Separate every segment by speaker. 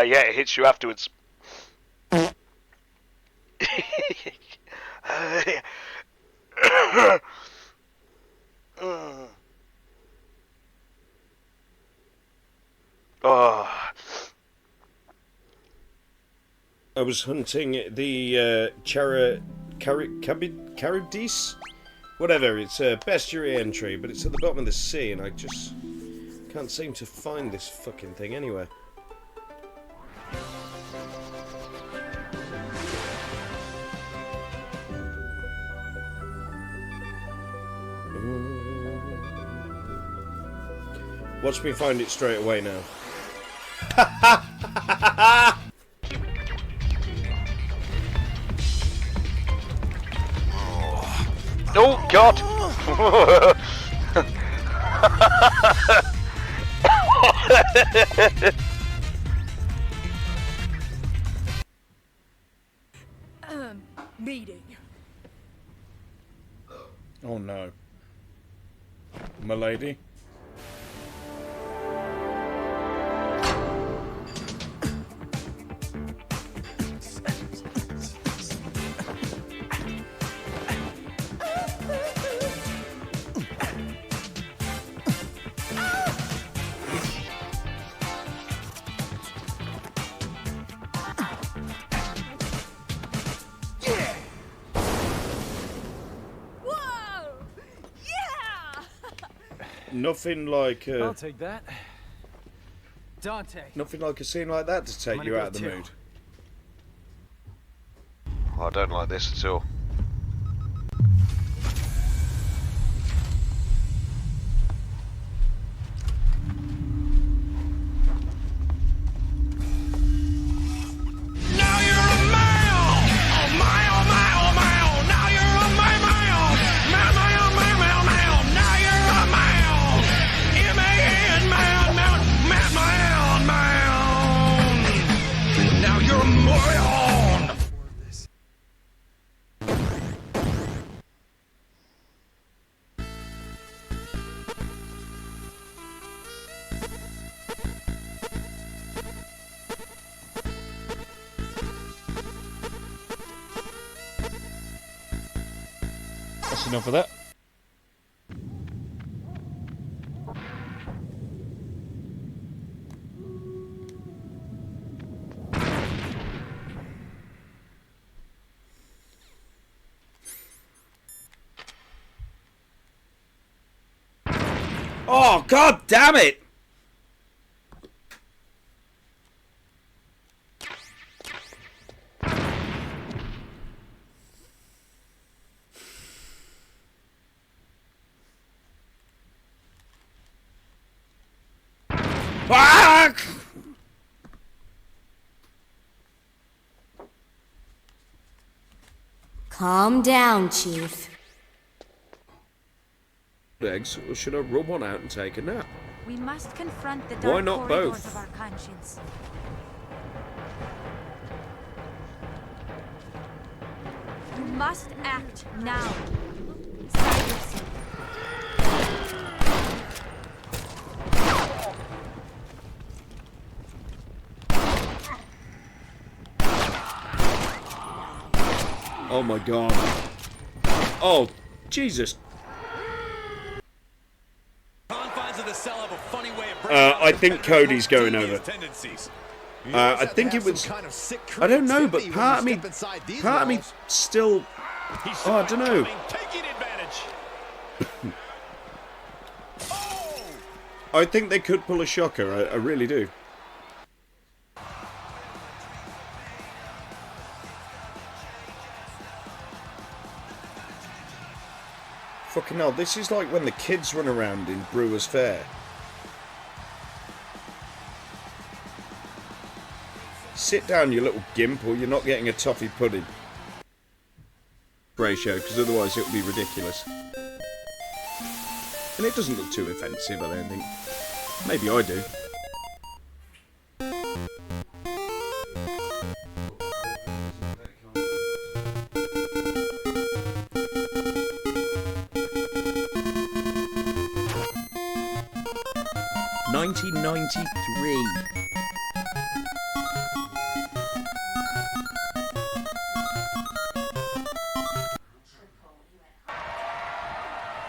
Speaker 1: yeah, it hits you afterwards. Oh.
Speaker 2: I was hunting the Charybdis? Whatever, it's a bestiary entry, but it's at the bottom of the sea, and I just can't seem to find this fucking thing anywhere. Watch me find it straight away now.
Speaker 1: Oh, God!
Speaker 3: Meeting.
Speaker 2: Oh no. M'lady? Nothing like
Speaker 4: I'll take that. Dante.
Speaker 2: nothing like a scene like that to take you out of the mood.
Speaker 1: I don't like this at all.
Speaker 2: That's enough of that. Oh, God damn it! Fuck!
Speaker 5: Calm down, Chief.
Speaker 2: Eggs, or should I rub one out and take a nap?
Speaker 3: We must confront the
Speaker 2: Why
Speaker 3: dark
Speaker 2: not
Speaker 3: corridors
Speaker 2: both?
Speaker 3: of our conscience. You must act now. Silence.
Speaker 2: Oh my God. Oh, Jesus. I think Cody's going over. I think it was. I don't know, but part of me still. Oh, I don't know. I think they could pull a shocker. I really do. Fucking hell, this is like when the kids run around in Brewers Fair. Sit down, you little gimp, or you're not getting a toffee pudding. Ratio, because otherwise it'll be ridiculous. And it doesn't look too offensive, I don't think. Maybe I do.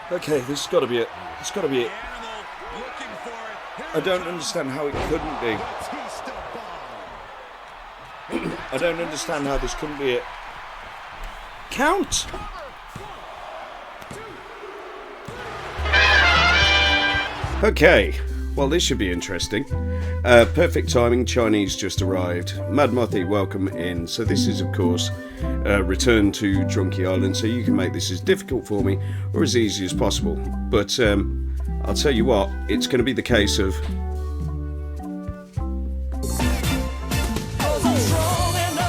Speaker 2: Okay, this has got to be it. It's got to be it. I don't understand how it couldn't be. I don't understand how this couldn't be it. Count! Okay, well this should be interesting. Perfect timing, Chinese just arrived. Mad Mothy, welcome in. So this is of course return to Drunky Island, so you can make this as difficult for me or as easy as possible. But I'll tell you what, it's going to be the case of...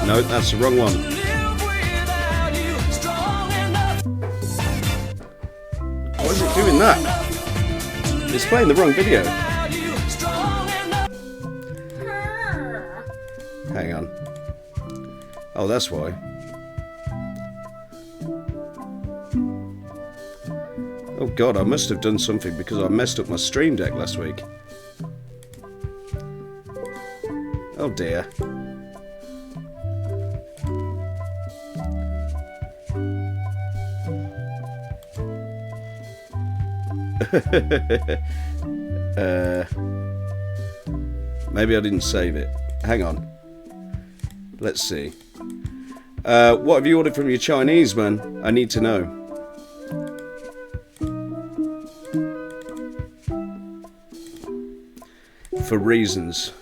Speaker 2: No, that's the wrong one. Why is it doing that? It's playing the wrong video. Hang on. Oh, that's why. Oh god, I must have done something because I messed up my stream deck last week. Oh dear. Maybe I didn't save it. Hang on. Let's see. What have you ordered from your Chinese, man? I need to know. For reasons.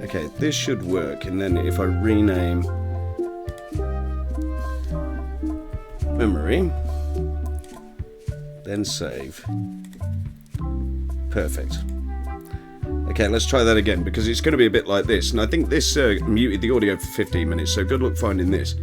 Speaker 2: Okay, this should work, and then if I rename memory, then save. Perfect. Okay, let's try that again, because it's going to be a bit like this, and I think this muted the audio for 15 minutes, so good luck finding this.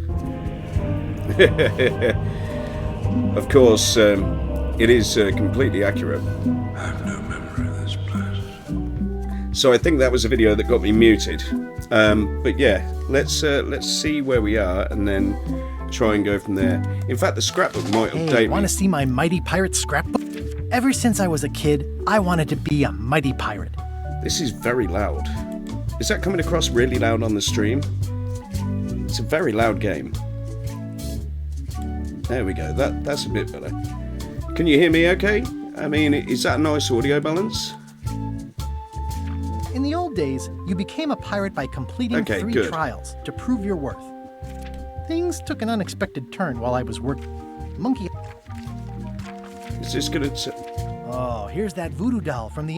Speaker 2: Of course, it is completely accurate.
Speaker 6: I have no memory of this place.
Speaker 2: So I think that was a video that got me muted. But yeah, let's see where we are and then try and go from there. In fact, the scrapbook might update
Speaker 7: Hey,
Speaker 2: me.
Speaker 7: want to see my mighty pirate scrapbook? Ever since I was a kid, I wanted to be a mighty pirate.
Speaker 2: This is very loud. Is that coming across really loud on the stream? It's a very loud game. There we go. That's a bit better. Can you hear me okay? I mean, is that a nice audio balance?
Speaker 7: In the old days, you became a pirate by completing
Speaker 2: Okay,
Speaker 7: 3
Speaker 2: good.
Speaker 7: trials to prove your worth. Things took an unexpected turn while I was working. Monkey.
Speaker 2: Is this gonna...
Speaker 7: Oh, here's that voodoo doll from the...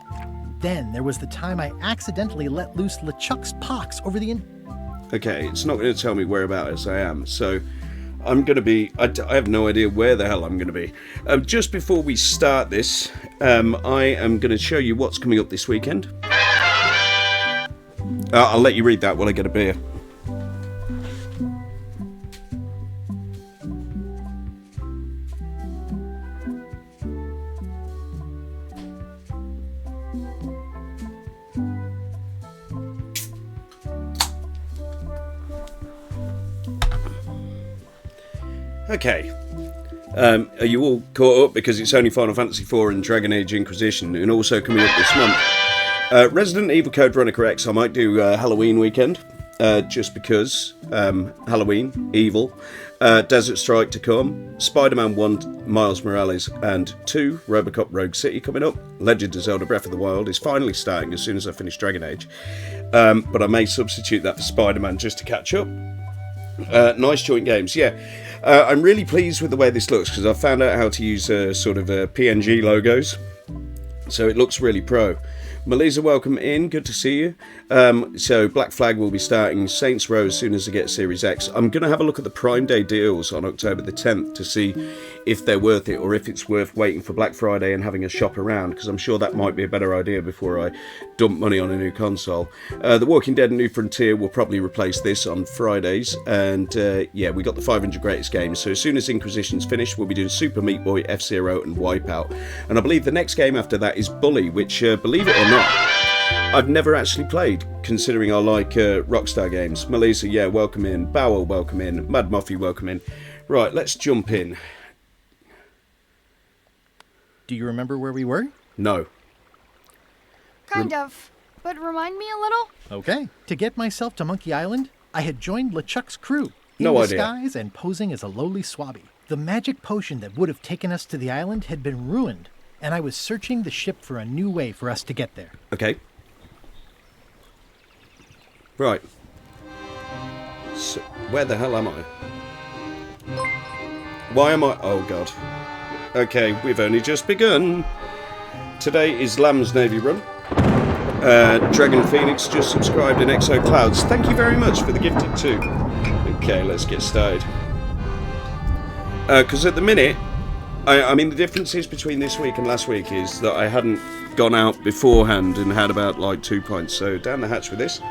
Speaker 7: Then there was the time I accidentally let loose LeChuck's pox over the...
Speaker 2: Okay, it's not going to tell me whereabouts I am, so I'm going to be... I have no idea where the hell I'm going to be. Just before we start this, I am going to show you what's coming up this weekend. I'll let you read that while I get a beer. Okay, are you all caught up? Because it's only Final Fantasy IV and Dragon Age Inquisition, and also coming up this month. Resident Evil Code Veronica X, I might do Halloween weekend, just because Halloween, Evil, Desert Strike to come, Spider-Man 1, Miles Morales, and 2, Robocop Rogue City coming up. Legend of Zelda Breath of the Wild is finally starting as soon as I finish Dragon Age, but I may substitute that for Spider-Man just to catch up. Nice joint games, yeah. I'm really pleased with the way this looks because I found out how to use sort of PNG logos, so it looks really pro. Melissa, welcome in, good to see you. So Black Flag will be starting Saints Row as soon as I get Series X. I'm going to have a look at the Prime Day deals on October the 10th to see if they're worth it or if it's worth waiting for Black Friday and having a shop around, because I'm sure that might be a better idea before I dump money on a new console. The Walking Dead New Frontier will probably replace this on Fridays, and yeah, we got the 500 greatest games, so as soon as Inquisition's finished we'll be doing Super Meat Boy, F-Zero and Wipeout, and I believe the next game after that is Bully, which believe it or not, I've never actually played, considering I like Rockstar games. Melissa, yeah, welcome in. Bowell, welcome in. Mad Muffy, welcome in. Right, let's jump in.
Speaker 7: Do you remember where we were?
Speaker 2: No.
Speaker 8: Kind of. But remind me a little?
Speaker 7: Okay. To get myself to Monkey Island, I had joined LeChuck's crew. In
Speaker 2: No idea.
Speaker 7: disguise and posing as a lowly swabby. The magic potion that would have taken us to the island had been ruined, and I was searching the ship for a new way for us to get there.
Speaker 2: Okay. Right. So, where the hell am I? Why am I... Oh, God. Okay, we've only just begun. Today is Lamb's Navy Run. Dragon Phoenix just subscribed in Exo Clouds. Thank you very much for the gifted too. Okay, let's get started. Because at the minute, I mean, the differences between this week and last week is that I hadn't gone out beforehand and had about like 2 pints. So down the hatch with this.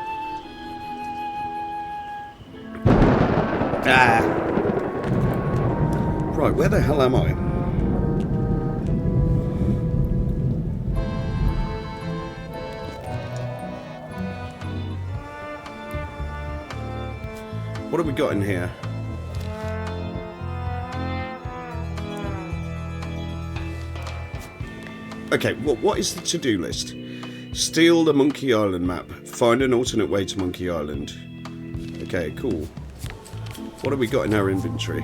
Speaker 2: Right, where the hell am I? What have we got in here? Okay, what is the to-do list? Steal the Monkey Island map. Find an alternate way to Monkey Island. Okay, cool. What have we got in our inventory?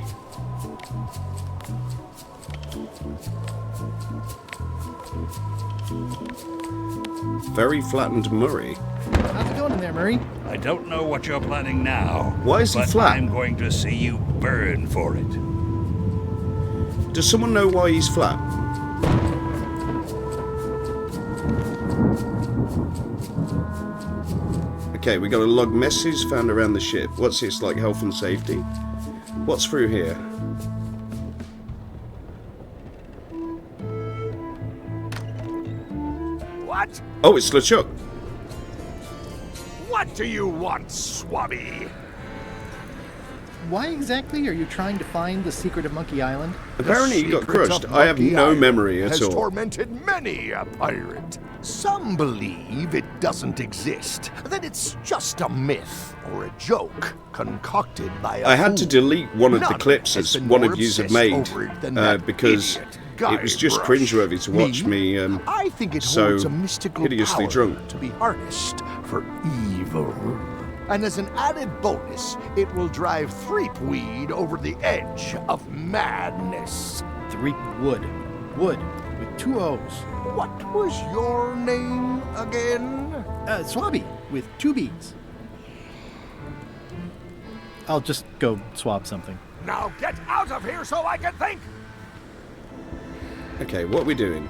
Speaker 2: Very flattened Murray.
Speaker 7: How's it going in there, Murray?
Speaker 9: I don't know what you're planning now.
Speaker 2: Why is he
Speaker 9: but
Speaker 2: flat?
Speaker 9: I'm going to see you burn for it.
Speaker 2: Does someone know why he's flat? Okay, we got a log message found around the ship. What's this, like health and safety? What's through here?
Speaker 9: What?
Speaker 2: Oh, it's LeChuck.
Speaker 9: What do you want, Swabby?
Speaker 7: Why exactly are you trying to find the secret of Monkey Island?
Speaker 2: Apparently he got crushed. I have no memory at
Speaker 10: has
Speaker 2: all.
Speaker 10: Tormented many a pirate. Some believe it doesn't exist, that it's just a myth or a joke concocted by a
Speaker 2: I had to
Speaker 10: fool.
Speaker 2: delete one of the
Speaker 10: None
Speaker 2: clips
Speaker 10: has
Speaker 2: as
Speaker 10: been
Speaker 2: one
Speaker 10: more
Speaker 2: of yous have
Speaker 10: obsessed
Speaker 2: made
Speaker 10: over it than that
Speaker 2: because
Speaker 10: idiot,
Speaker 2: it was just
Speaker 10: Guybrush.
Speaker 2: cringeworthy to watch me
Speaker 10: I think it
Speaker 2: so
Speaker 10: holds a mystical
Speaker 2: hideously
Speaker 10: power
Speaker 2: drunk.
Speaker 10: to be harnessed for evil. And as an added bonus, it will drive Threepweed over the edge of madness.
Speaker 7: Wood. Wood. With 2 O's.
Speaker 10: What was your name again?
Speaker 7: Swabby. With 2 B's. I'll just go swab something.
Speaker 9: Now get out of here so I can think!
Speaker 2: Okay, what are we doing?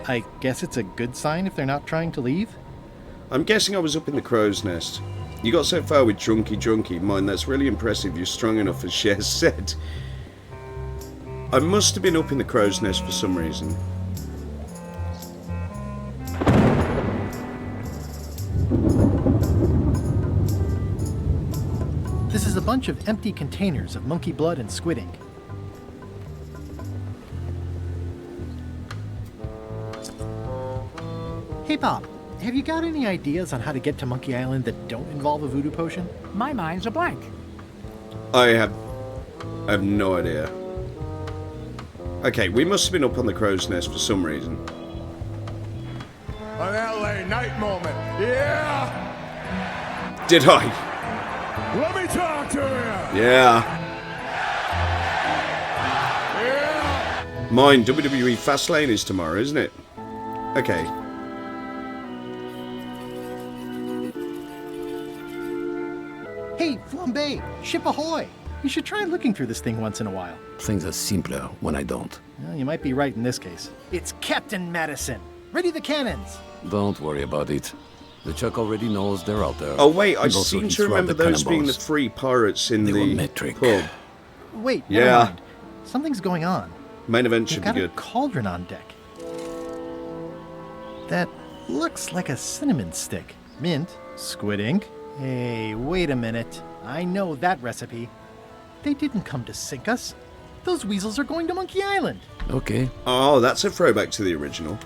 Speaker 7: I guess it's a good sign if they're not trying to leave?
Speaker 2: I'm guessing I was up in the crow's nest. You got so far with drunky. Mind, that's really impressive. You're strong enough, as Cher said. I must have been up in the crow's nest for some reason.
Speaker 7: This is a bunch of empty containers of monkey blood and squid ink. Hey, Bob. Have you got any ideas on how to get to Monkey Island that don't involve a voodoo potion?
Speaker 4: My mind's a blank.
Speaker 2: I have no idea. Okay, we must have been up on the crow's nest for some reason.
Speaker 10: An LA night moment. Yeah!
Speaker 2: Did I?
Speaker 10: Let me talk to you!
Speaker 2: Yeah.
Speaker 10: Yeah!
Speaker 2: Mine, WWE Fastlane is tomorrow, isn't it? Okay.
Speaker 7: Hey, Flambe! Ship ahoy! You should try looking through this thing once in a while.
Speaker 11: Things are simpler when I don't.
Speaker 7: Well, you might be right in this case. It's Captain Madison! Ready the cannons!
Speaker 11: Don't worry about it. The Chuck already knows they're out there.
Speaker 2: Oh wait, I
Speaker 11: And also
Speaker 2: seem
Speaker 11: he's
Speaker 2: to remember
Speaker 11: throughout the
Speaker 2: those being the
Speaker 11: cannonballs.
Speaker 2: 3 pirates in
Speaker 11: They were
Speaker 2: the
Speaker 11: metric.
Speaker 2: pub.
Speaker 7: Wait,
Speaker 2: Yeah.
Speaker 7: never mind. Something's going on.
Speaker 2: Main event
Speaker 7: They've
Speaker 2: should be
Speaker 7: got a
Speaker 2: good.
Speaker 7: cauldron on deck. That looks like a cinnamon stick. Mint, squid ink. Hey, wait a minute. I know that recipe. They didn't come to sink us. Those weasels are going to Monkey Island.
Speaker 11: Okay.
Speaker 2: Oh, that's a throwback to the original.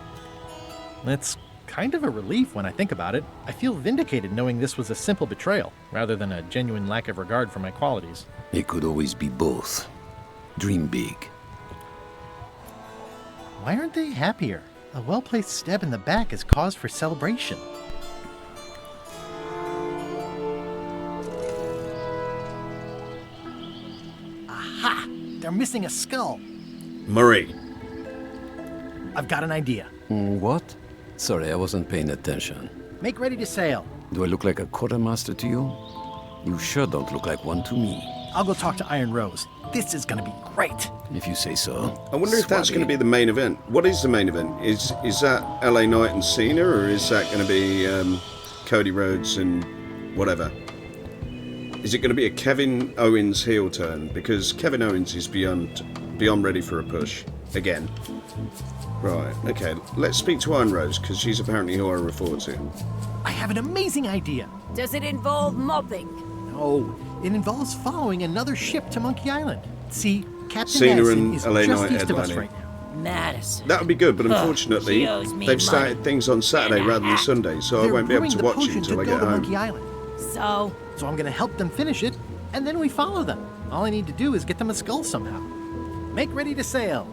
Speaker 7: It's kind of a relief when I think about it. I feel vindicated knowing this was a simple betrayal, rather than a genuine lack of regard for my qualities.
Speaker 11: It could always be both. Dream big.
Speaker 7: Why aren't they happier? A well-placed stab in the back is cause for celebration. Aha! They're missing a skull.
Speaker 2: Murray.
Speaker 7: I've got an idea.
Speaker 11: What? Sorry, I wasn't paying attention.
Speaker 7: Make ready to sail.
Speaker 11: Do I look like a quartermaster to you? You sure don't look like one to me.
Speaker 7: I'll go talk to Iron Rose. This is gonna be great.
Speaker 11: If you say so.
Speaker 2: I wonder if that's going to be the main event. What is the main event? Is that LA Knight and Cena, or is that going to be Cody Rhodes and whatever? Is it going to be a Kevin Owens heel turn? Because Kevin Owens is beyond ready for a push again. Right. Okay. Let's speak to Iron Rose because she's apparently who I refer to.
Speaker 7: I have an amazing idea.
Speaker 12: Does it involve mopping?
Speaker 7: No, it involves following another ship to Monkey Island. See, Captain
Speaker 2: Cena
Speaker 7: Madison
Speaker 2: and
Speaker 7: is
Speaker 2: LA
Speaker 7: just
Speaker 2: Knight
Speaker 7: east of us
Speaker 2: headlining.
Speaker 7: right now.
Speaker 12: Madison.
Speaker 2: That would be good, but unfortunately,
Speaker 12: she owes me
Speaker 2: they've started things on Saturday rather than Sunday, so I
Speaker 7: They're
Speaker 2: won't be able
Speaker 7: brewing
Speaker 2: to
Speaker 7: the
Speaker 2: watch it
Speaker 7: potion
Speaker 2: until
Speaker 7: to
Speaker 2: I
Speaker 7: go
Speaker 2: get
Speaker 7: to
Speaker 2: home.
Speaker 7: Monkey Island.
Speaker 12: So
Speaker 7: I'm gonna help them finish it, and then we follow them. All I need to do is get them a skull somehow. Make ready to sail.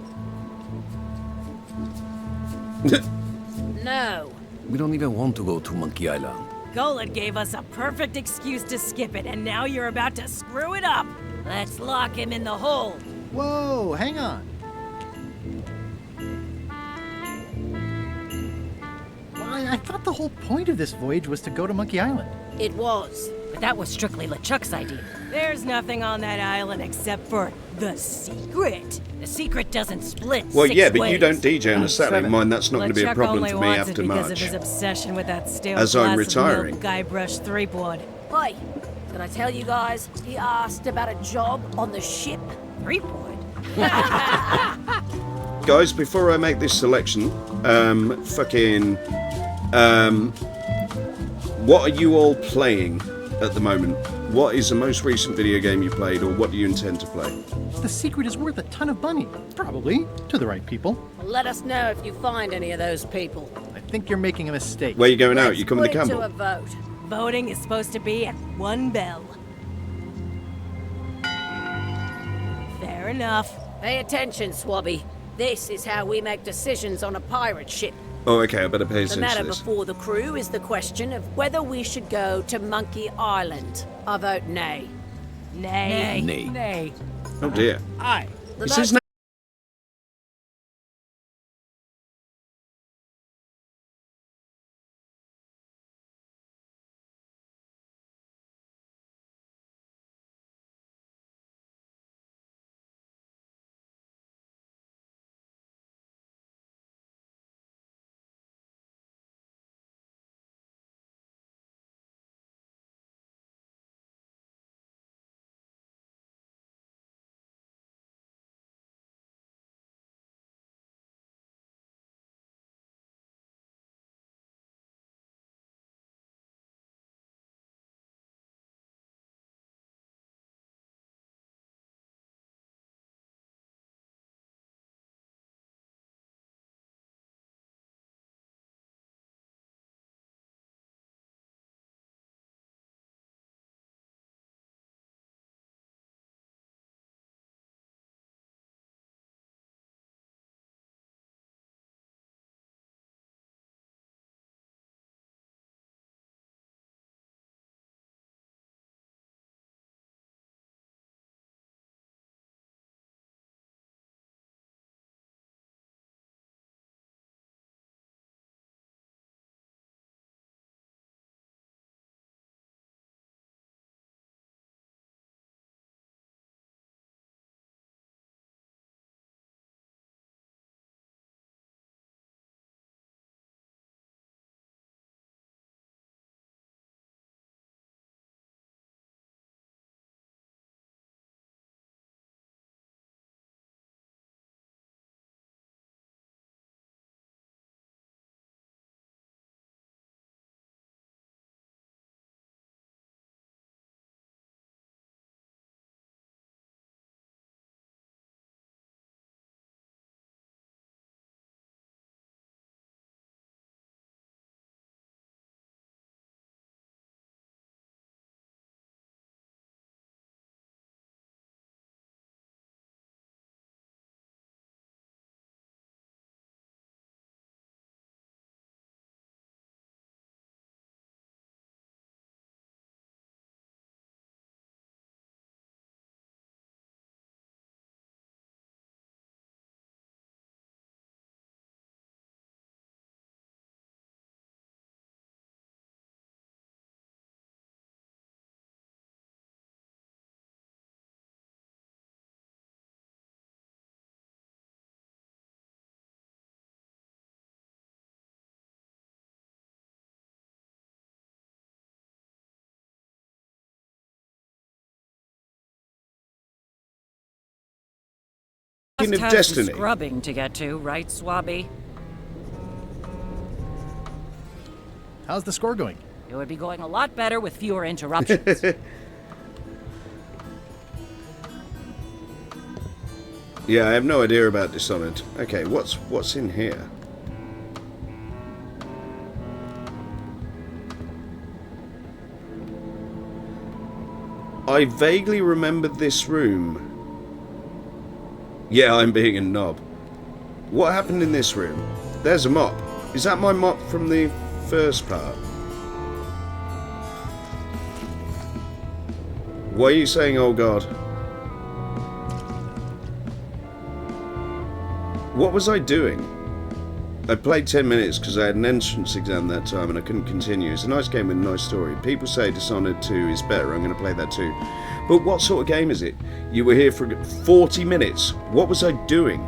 Speaker 12: no.
Speaker 11: We don't even want to go to Monkey Island.
Speaker 12: Golan gave us a perfect excuse to skip it, and now you're about to screw it up. Let's lock him in the hole.
Speaker 7: Whoa, hang on. Why, I thought the whole point of this voyage was to go to Monkey Island.
Speaker 12: It was, but that was strictly LeChuck's idea. There's nothing on that island except for the secret. The secret doesn't split
Speaker 2: Well,
Speaker 12: six
Speaker 2: yeah, but
Speaker 12: ways.
Speaker 2: you don't DJ on a Saturday. Mind, that's not going to be a
Speaker 12: LeChuck
Speaker 2: problem
Speaker 12: only
Speaker 2: for me
Speaker 12: wants
Speaker 2: after
Speaker 12: it because
Speaker 2: March.
Speaker 12: of his obsession with that stale
Speaker 2: As I'm
Speaker 12: glass of milk
Speaker 2: retiring.
Speaker 12: Guybrush 3-board. Hey, did I tell you guys he asked about a job on the ship? 3-board?
Speaker 2: Guys, before I make this selection, what are you all playing at the moment? What is the most recent video game you played, or what do you intend to play?
Speaker 7: The secret is worth a ton of money. Probably, to the right people.
Speaker 12: Let us know if you find any of those people.
Speaker 7: I think you're making a mistake.
Speaker 2: Where are you going out? You coming to
Speaker 12: Put it
Speaker 2: Campbell?
Speaker 12: to a vote. Voting is supposed to be at 1 bell. Fair enough. Pay attention, Swabby. This is how we make decisions on a pirate ship.
Speaker 2: Oh, okay, I better pay
Speaker 12: The
Speaker 2: attention
Speaker 12: matter
Speaker 2: to this.
Speaker 12: before the crew is the question of whether we should go to Monkey Island. I vote nay. Nay.
Speaker 11: Nay.
Speaker 12: Nay.
Speaker 2: Oh dear.
Speaker 7: Aye.
Speaker 12: The
Speaker 2: It says
Speaker 12: vote
Speaker 2: King of
Speaker 12: Must have some
Speaker 2: Destiny.
Speaker 12: scrubbing to get to, right, Swabby?
Speaker 7: How's the score going?
Speaker 12: It would be going a lot better with fewer interruptions.
Speaker 2: Yeah, I have no idea about Dishonored. Okay, what's in here? I vaguely remembered this room. Yeah, I'm being a knob. What happened in this room? There's a mop. Is that my mop from the first part? Why are you saying, oh god? What was I doing? I played 10 minutes because I had an entrance exam that time and I couldn't continue. It's a nice game with a nice story. People say Dishonored 2 is better. I'm going to play that too. But what sort of game is it? You were here for 40 minutes. What was I doing?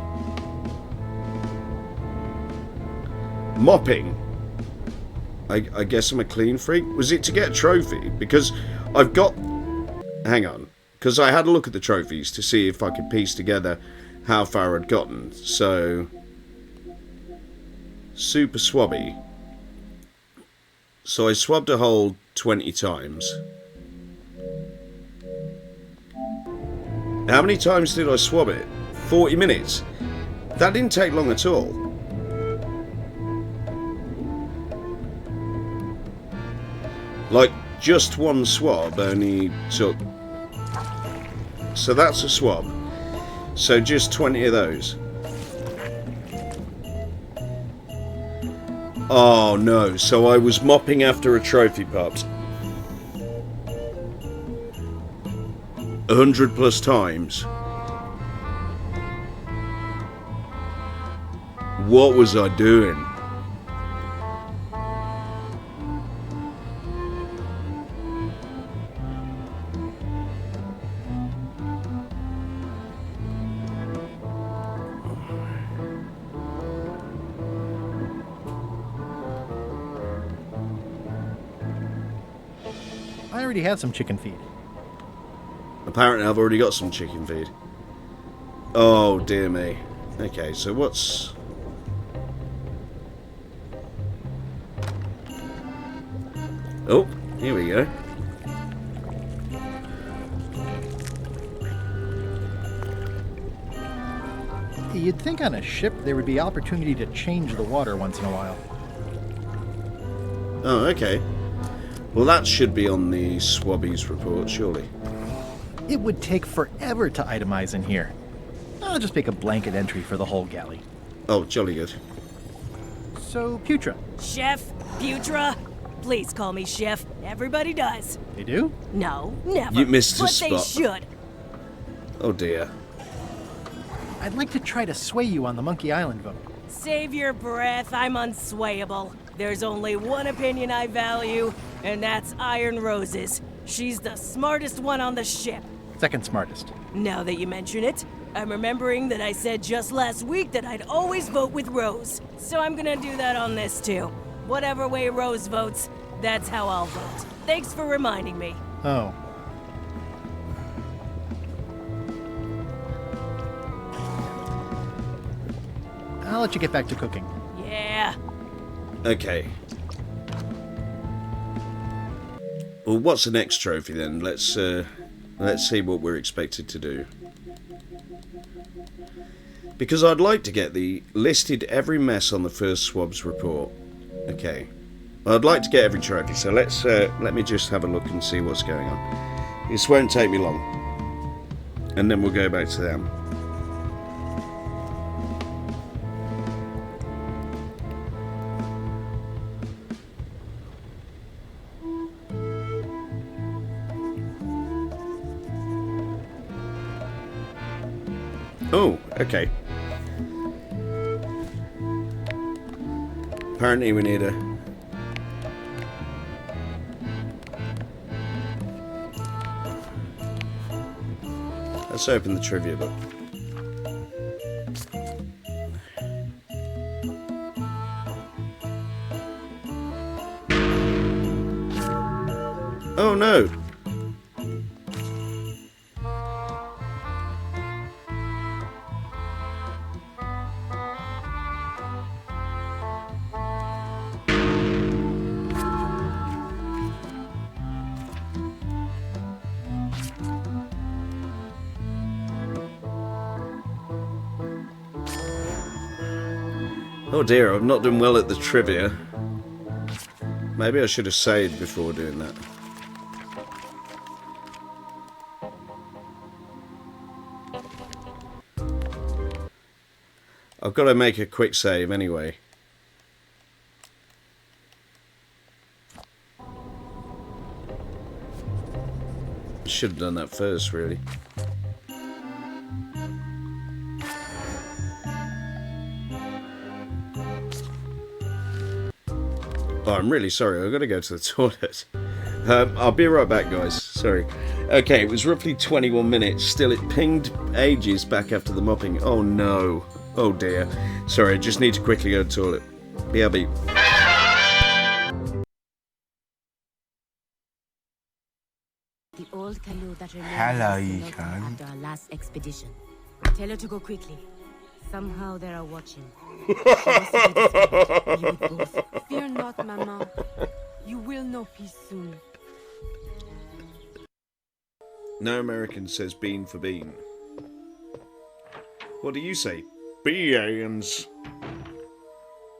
Speaker 2: Mopping. I guess I'm a clean freak. Was it to get a trophy? Because I've got... Hang on. Because I had a look at the trophies to see if I could piece together how far I'd gotten. So... Super swabby. So I swabbed a hole 20 times. How many times did I swab it? 40 minutes. That didn't take long at all. Like, just one swab only took... So that's a swab. So just 20 of those. Oh no, so I was mopping after a trophy popped. 100 plus times. What was I doing?
Speaker 7: I already had some chicken feed.
Speaker 2: Apparently I've already got some chicken feed. Oh dear me. Okay, so what's... Oh, here we go.
Speaker 7: You'd think on a ship there would be opportunity to change the water once in a while.
Speaker 2: Oh, okay. Well, that should be on the Swabbies report, surely.
Speaker 7: It would take forever to itemize in here. I'll just make a blanket entry for the whole galley.
Speaker 2: Oh, jolly good.
Speaker 7: So, Putra.
Speaker 12: Chef? Putra? Please call me Chef. Everybody does.
Speaker 7: They do?
Speaker 12: No, never.
Speaker 2: You missed the
Speaker 12: but
Speaker 2: spot.
Speaker 12: they should.
Speaker 2: Oh dear.
Speaker 7: I'd like to try to sway you on the Monkey Island vote.
Speaker 12: Save your breath. I'm unswayable. There's only one opinion I value, and that's Iron Rose's. She's the smartest one on the ship.
Speaker 7: Second smartest.
Speaker 12: Now that you mention it, I'm remembering that I said just last week that I'd always vote with Rose. So I'm gonna do that on this too. Whatever way Rose votes, that's how I'll vote. Thanks for reminding me.
Speaker 7: Oh. I'll let you get back to cooking.
Speaker 12: Yeah.
Speaker 2: Okay. Well, what's the next trophy then? Let's see what we're expected to do. Because I'd like to get the listed every mess on the first swabs report. Okay. I'd like to get every trophy, so let me just have a look and see what's going on. This won't take me long. And then we'll go back to them. Oh, okay. Apparently we need a... Let's open the trivia book. Oh no! Oh dear, I've not done well at the trivia. Maybe I should have saved before doing that. I've got to make a quick save anyway. Should have done that first, really. Oh, I'm really sorry. I've got to go to the toilet. I'll be right back, guys. Sorry. Okay, it was roughly 21 minutes. Still, it pinged ages back after the mopping. Oh, no. Oh, dear. Sorry, I just need to quickly go to the toilet. BRB.
Speaker 5: The old canoe that
Speaker 6: Hello,
Speaker 5: remained
Speaker 6: Eco.
Speaker 5: after our last expedition. Tell her to go quickly. Somehow they are watching.
Speaker 3: Fear not, Mama. You will know peace soon.
Speaker 2: No American says bean for bean. What do you say? Beans.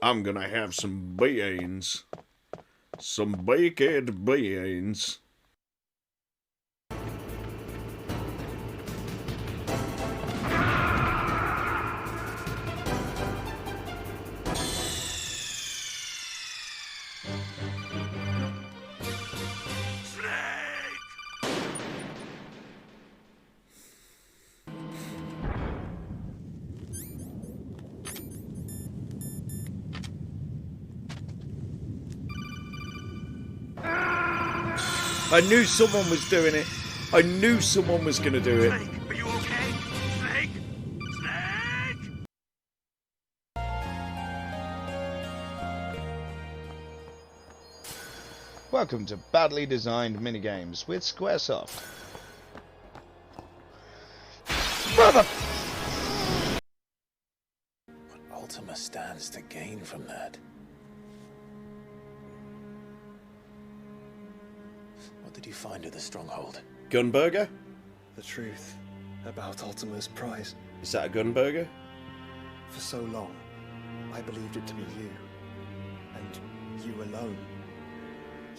Speaker 2: I'm gonna have some beans. Some baked beans. I knew someone was doing it. I knew someone was going to do it.
Speaker 9: Snake, are you okay? Snake? Snake?
Speaker 13: Welcome to Badly Designed Minigames with Squaresoft. Brother!
Speaker 6: What Ultima stands to gain from that? What did you find at the stronghold?
Speaker 2: Gunburger?
Speaker 14: The truth about Ultima's prize.
Speaker 2: Is that a gunburger?
Speaker 14: For so long, I believed it to be you, and you alone.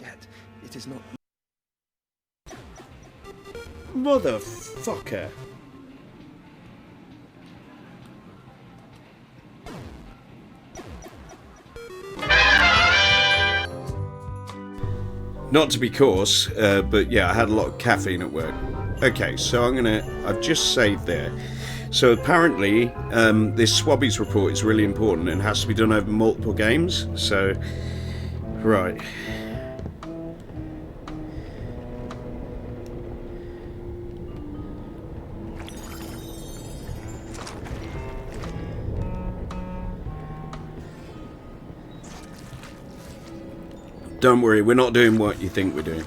Speaker 14: Yet, it is not...
Speaker 2: Motherfucker. Not to be coarse, but yeah, I had a lot of caffeine at work. Okay, so I've just saved there. So apparently, this Swabbies report is really important and has to be done over multiple games. So, right. Don't worry, we're not doing what you think we're doing.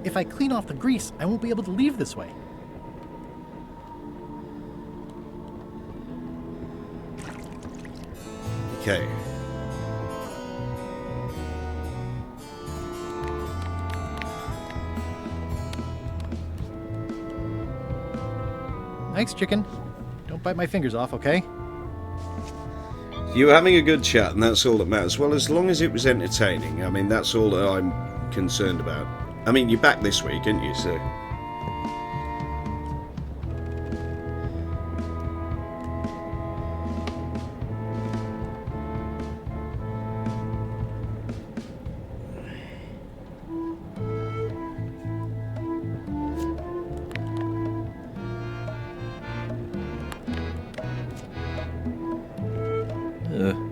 Speaker 7: If I clean off the grease, I won't be able to leave this way.
Speaker 2: Okay.
Speaker 7: Thanks, chicken. Don't bite my fingers off, okay?
Speaker 2: You were having a good chat, and that's all that matters. Well, as long as it was entertaining, I mean, that's all that I'm concerned about. I mean, you're back this week, aren't you, so...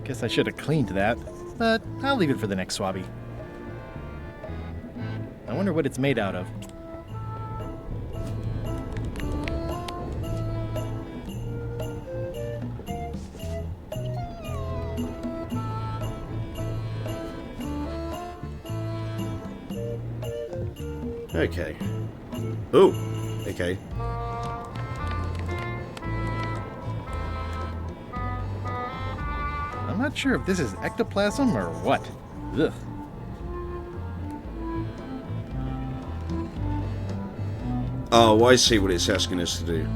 Speaker 7: Guess I should have cleaned that, but I'll leave it for the next swabby. I wonder what it's made out of.
Speaker 2: Okay. Oh, okay.
Speaker 7: I'm not sure if this is ectoplasm or what. Ugh.
Speaker 2: Oh, I see what it's asking us to do.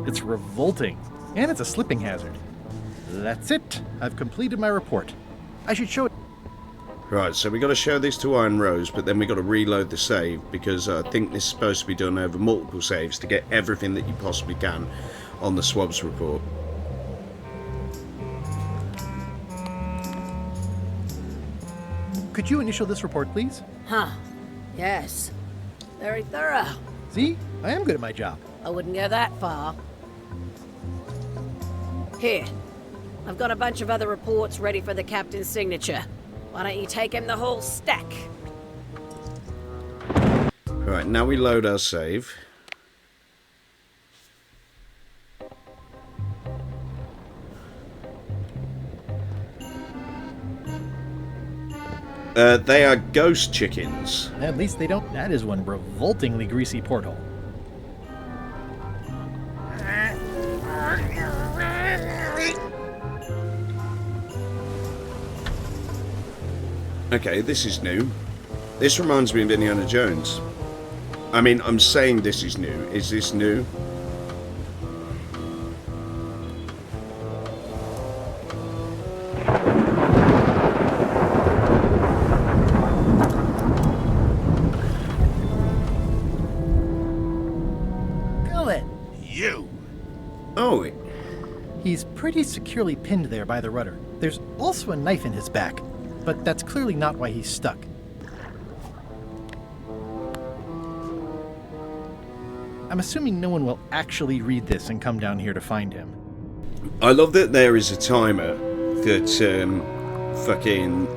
Speaker 7: It's revolting, and it's a slipping hazard. That's it. I've completed my report. I should show it.
Speaker 2: Right, so we got to show this to Iron Rose, but then we got to reload the save, because I think this is supposed to be done over multiple saves to get everything that you possibly can on the swabs report.
Speaker 7: Could you initial this report, please?
Speaker 12: Huh. Yes. Very thorough.
Speaker 7: See? I am good at my job.
Speaker 12: I wouldn't go that far. Here. I've got a bunch of other reports ready for the captain's signature. Why don't you take him the whole stack?
Speaker 2: Right, now we load our save. They are ghost chickens.
Speaker 7: At least they don't. That is one revoltingly greasy porthole.
Speaker 2: Okay, this is new. This reminds me of Indiana Jones. I mean, I'm saying this is new. Is this new?
Speaker 10: You!
Speaker 2: Oh,
Speaker 7: He's pretty securely pinned there by the rudder. There's also a knife in his back, but that's clearly not why he's stuck. I'm assuming no one will actually read this and come down here to find him.
Speaker 2: I love that there is a timer that fucking...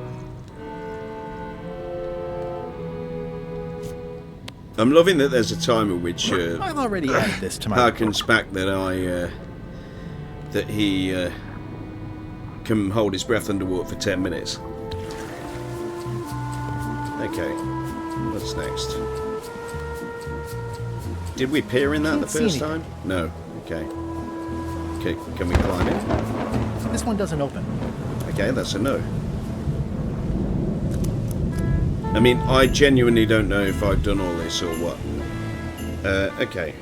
Speaker 2: I'm loving that there's a timer which
Speaker 7: I've already added this to my
Speaker 2: harkens back that that he can hold his breath underwater for 10 minutes. Okay, what's next? Did we peer in that the first time? No. Okay. Okay, can we climb it?
Speaker 7: This one doesn't open.
Speaker 2: Okay, that's a no. I mean, I genuinely don't know if I've done all this or what. Okay.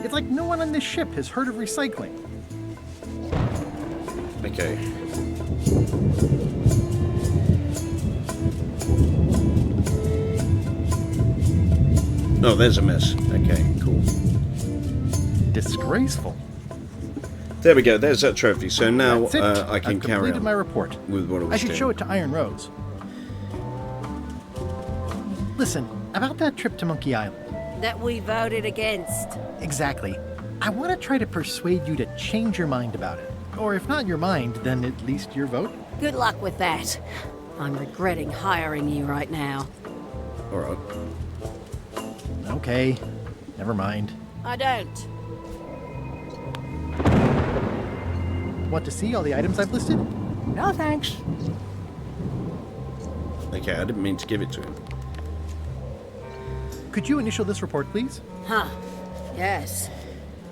Speaker 7: It's like no one on this ship has heard of recycling.
Speaker 2: Okay. Oh, there's a mess. Okay, cool.
Speaker 7: Disgraceful.
Speaker 2: There we go. There's that trophy. So now
Speaker 7: That's it.
Speaker 2: I can
Speaker 7: I've
Speaker 2: carry
Speaker 7: completed
Speaker 2: on
Speaker 7: my report.
Speaker 2: with what I was
Speaker 7: I should
Speaker 2: doing.
Speaker 7: show it to Iron Rose. Listen, about that trip to Monkey Island.
Speaker 12: That we voted against.
Speaker 7: Exactly. I want to try to persuade you to change your mind about it. Or if not your mind, then at least your vote.
Speaker 12: Good luck with that. I'm regretting hiring you right now.
Speaker 2: Alright.
Speaker 7: Okay. Never mind.
Speaker 12: I don't.
Speaker 7: Want to see all the items I've listed? No, thanks.
Speaker 2: Okay, I didn't mean to give it to him.
Speaker 7: Could you initial this report, please?
Speaker 12: Huh. Yes.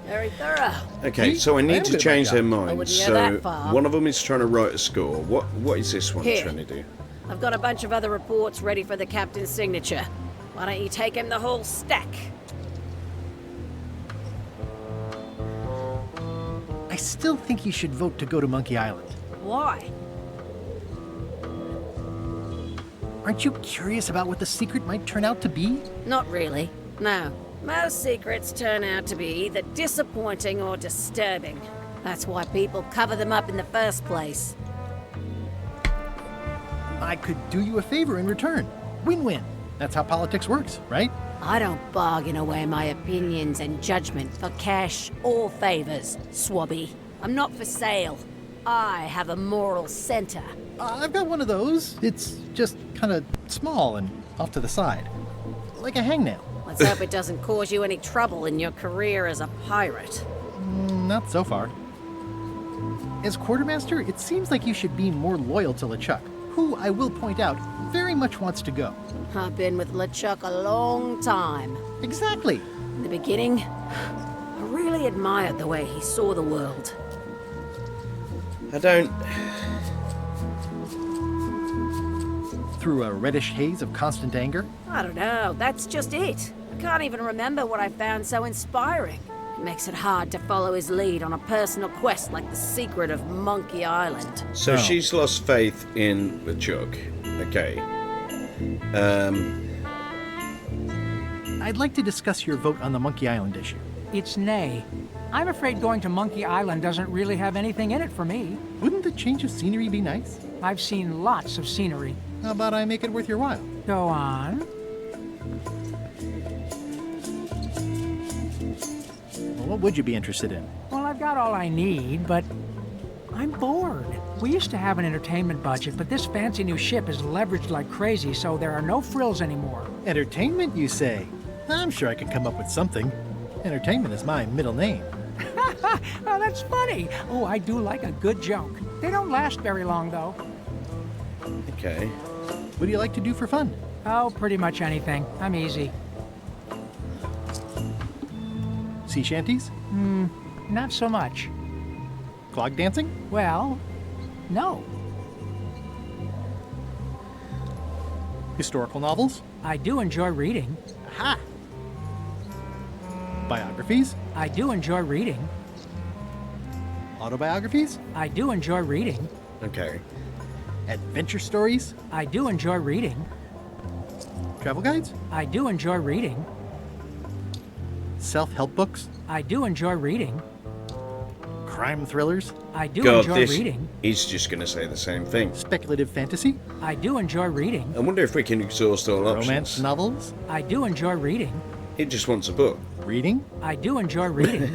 Speaker 12: Very thorough.
Speaker 2: Okay, so I need to change their minds.
Speaker 12: wouldn't go
Speaker 2: So
Speaker 12: that far.
Speaker 2: one of them is trying to write a score. What is this one
Speaker 12: Here.
Speaker 2: trying to do?
Speaker 12: I've got a bunch of other reports ready for the captain's signature. Why don't you take him the whole stack?
Speaker 7: I still think you should vote to go to Monkey Island.
Speaker 12: Why?
Speaker 7: Aren't you curious about what the secret might turn out to be?
Speaker 12: Not really. No. Most secrets turn out to be either disappointing or disturbing. That's why people cover them up in the first place.
Speaker 7: I could do you a favor in return. Win-win. That's how politics works, right?
Speaker 12: I don't bargain away my opinions and judgment for cash or favors, Swabby. I'm not for sale. I have a moral center.
Speaker 7: I've got one of those. It's just kind of small and off to the side. Like a hangnail.
Speaker 12: Let's hope it doesn't cause you any trouble in your career as a pirate.
Speaker 7: Not so far. As quartermaster, it seems like you should be more loyal to LeChuck, who, I will point out, very much wants to go.
Speaker 5: I've been with LeChuck a long time.
Speaker 7: Exactly.
Speaker 5: In the beginning, I really admired the way he saw the world.
Speaker 2: I don't...
Speaker 7: Through a reddish haze of constant anger?
Speaker 5: I don't know, that's just it. I can't even remember what I found so inspiring. It makes it hard to follow his lead on a personal quest like the secret of Monkey Island.
Speaker 2: So she's lost faith in LeChuck. Okay.
Speaker 7: I'd like to discuss your vote on the Monkey Island issue.
Speaker 15: It's nay. I'm afraid going to Monkey Island doesn't really have anything in it for me.
Speaker 7: Wouldn't the change of scenery be nice?
Speaker 15: I've seen lots of scenery.
Speaker 7: How about I make it worth your while?
Speaker 15: Go on.
Speaker 7: Well, what would you be interested in?
Speaker 15: Well, I've got all I need, but I'm bored. We used to have an entertainment budget, but this fancy new ship is leveraged like crazy, so there are no frills anymore.
Speaker 7: Entertainment, you say? I'm sure I could come up with something. Entertainment is my middle name.
Speaker 15: Oh, that's funny. Oh, I do like a good joke. They don't last very long, though.
Speaker 2: Okay.
Speaker 7: What do you like to do for fun?
Speaker 15: Oh, pretty much anything. I'm easy.
Speaker 7: Sea shanties?
Speaker 15: Not so much.
Speaker 7: Clog dancing?
Speaker 15: Well, no.
Speaker 7: Historical novels?
Speaker 15: I do enjoy reading.
Speaker 7: Aha! Biographies?
Speaker 15: I do enjoy reading.
Speaker 7: Autobiographies?
Speaker 15: I do enjoy reading.
Speaker 2: Okay.
Speaker 7: Adventure stories?
Speaker 15: I do enjoy reading.
Speaker 7: Travel guides?
Speaker 15: I do enjoy reading.
Speaker 7: Self-help books?
Speaker 15: I do enjoy reading.
Speaker 7: Crime thrillers?
Speaker 15: I do
Speaker 2: God,
Speaker 15: enjoy reading.
Speaker 2: He's just going to say the same thing.
Speaker 7: Speculative fantasy?
Speaker 15: I do enjoy reading.
Speaker 2: I wonder if we can exhaust all options.
Speaker 7: Romance novels?
Speaker 15: I do enjoy reading.
Speaker 2: He just wants a book.
Speaker 7: Reading?
Speaker 15: I do enjoy reading.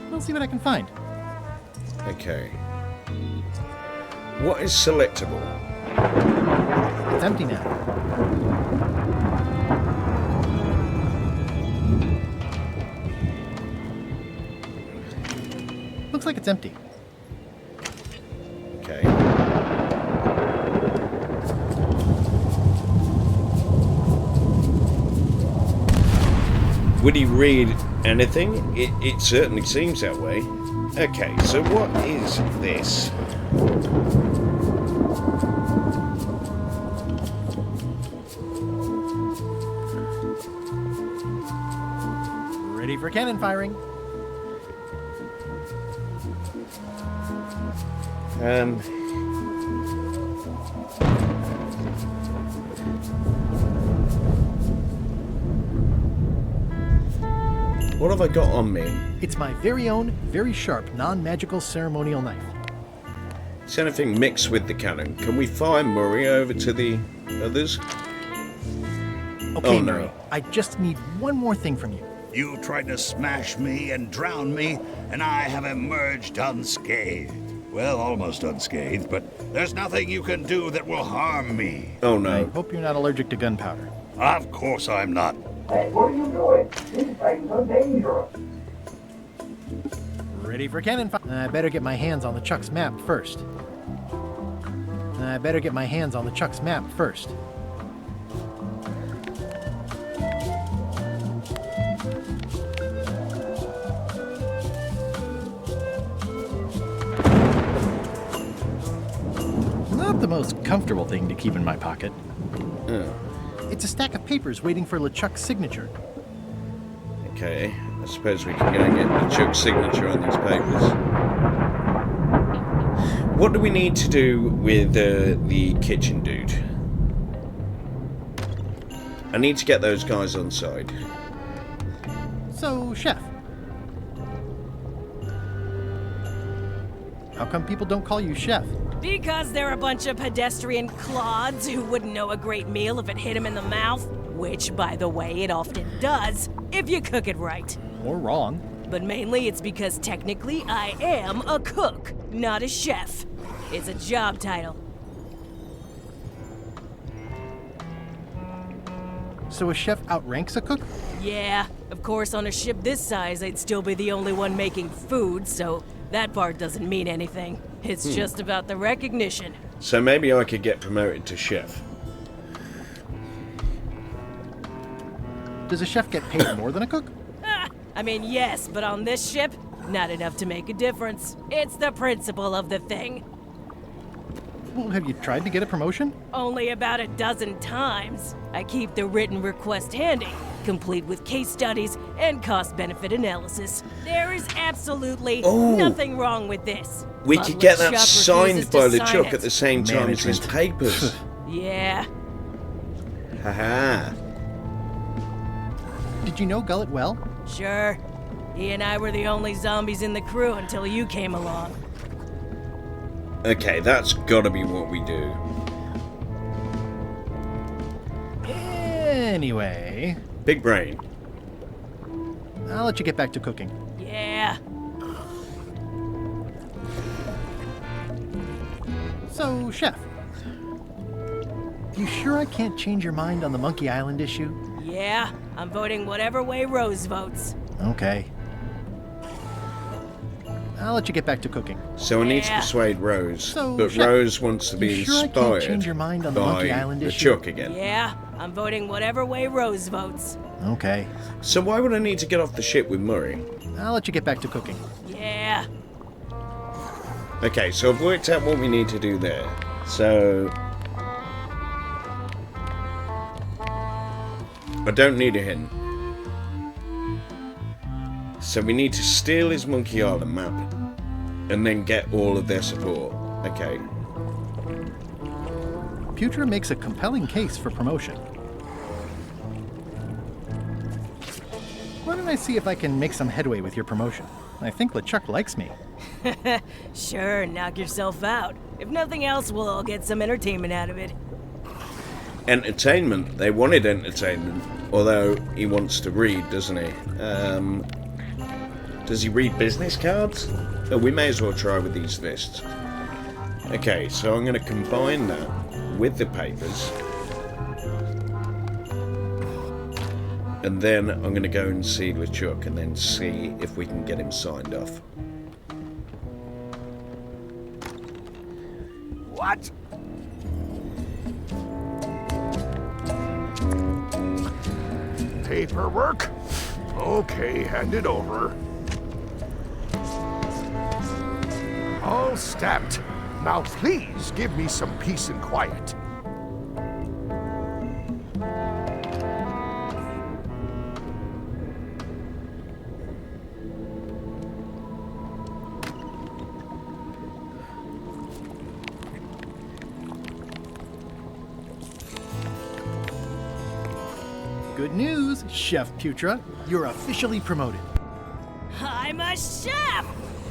Speaker 7: We'll see what I can find.
Speaker 2: Okay. What is selectable?
Speaker 7: It's empty now. Looks like it's empty.
Speaker 2: Okay. Would he read anything? It certainly seems that way. Okay, so what is this?
Speaker 7: Ready for cannon firing.
Speaker 2: What have I got on me?
Speaker 7: It's my very own, very sharp, non-magical ceremonial knife.
Speaker 2: Is anything mixed with the cannon? Can we fire Murray over to the others?
Speaker 7: Okay,
Speaker 2: Oh, no.
Speaker 7: Murray, I just need one more thing from you.
Speaker 9: You tried to smash me and drown me, and I have emerged unscathed. Well, almost unscathed, but there's nothing you can do that will harm me.
Speaker 2: Oh
Speaker 7: I
Speaker 2: no.
Speaker 7: hope you're not allergic to gunpowder.
Speaker 9: Of course I'm not.
Speaker 16: Hey, what are you doing? These things are dangerous.
Speaker 7: Ready for cannon fire. I better get my hands on the Chuck's map first. Not the most comfortable thing to keep in my pocket. It's a stack of papers waiting for LeChuck's signature.
Speaker 2: Okay, I suppose we can go and get LeChuck's signature on these papers. What do we need to do with the kitchen dude? I need to get those guys on side.
Speaker 7: So, Chef. How come people don't call you Chef?
Speaker 12: Because they're a bunch of pedestrian clods who wouldn't know a great meal if it hit them in the mouth. Which, by the way, it often does, if you cook it right.
Speaker 7: Or wrong.
Speaker 12: But mainly it's because technically I am a cook, not a chef. It's a job title.
Speaker 7: So a chef outranks a cook?
Speaker 12: Yeah, of course on a ship this size I'd still be the only one making food, so that part doesn't mean anything. It's just about the recognition.
Speaker 2: So maybe I could get promoted to chef.
Speaker 7: Does a chef get paid more than a cook?
Speaker 12: I mean, yes, but on this ship, not enough to make a difference. It's the principle of the thing.
Speaker 7: Well, have you tried to get a promotion?
Speaker 12: Only about a dozen times. I keep the written request handy, complete with case studies and cost-benefit analysis. There is absolutely nothing wrong with this.
Speaker 2: We
Speaker 12: But
Speaker 2: could get that
Speaker 12: LeChuck
Speaker 2: signed
Speaker 12: refuses
Speaker 2: by
Speaker 12: to sign
Speaker 2: LeChuck
Speaker 12: it.
Speaker 2: at the same time as his papers.
Speaker 12: Yeah.
Speaker 2: Haha.
Speaker 7: Did you know Gullet well?
Speaker 12: Sure. He and I were the only zombies in the crew until you came along.
Speaker 2: Okay, that's gotta be what we do.
Speaker 7: Anyway...
Speaker 2: Big brain.
Speaker 7: I'll let you get back to cooking.
Speaker 12: Yeah.
Speaker 7: So, Chef. You sure I can't change your mind on the Monkey Island issue?
Speaker 12: Yeah, I'm voting whatever way Rose votes.
Speaker 7: Okay. I'll let you get back to cooking.
Speaker 2: So I need to persuade Rose,
Speaker 7: So,
Speaker 2: but
Speaker 7: Chef,
Speaker 2: Rose wants to be
Speaker 7: you sure I can't
Speaker 2: inspired
Speaker 7: change your mind on the
Speaker 2: by
Speaker 7: Monkey Island issue?
Speaker 2: LeChuck again.
Speaker 12: Yeah, I'm voting whatever way Rose votes.
Speaker 7: Okay.
Speaker 2: So why would I need to get off the ship with Murray?
Speaker 7: I'll let you get back to cooking.
Speaker 12: Yeah.
Speaker 2: Okay, so I've worked out what we need to do there. So... I don't need a hint. So we need to steal his Monkey Island map and then get all of their support. Okay.
Speaker 7: Putra makes a compelling case for promotion. Why don't I see if I can make some headway with your promotion? I think LeChuck likes me.
Speaker 12: Sure, knock yourself out. If nothing else, we'll all get some entertainment out of it.
Speaker 2: Entertainment. They wanted entertainment. Although he wants to read, doesn't he? Does he read business cards? Oh, we may as well try with these fists. Okay, so I'm going to combine that with the papers. And then I'm going to go and see LeChuck and then see if we can get him signed off.
Speaker 10: What? Paperwork? Okay, hand it over. All stamped. Now please give me some peace and quiet.
Speaker 7: Good news, Chef Putra. You're officially promoted.
Speaker 12: I'm a chef!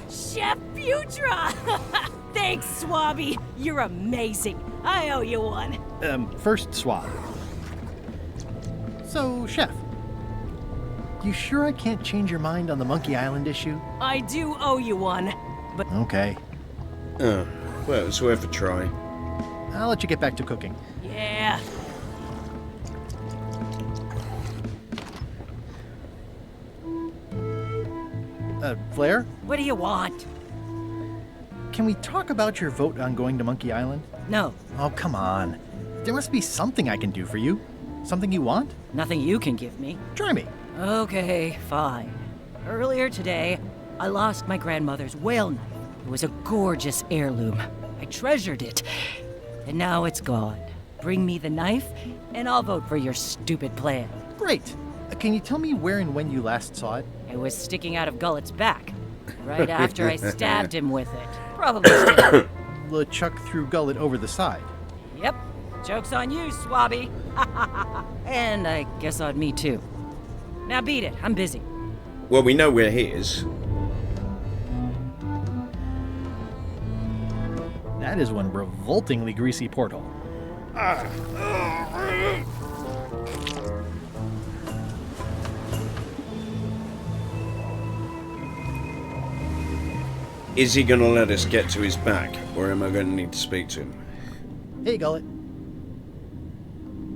Speaker 12: Chef Putra! Thanks, Swabby. You're amazing. I owe you one.
Speaker 7: First swab. So, Chef, you sure I can't change your mind on the Monkey Island issue?
Speaker 12: I do owe you one, but...
Speaker 7: Okay.
Speaker 2: Oh, well, it's worth a try.
Speaker 7: I'll let you get back to cooking.
Speaker 12: Yeah.
Speaker 7: Flair?
Speaker 17: What do you want?
Speaker 7: Can we talk about your vote on going to Monkey Island?
Speaker 17: No.
Speaker 7: Oh, come on. There must be something I can do for you. Something you want?
Speaker 17: Nothing you can give me.
Speaker 7: Try me.
Speaker 17: Okay, fine. Earlier today, I lost my grandmother's whale knife. It was a gorgeous heirloom. I treasured it. And now it's gone. Bring me the knife, and I'll vote for your stupid plan.
Speaker 7: Great. Can you tell me where and when you last saw it?
Speaker 17: It was sticking out of Gullet's back, right after I stabbed him with it. Probably still.
Speaker 7: LeChuck threw Gullet over the side.
Speaker 17: Yep. Joke's on you, Swabby. And I guess on me, too. Now beat it. I'm busy.
Speaker 2: Well, we know where he is.
Speaker 7: That is one revoltingly greasy portal.
Speaker 2: Is he going to let us get to his back, or am I going to need to speak to him?
Speaker 7: Hey, Gullet.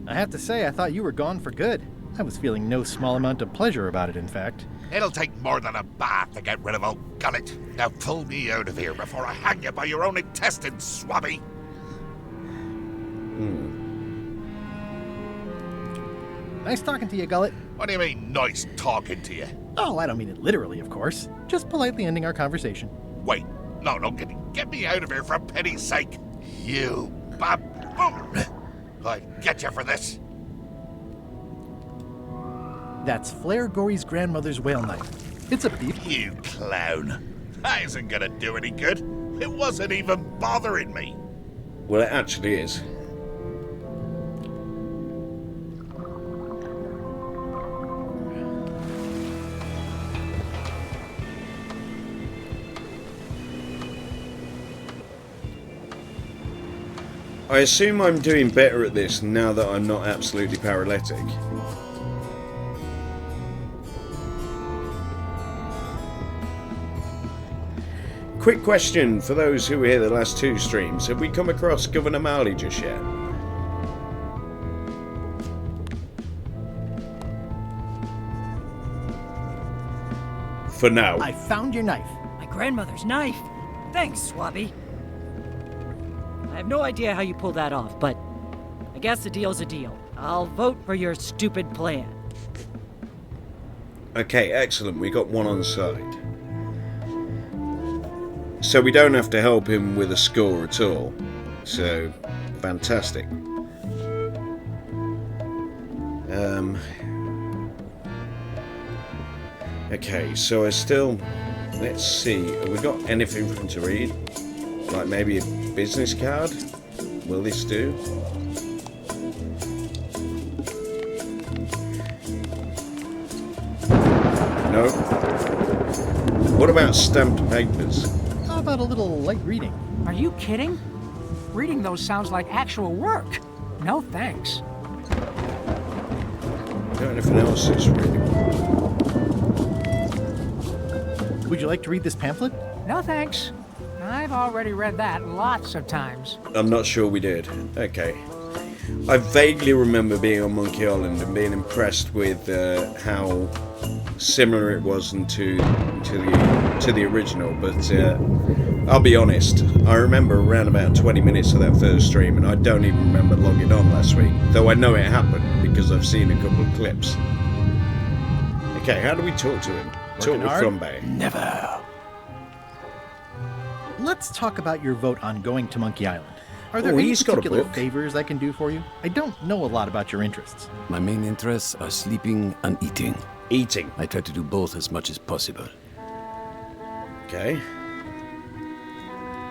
Speaker 7: I have to say, I thought you were gone for good. I was feeling no small amount of pleasure about it, in fact.
Speaker 9: It'll take more than a bath to get rid of old Gullet. Now pull me out of here before I hang you by your own intestines, swabby.
Speaker 7: Nice talking to you, Gullet.
Speaker 9: What do you mean, nice talking to you?
Speaker 7: Oh, I don't mean it literally, of course. Just politely ending our conversation.
Speaker 9: Wait, no, get me out of here for pity's sake. You baboon! I'll get you for this.
Speaker 7: That's Flair Gory's grandmother's whale knife. It's a beef.
Speaker 9: You clown. That isn't gonna do any good. It wasn't even bothering me.
Speaker 2: Well, it actually is. I assume I'm doing better at this now that I'm not absolutely paralytic. Quick question for those who were here the last 2 streams. Have we come across Governor Marley just yet? For now.
Speaker 7: I found your knife.
Speaker 17: My grandmother's knife. Thanks, Swabby. I have no idea how you pulled that off, but I guess a deal's a deal. I'll vote for your stupid plan.
Speaker 2: Okay, excellent. We got one on side. So we don't have to help him with a score at all. So, fantastic. Okay, so I still... Let's see. Have we got anything for him to read? Like maybe a business card? Will this do? No. What about stamped papers?
Speaker 7: How about a little light reading?
Speaker 15: Are you kidding? Reading those sounds like actual work. No thanks.
Speaker 2: Got anything else that's reading?
Speaker 7: Would you like to read this pamphlet?
Speaker 15: No thanks. I've already read that lots of times.
Speaker 2: I'm not sure we did. Okay. I vaguely remember being on Monkey Island and being impressed with how similar it was to the original, but I'll be honest, I remember around about 20 minutes of that first stream, and I don't even remember logging on last week, though I know it happened because I've seen a couple of clips. Okay, how do we talk to him? Talk with Flambe.
Speaker 7: Never. Let's talk about your vote on going to Monkey Island. Are there any
Speaker 2: he's got a
Speaker 7: particular
Speaker 2: book.
Speaker 7: favors I can do for you? I don't know a lot about your interests.
Speaker 11: My main interests are sleeping and eating.
Speaker 2: Eating.
Speaker 11: I try to do both as much as possible.
Speaker 2: Okay.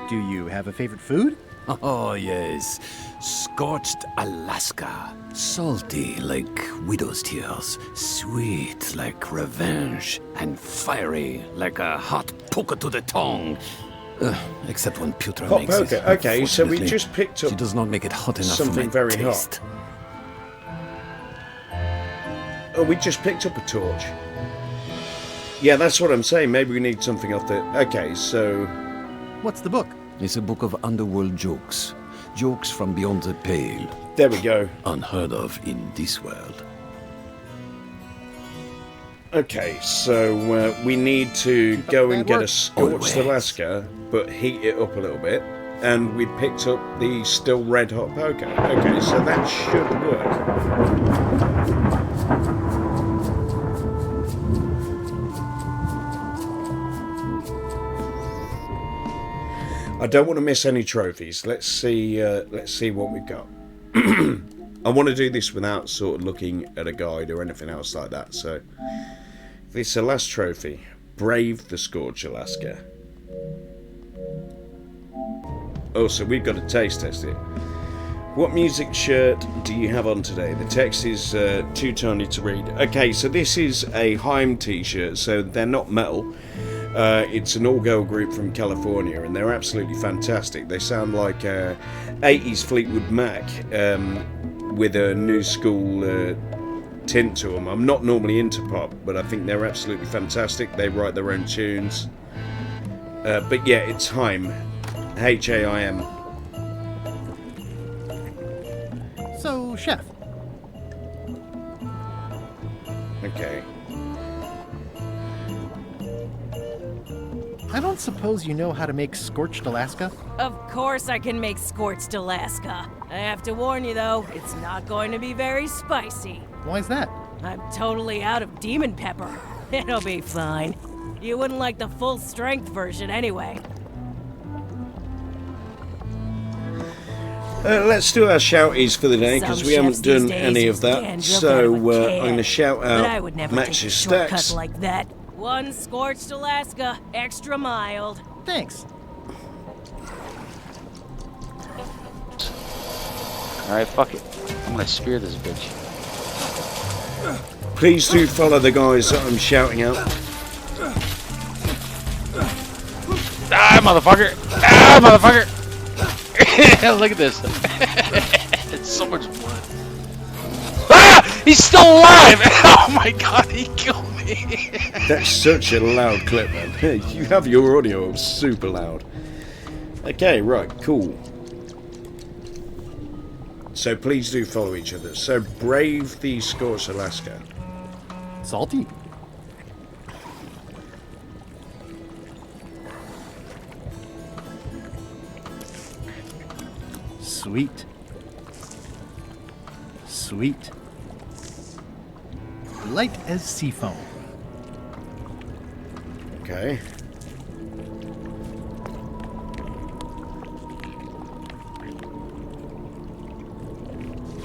Speaker 7: Do you have a favorite food?
Speaker 11: Oh, yes. Scorched Alaska. Salty like widow's tears. Sweet like revenge. And fiery like a hot poker to the tongue. Except when Putra
Speaker 2: Hot
Speaker 11: makes
Speaker 2: poker.
Speaker 11: it.
Speaker 2: Okay, so we just picked up
Speaker 11: She does not make it hot enough
Speaker 2: something
Speaker 11: for my
Speaker 2: very
Speaker 11: taste.
Speaker 2: hot. Oh, we just picked up a torch. Yeah, that's what I'm saying. Maybe we need something off the... Okay, so...
Speaker 7: What's the book?
Speaker 11: It's a book of underworld jokes. Jokes from beyond the pale.
Speaker 2: There we go.
Speaker 11: Unheard of in this world.
Speaker 2: Okay, so we need to go and get a Scorched
Speaker 11: Always.
Speaker 2: Alaska, but heat it up a little bit. And we picked up the still red hot poker. Okay, so that should work. I don't want to miss any trophies. Let's see what we've got. I want to do this without sort of looking at a guide or anything else like that. So, this is the last trophy. Brave the Scorched Alaska. Oh, so we've got to taste test it. What music shirt do you have on today? The text is too tiny to read. Okay, so this is a Heim t-shirt, so they're not metal. It's an all-girl group from California, and they're absolutely fantastic. They sound like 80s Fleetwood Mac with a new school tint to them. I'm not normally into pop, but I think they're absolutely fantastic. They write their own tunes. But yeah, it's Heim. H-A-I-M.
Speaker 7: So, chef.
Speaker 2: Okay.
Speaker 7: I don't suppose you know how to make scorched Alaska?
Speaker 12: Of course I can make scorched Alaska. I have to warn you though, it's not going to be very spicy.
Speaker 7: Why's that?
Speaker 12: I'm totally out of demon pepper. It'll be fine. You wouldn't like the full strength version anyway.
Speaker 2: Let's do our shouties for the day, because
Speaker 12: Some
Speaker 2: we haven't
Speaker 12: chefs these
Speaker 2: done
Speaker 12: days
Speaker 2: any of
Speaker 12: use
Speaker 2: that.
Speaker 12: canned
Speaker 2: So
Speaker 12: milk out of a
Speaker 2: I'm going to shout
Speaker 12: But I
Speaker 2: out
Speaker 12: would never take a
Speaker 2: Max's
Speaker 12: shortcut
Speaker 2: stacks.
Speaker 12: like that. One scorched Alaska, extra mild.
Speaker 7: Thanks.
Speaker 18: Alright, fuck it. I'm gonna spear this bitch.
Speaker 2: Please do follow the guys that I'm shouting out.
Speaker 18: Ah, motherfucker! Ah, motherfucker! Look at this. It's so much blood. Ah! He's still alive! Oh my god, he killed me!
Speaker 2: That's such a loud clip, man. You have your audio super loud. Okay, right, cool. So please do follow each other. So brave the Scorched Alaska.
Speaker 7: Salty. Sweet. Sweet. Light as sea foam.
Speaker 2: Okay.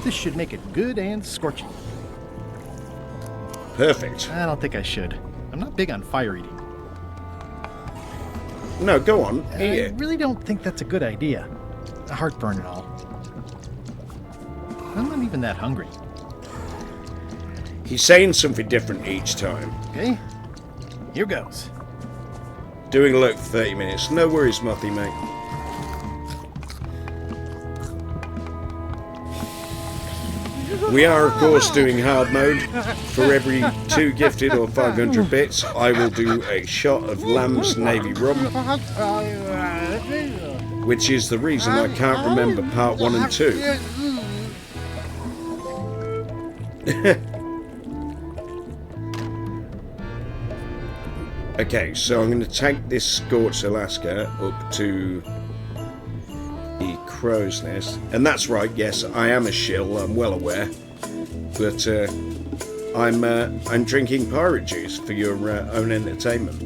Speaker 7: This should make it good and scorching.
Speaker 2: Perfect.
Speaker 7: I don't think I should. I'm not big on fire eating.
Speaker 2: No, go on. Eat
Speaker 7: I
Speaker 2: it.
Speaker 7: really don't think that's a good idea. Heartburn and all. I'm not even that hungry.
Speaker 2: He's saying something different each time.
Speaker 7: Okay, here goes.
Speaker 2: Doing a look for 30 minutes. No worries, Mothy, mate. We are, of course, doing hard mode. For every 2 gifted or 500 bits, I will do a shot of Lamb's Navy rum, which is the reason I can't remember part 1 and 2. Okay, so I'm going to take this Scorched Alaska up to the Crow's Nest. And that's right, yes, I am a shill, I'm well aware. But I'm drinking pirate juice for your own entertainment.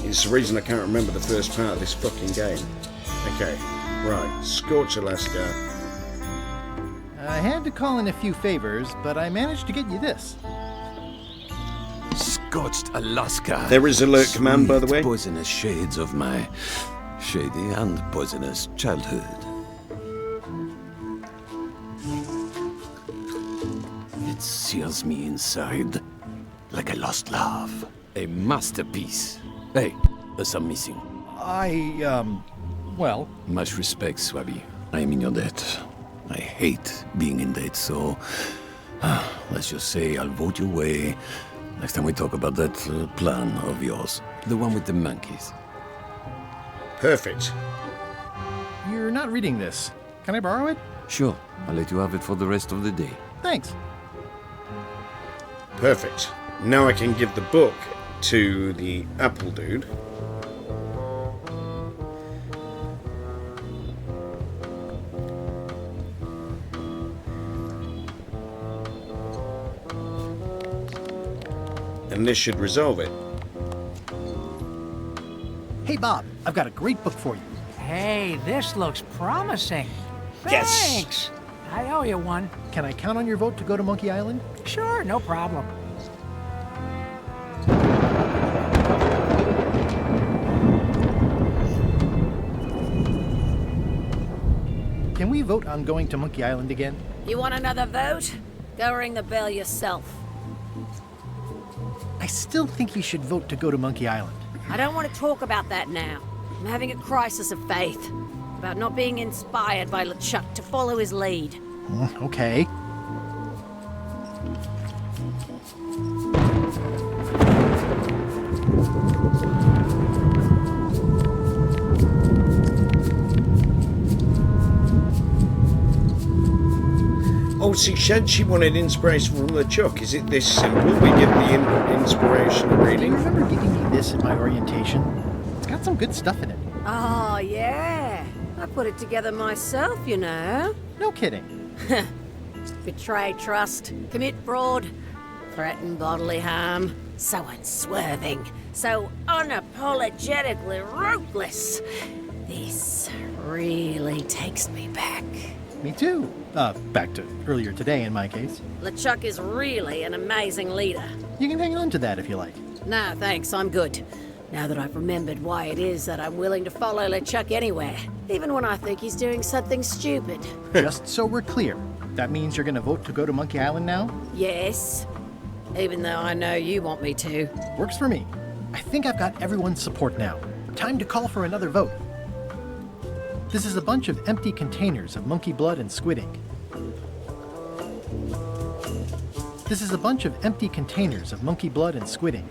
Speaker 2: It's the reason I can't remember the first part of this fucking game. Okay, right, Scorched Alaska.
Speaker 7: I had to call in a few favors, but I managed to get you this.
Speaker 11: Scorched Alaska.
Speaker 2: There is alert command, by the way.
Speaker 11: Poisonous shades of my shady and poisonous childhood. It seals me inside like a lost love. A masterpiece. Hey, there's some missing.
Speaker 7: Well.
Speaker 11: Much respect, Swabby. I am in your debt. I hate being in debt, so let's just say I'll vote your way next time we talk about that plan of yours. The one with the monkeys.
Speaker 2: Perfect.
Speaker 7: You're not reading this. Can I borrow it?
Speaker 11: Sure, I'll let you have it for the rest of the day.
Speaker 7: Thanks.
Speaker 2: Perfect. Now I can give the book to the Apple Dude. And this should resolve it.
Speaker 7: Hey, Bob, I've got a great book for you.
Speaker 15: Hey, this looks promising.
Speaker 7: Yes.
Speaker 15: Thanks. I owe you one.
Speaker 7: Can I count on your vote to go to Monkey Island?
Speaker 15: Sure, no problem.
Speaker 7: Can we vote on going to Monkey Island again?
Speaker 5: You want another vote? Go ring the bell yourself.
Speaker 7: I still think you should vote to go to Monkey Island.
Speaker 5: I don't want to talk about that now. I'm having a crisis of faith. About not being inspired by LeChuck to follow his lead.
Speaker 7: Okay.
Speaker 2: Oh Oh, she said she wanted inspiration from LeChuck. Is it this simple? We give the inspiration a
Speaker 7: Do you
Speaker 2: reading?
Speaker 7: remember giving me this at my orientation? It's got some good stuff in it.
Speaker 5: Oh, yeah. I put it together myself, you know.
Speaker 7: No kidding.
Speaker 5: Betray trust, commit fraud, threaten bodily harm. So unswerving, so unapologetically ruthless. This really takes me back.
Speaker 7: Me too. Back to earlier today in my case.
Speaker 5: LeChuck is really an amazing leader.
Speaker 7: You can hang on to that if you like.
Speaker 5: No, thanks, I'm good. Now that I've remembered why it is that I'm willing to follow LeChuck anywhere, even when I think he's doing something stupid.
Speaker 7: Just so we're clear, that means you're gonna vote to go to Monkey Island now?
Speaker 5: Yes, even though I know you want me to.
Speaker 7: Works for me. I think I've got everyone's support now. Time to call for another vote. This is a bunch of empty containers of monkey blood and squid ink. This is a bunch of empty containers of monkey blood and squid ink.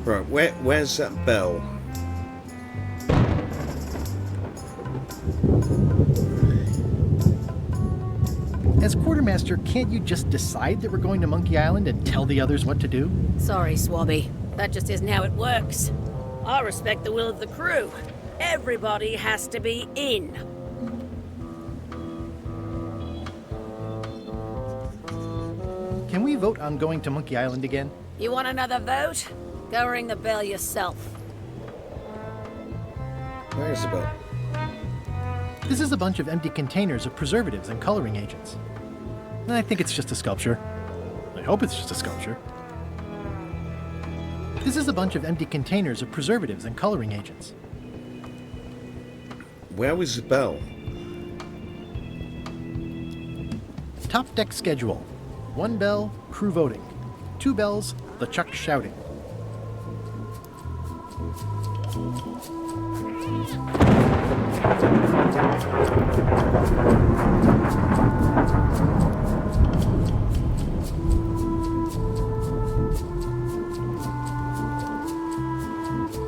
Speaker 2: Right, where's that bell?
Speaker 7: As quartermaster, can't you just decide that we're going to Monkey Island and tell the others what to do?
Speaker 5: Sorry, Swabby. That just isn't how it works. I respect the will of the crew. Everybody has to be in.
Speaker 7: Can we vote on going to Monkey Island again?
Speaker 5: You want another vote? Go ring the bell yourself.
Speaker 2: Where's the bell?
Speaker 7: This is a bunch of empty containers of preservatives and coloring agents. I think it's just a sculpture. I hope it's just a sculpture. This is a bunch of empty containers of preservatives and coloring agents.
Speaker 2: Where was the bell?
Speaker 7: Top deck schedule. 1 bell, crew voting. 2 bells, LeChuck shouting.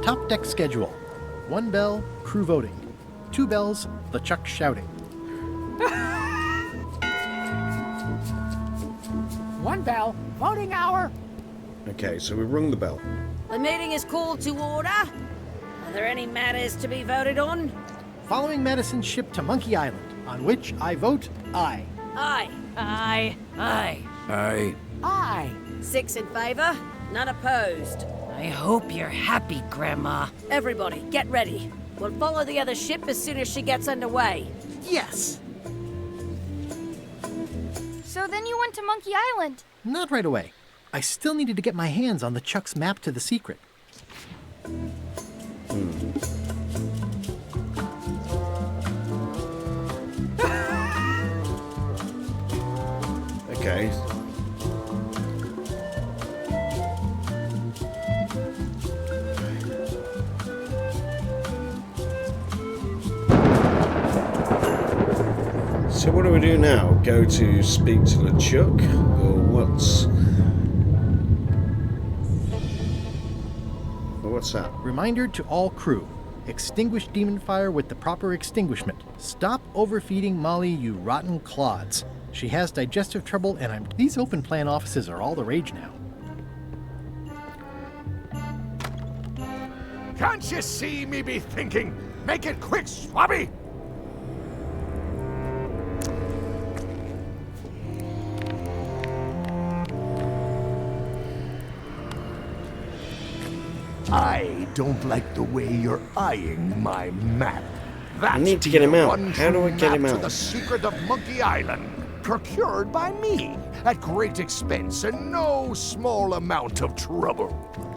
Speaker 7: Top deck schedule. 1 bell, crew voting. 2 bells, LeChuck shouting.
Speaker 15: 1 bell, voting hour.
Speaker 2: Okay, so we rung the bell.
Speaker 5: The meeting is called to order. Are there any matters to be voted on?
Speaker 7: Following Madison's ship to Monkey Island, on which I vote aye.
Speaker 5: Aye.
Speaker 12: Aye.
Speaker 5: Aye.
Speaker 11: Aye.
Speaker 15: Aye.
Speaker 5: 6 in favor, none opposed.
Speaker 12: I hope you're happy, Grandma.
Speaker 5: Everybody, get ready. We'll follow the other ship as soon as she gets underway.
Speaker 7: Yes!
Speaker 8: So then you went to Monkey Island.
Speaker 7: Not right away. I still needed to get my hands on LeChuck's map to the secret.
Speaker 2: Okay. So what do we do now? Go to speak to LeChuck, or what's that?
Speaker 7: Reminder to all crew. Extinguish demon fire with the proper extinguishment. Stop overfeeding Molly, you rotten clods. She has digestive trouble and These open plan offices are all the rage now.
Speaker 10: Can't you see me be thinking? Make it quick, Swabby! I don't like the way you're eyeing my map.
Speaker 2: I need to get him out.
Speaker 10: One
Speaker 2: How do I
Speaker 10: true
Speaker 2: get him
Speaker 10: map
Speaker 2: out?
Speaker 10: To the secret of Monkey Island, procured by me at great expense and no small amount of trouble.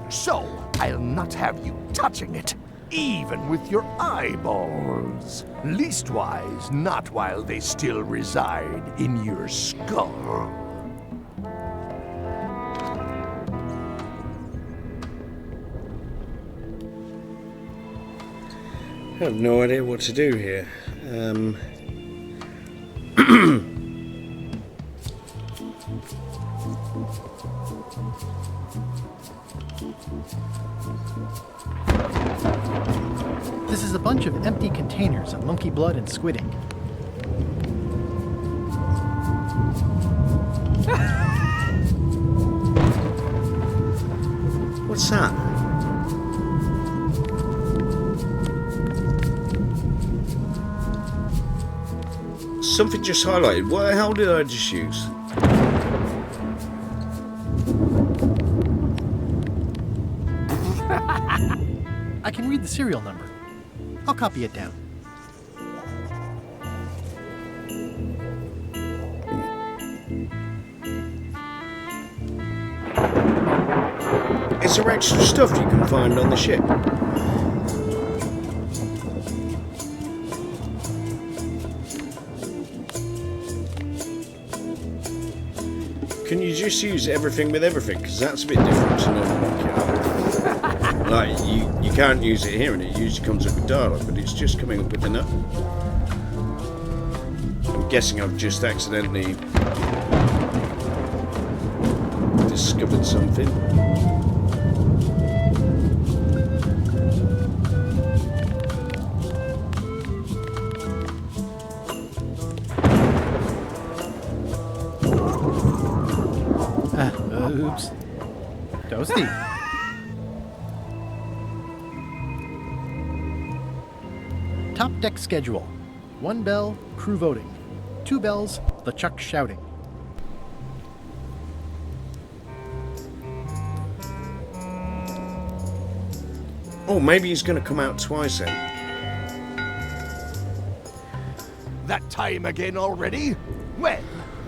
Speaker 10: So I'll not have you touching it, even with your eyeballs. Leastwise, not while they still reside in your skull.
Speaker 2: I have no idea what to do here.
Speaker 7: This is a bunch of empty containers of monkey blood and squid ink.
Speaker 2: What's that? Something just highlighted. What the hell did I just use?
Speaker 7: I can read the serial number. I'll copy it down.
Speaker 2: Is there extra stuff you can find on the ship? Can you just use everything with everything? Because that's a bit different to normal monkey island. Like, you can't use it here and it usually comes up with dialogue, but it's just coming up with the nut. I'm guessing I've just accidentally discovered something.
Speaker 7: Oops. Toasty. Top deck schedule. 1 bell, crew voting. 2 bells, the Chuck shouting.
Speaker 2: Oh, maybe he's going to come out twice then.
Speaker 10: That time again already? Well,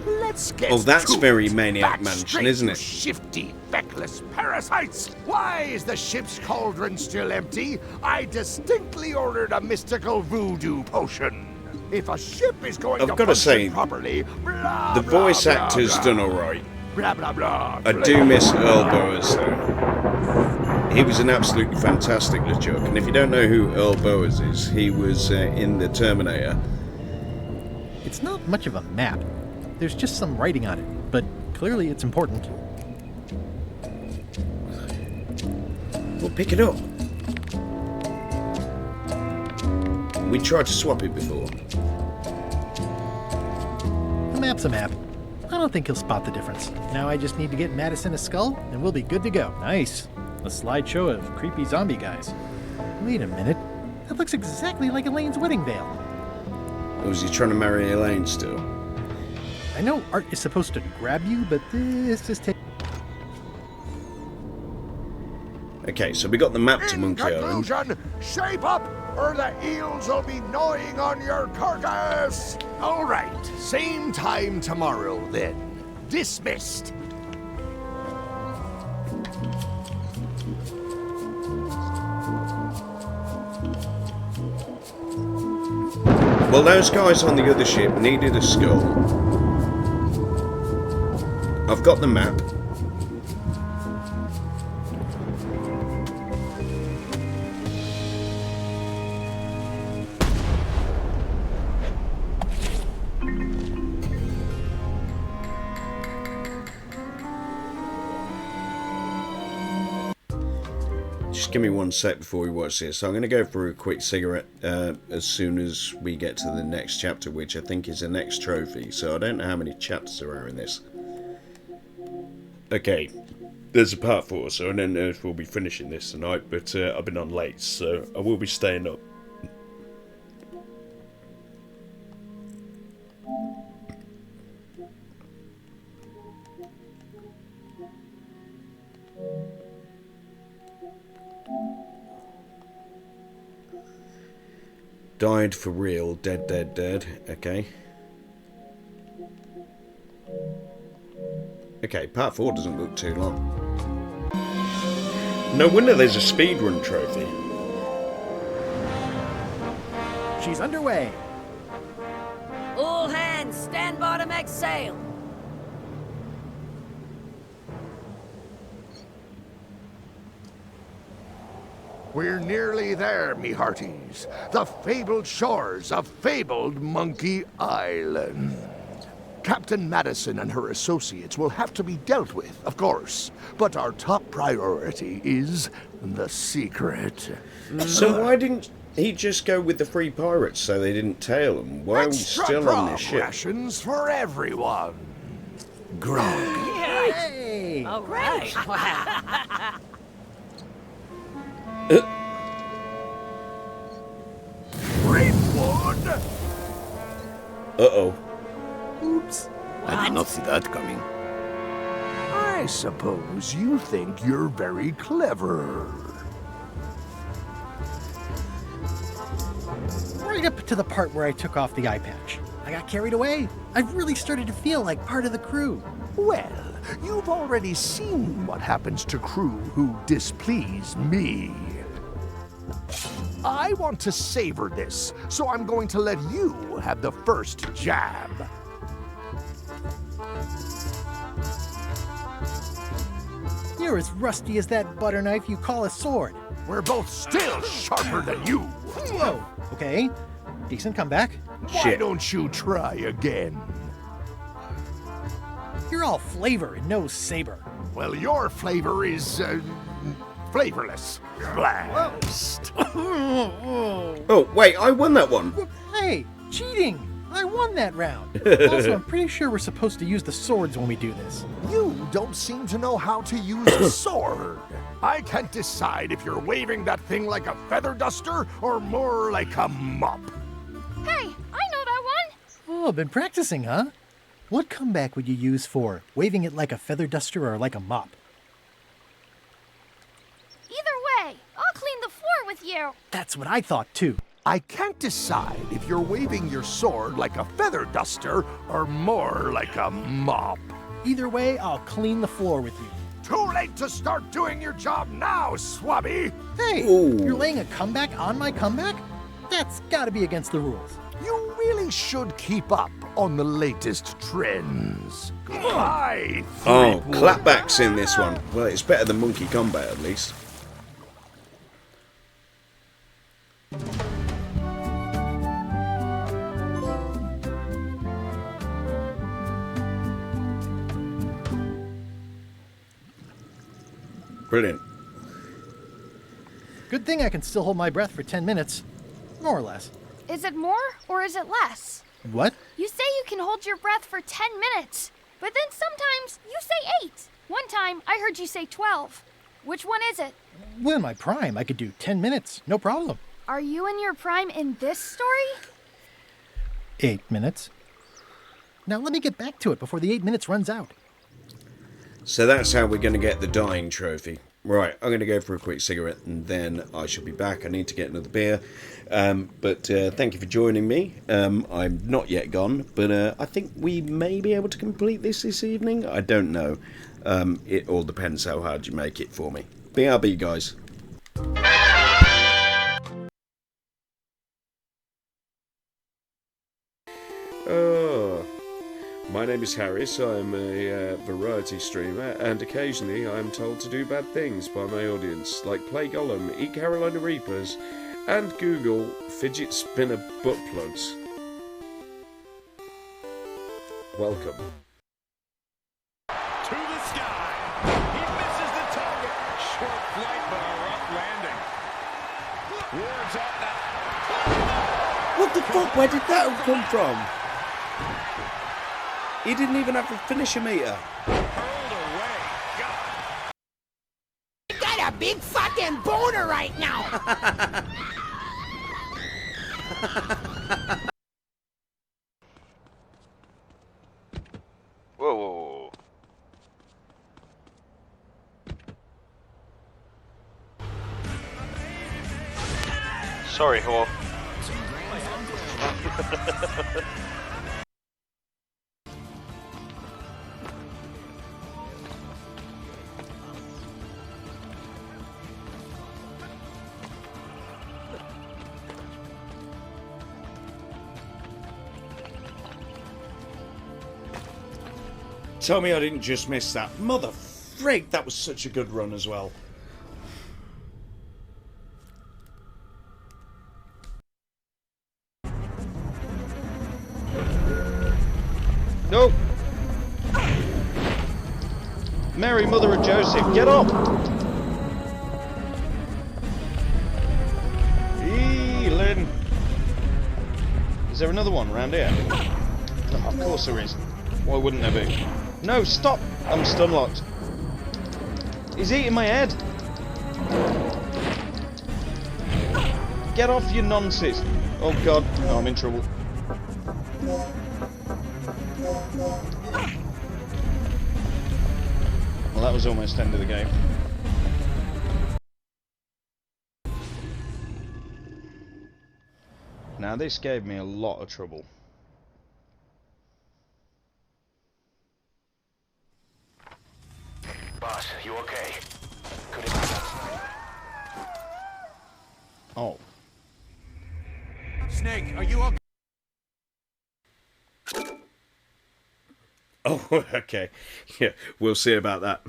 Speaker 10: let's get
Speaker 2: Oh, that's
Speaker 10: to
Speaker 2: very
Speaker 10: it.
Speaker 2: Maniac
Speaker 10: Back
Speaker 2: Mansion,
Speaker 10: straight,
Speaker 2: isn't
Speaker 10: you
Speaker 2: it?
Speaker 10: shifty, feckless parasites! Why is the ship's cauldron still empty? I distinctly ordered a mystical voodoo potion. If a ship is going
Speaker 2: I've
Speaker 10: to
Speaker 2: gotta
Speaker 10: function
Speaker 2: say,
Speaker 10: properly, blah,
Speaker 2: the voice
Speaker 10: blah,
Speaker 2: actor's
Speaker 10: blah,
Speaker 2: done alright.
Speaker 10: Blah, blah, blah.
Speaker 2: I do miss Earl Boen though. He was an absolutely fantastic LeChuck, and if you don't know who Earl Boen is, he was in the Terminator.
Speaker 7: It's not much of a map. There's just some writing on it, but clearly it's important.
Speaker 2: Well, pick it up. We tried to swap it before.
Speaker 7: A map's a map. I don't think he'll spot the difference. Now I just need to get Madison a skull, and we'll be good to go. Nice. A slideshow of creepy zombie guys. Wait a minute. That looks exactly like Elaine's wedding veil.
Speaker 2: Or was he trying to marry Elaine still?
Speaker 7: I know art is supposed to grab you, but this just takes...
Speaker 2: Okay, so we got the map to Monkey Island.
Speaker 10: Conclusion, shape up, or the eels will be gnawing on your carcass! All right, same time tomorrow, then. Dismissed.
Speaker 2: Well, those guys on the other ship needed a skull. I've got the map. Just give me 1 sec before we watch this. So I'm going to go for a quick cigarette as soon as we get to the next chapter, which I think is the next trophy. So I don't know how many chapters there are in this. Okay, there's a part 4, so I don't know if we'll be finishing this tonight, but I've been on late, so I will be staying up. Died for real, dead, dead, dead. Okay. Okay, part 4 doesn't look too long. No wonder there's a speedrun trophy.
Speaker 7: She's underway.
Speaker 5: All hands, stand by to make sail.
Speaker 10: We're nearly there, me hearties. The fabled shores of fabled Monkey Island. Captain Madison and her associates will have to be dealt with, of course. But our top priority is the secret.
Speaker 2: So why didn't he just go with the free pirates so they didn't tail him? Why are we still on this ship?
Speaker 10: Rations for everyone.
Speaker 11: Grog.
Speaker 7: Hey!
Speaker 12: All right.
Speaker 10: Greenwood!
Speaker 2: Uh-oh.
Speaker 10: Oops.
Speaker 11: I did not see that coming.
Speaker 10: I suppose you think you're very clever.
Speaker 7: Right up to the part where I took off the eye patch. I got carried away. I've really started to feel like part of the crew.
Speaker 10: Well, you've already seen what happens to crew who displease me. I want to savor this, so I'm going to let you have the first jab.
Speaker 7: You're as rusty as that butter knife you call a sword.
Speaker 10: We're both still sharper than you.
Speaker 7: Whoa. Okay. Decent comeback.
Speaker 10: Why don't you try again?
Speaker 7: You're all flavor and no saber.
Speaker 10: Well, your flavor is, flavorless. Blast.
Speaker 2: Oh, wait, I won that one.
Speaker 7: Hey, cheating! I won that round. Also, I'm pretty sure we're supposed to use the swords when we do this.
Speaker 10: You don't seem to know how to use a sword. I can't decide if you're waving that thing like a feather duster or more like a mop.
Speaker 8: Hey, I know that one.
Speaker 7: Oh, been practicing, huh? What comeback would you use for waving it like a feather duster or like a mop?
Speaker 8: Either way, I'll clean the floor with you.
Speaker 7: That's what I thought too.
Speaker 10: I can't decide if you're waving your sword like a feather duster or more like a mop.
Speaker 7: Either way, I'll clean the floor with you.
Speaker 10: Too late to start doing your job now, Swabby!
Speaker 7: Hey, you're laying a comeback on my comeback? That's gotta be against the rules.
Speaker 10: You really should keep up on the latest trends. Goodbye,
Speaker 2: Oh, clapbacks in this one. Well, it's better than Monkey Combat, at least. Brilliant.
Speaker 7: Good thing I can still hold my breath for 10 minutes. More or less.
Speaker 8: Is it more or is it less?
Speaker 7: What?
Speaker 8: You say you can hold your breath for 10 minutes, but then sometimes you say 8. One time I heard you say 12. Which one is it?
Speaker 7: Well, in my prime, I could do 10 minutes. No problem.
Speaker 8: Are you in your prime in this story?
Speaker 7: 8 minutes. Now let me get back to it before the 8 minutes runs out.
Speaker 2: So that's how we're going to get the dying trophy. Right, I'm going to go for a quick cigarette and then I shall be back. I need to get another beer. But thank you for joining me. I'm not yet gone, but I think we may be able to complete this evening. I don't know. It all depends how hard you make it for me. BRB, guys. Oh. My name is Harris, I'm a variety streamer, and occasionally I'm told to do bad things by my audience, like play Gollum, eat Carolina Reapers, and Google fidget spinner butt plugs. Welcome.
Speaker 19: To the sky! He misses the target! Short flight, but a rough landing. Wards up now.
Speaker 2: What the fuck? Where did that come from? He didn't even have a finisher meter.
Speaker 20: You got a big fucking boner right now.
Speaker 1: Whoa, whoa, whoa. Sorry, whore.
Speaker 2: Tell me I didn't just miss that. Mother frig, that was such a good run as well.
Speaker 13: No! Mary, mother of Joseph, get up! Healing! Is there another one around here? Oh, of course there is. Why wouldn't there be? No, stop! I'm stun locked. He's eating my head! Get off, you nonsense! Oh god, no, I'm in trouble. Well, that was almost the end of the game. Now, this gave me a lot of trouble.
Speaker 16: Boss, you okay?
Speaker 13: Oh.
Speaker 19: Snake, are you okay?
Speaker 2: Oh, okay. Yeah, we'll see about that.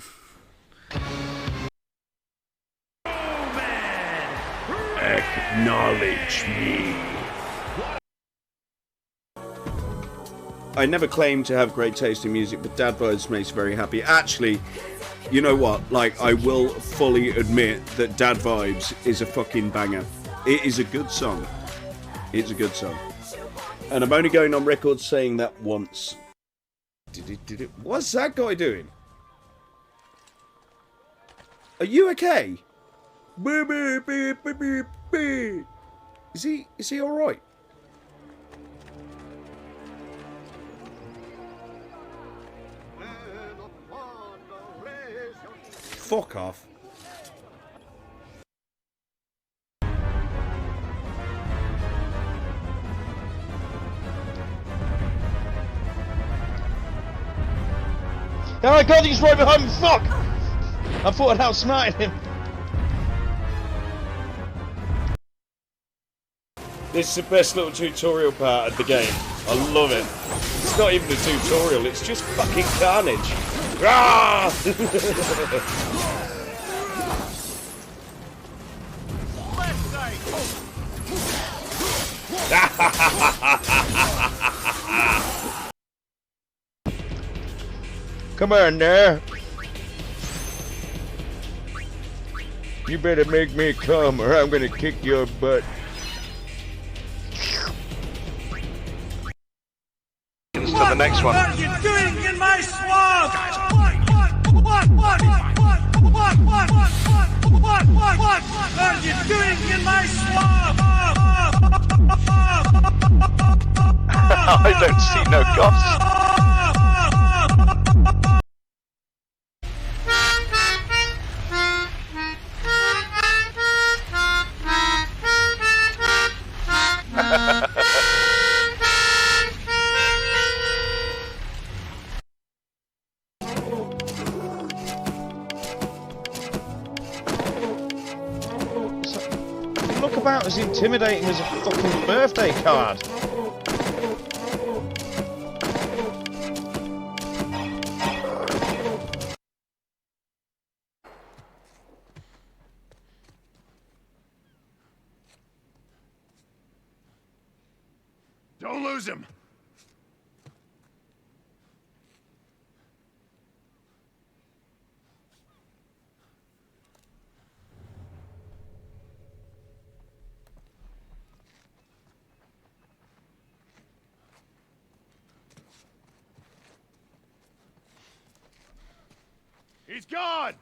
Speaker 2: Acknowledge me. I never claimed to have great taste in music, but Dad Vibes makes me very happy. Actually, you know what? Like, I will fully admit that Dad Vibes is a fucking banger. It is a good song. It's a good song. And I'm only going on record saying that once. What's that guy doing? Are you okay? Is he alright? Fuck off.
Speaker 13: Oh my god, he's right behind me, fuck! I thought I'd outsmarted him.
Speaker 2: This is the best little tutorial part of the game. I love it. It's not even a tutorial, it's just fucking carnage. Ah!
Speaker 13: Come on there. You better make me come or I'm gonna kick your butt.
Speaker 1: To the next one.
Speaker 19: What are you doing in my swamp? What are you doing in my swamp?
Speaker 1: I don't see no ghosts.
Speaker 13: Look about as intimidating as a fucking birthday card.
Speaker 19: Don't lose him. He's gone!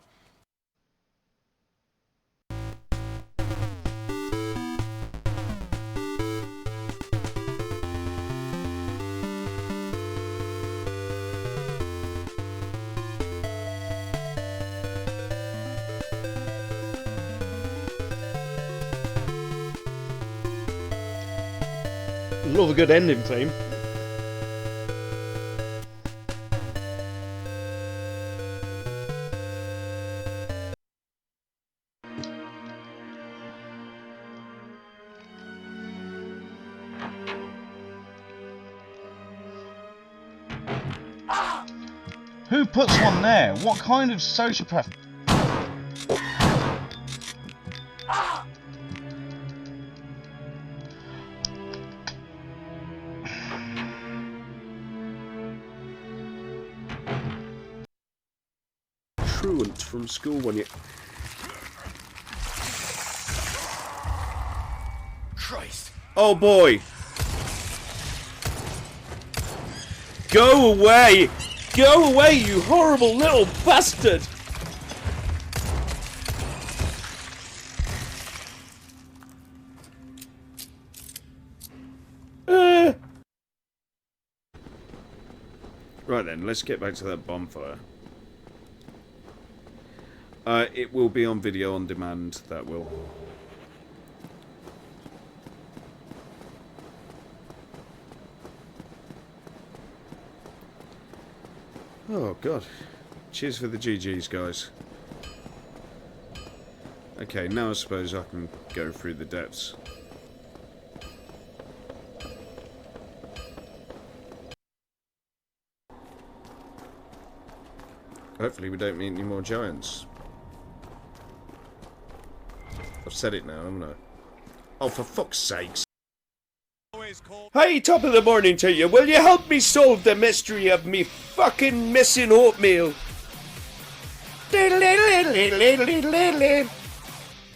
Speaker 13: Love a good ending theme. Who puts one there? What kind of sociopath?
Speaker 2: truant from school when you...
Speaker 10: Christ.
Speaker 2: Oh boy! Go away! Go away, you horrible little bastard! Right then, let's get back to that bonfire. It will be on video on demand, that will. Oh god. Cheers for the GGs, guys. Okay, now I suppose I can go through the depths. Hopefully we don't meet any more giants. I've said it now, haven't I? Oh, for fuck's sakes. Hey, top of the morning to you. Will you help me solve the mystery of me fucking missing oatmeal?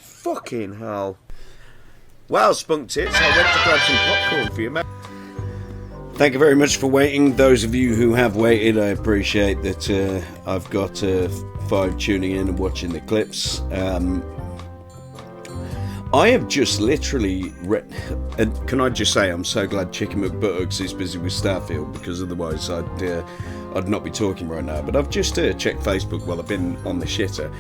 Speaker 2: Fucking hell. Wow, Spunk Tits, I went to grab some popcorn for you, mate. Thank you very much for waiting. Those of you who have waited, I appreciate that. I've got 5 tuning in and watching the clips. I have just literally and can I just say I'm so glad Chicken McButtocks is busy with Starfield, because otherwise I'd not be talking right now. But I've just checked Facebook while I've been on the shitter.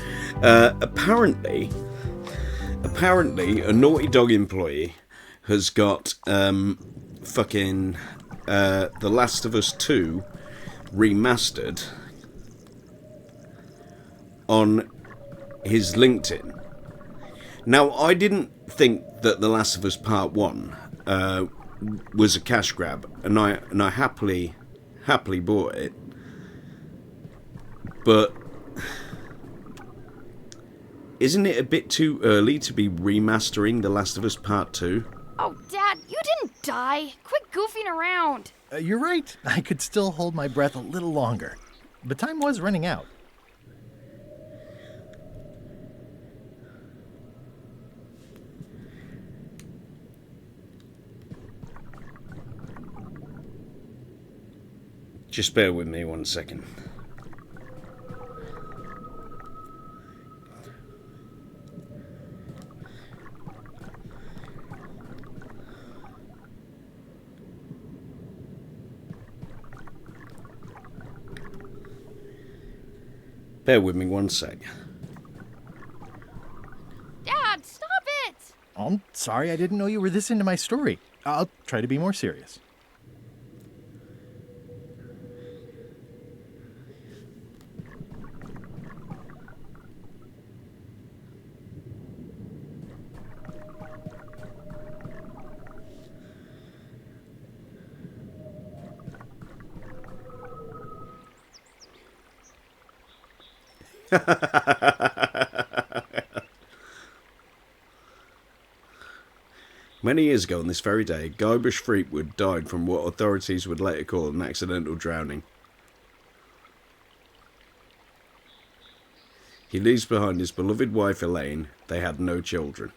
Speaker 2: Apparently a Naughty Dog employee has got fucking The Last of Us 2 remastered on his LinkedIn. Now, I didn't think that The Last of Us Part 1 was a cash grab, and I happily bought it. But isn't it a bit too early to be remastering The Last of Us Part 2?
Speaker 8: Oh, Dad, you didn't die. Quit goofing around.
Speaker 7: You're right. I could still hold my breath a little longer. But time was running out.
Speaker 2: Just bear with me 1 second. Bear with me 1 sec.
Speaker 8: Dad, stop it!
Speaker 7: I'm sorry, I didn't know you were this into my story. I'll try to be more serious.
Speaker 2: Many years ago on this very day, Guybrush Threepwood died from what authorities would later call an accidental drowning. He leaves behind his beloved wife Elaine. They had no children.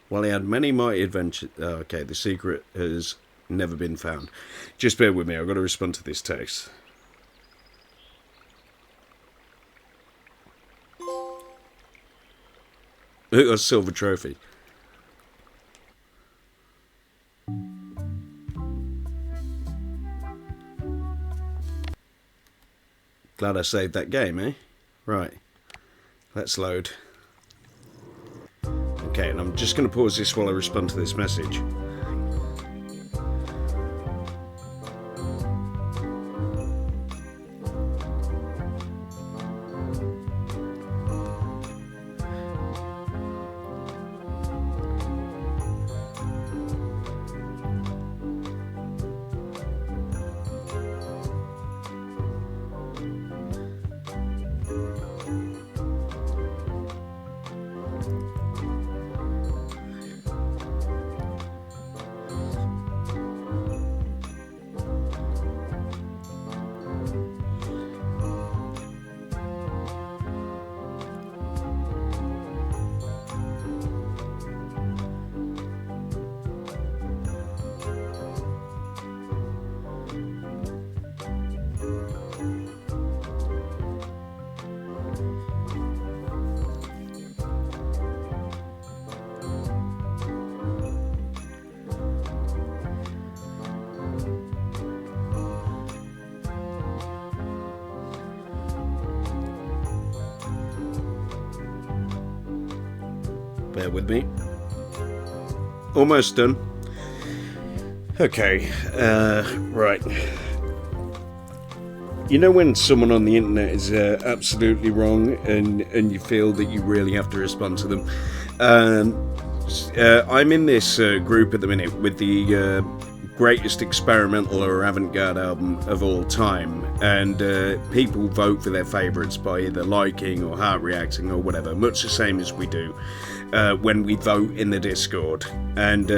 Speaker 2: While he had many mighty adventures... okay, the secret has never been found. Just bear with me, I've got to respond to this text. A silver trophy. Glad I saved that game, eh? Right. Let's load. Okay, and I'm just going to pause this while I respond to this message. Bear with me. Almost done. Okay, right. You know when someone on the internet is absolutely wrong and you feel that you really have to respond to them? I'm in this group at the minute with the greatest experimental or avant-garde album of all time, and people vote for their favourites by either liking or heart reacting or whatever, much the same as we do when we vote in the Discord. And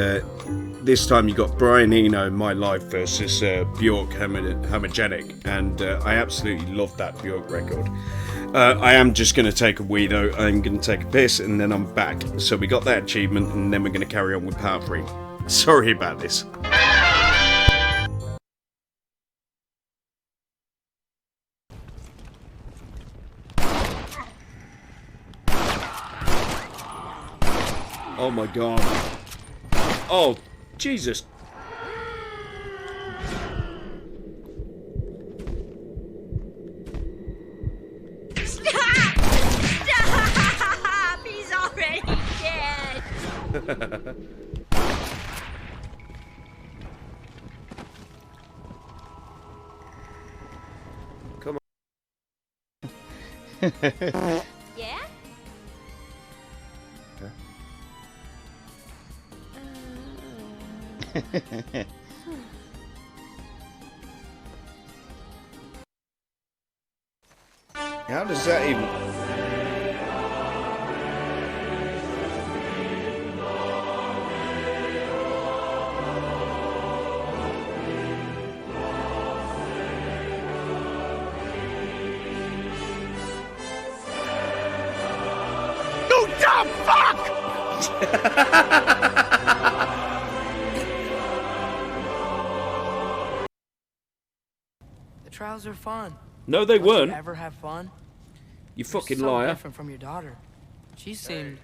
Speaker 2: this time you got Brian Eno, My Life versus Bjork Homogenic, and I absolutely loved that Bjork record. I am just going to take a wee though. I'm going to take a piss and then I'm back. So we got that achievement and then we're going to carry on with part 3. Sorry about this. Oh my god. Oh, Jesus.
Speaker 20: Stop! He's already dead!
Speaker 2: Come on.
Speaker 20: Yeah?
Speaker 2: How does that even...
Speaker 20: You dumb fuck!
Speaker 21: The trials are fun.
Speaker 2: No, they
Speaker 21: Don't
Speaker 2: weren't.
Speaker 21: You ever have fun?
Speaker 2: You fucking
Speaker 21: You're so
Speaker 2: liar.
Speaker 21: different from your daughter. She seemed.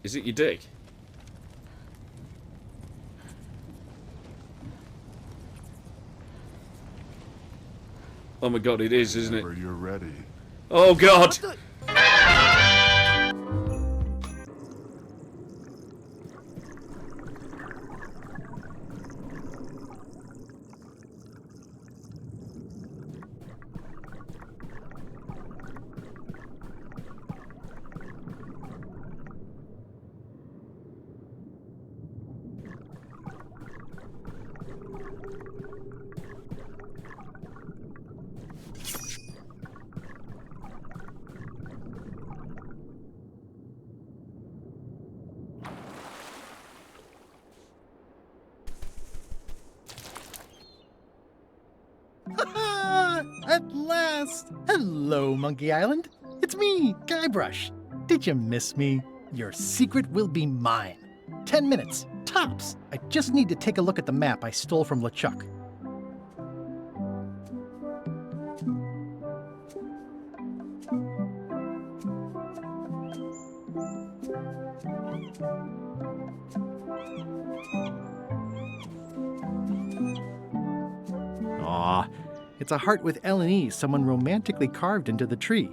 Speaker 2: Is it your dick? Oh my god, it is, isn't it?
Speaker 22: You're ready.
Speaker 2: Oh god!
Speaker 7: At last! Hello, Monkey Island. It's me, Guybrush. Did you miss me? Your secret will be mine. 10 minutes, tops. I just need to take a look at the map I stole from LeChuck. Aw, it's a heart with L and E someone romantically carved into the tree.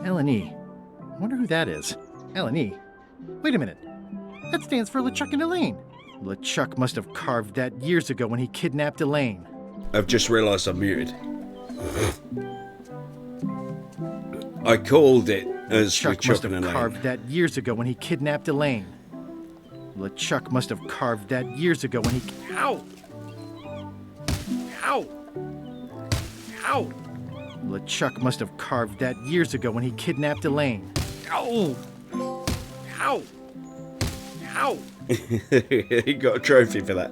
Speaker 7: L and E. I wonder who that is. L and E. Wait a minute. That stands for LeChuck and Elaine. LeChuck must have carved that years ago when he kidnapped Elaine.
Speaker 2: I've just realised I'm muted. I called it as
Speaker 7: LeChuck must
Speaker 2: LeChuck and
Speaker 7: have
Speaker 2: Elaine.
Speaker 7: carved that years ago when he kidnapped Elaine. LeChuck must have carved that years ago when he... Ow! Ow! Ow! LeChuck must have carved that years ago when he kidnapped Elaine. Ow! Ow! Ow!
Speaker 2: He got a trophy for that.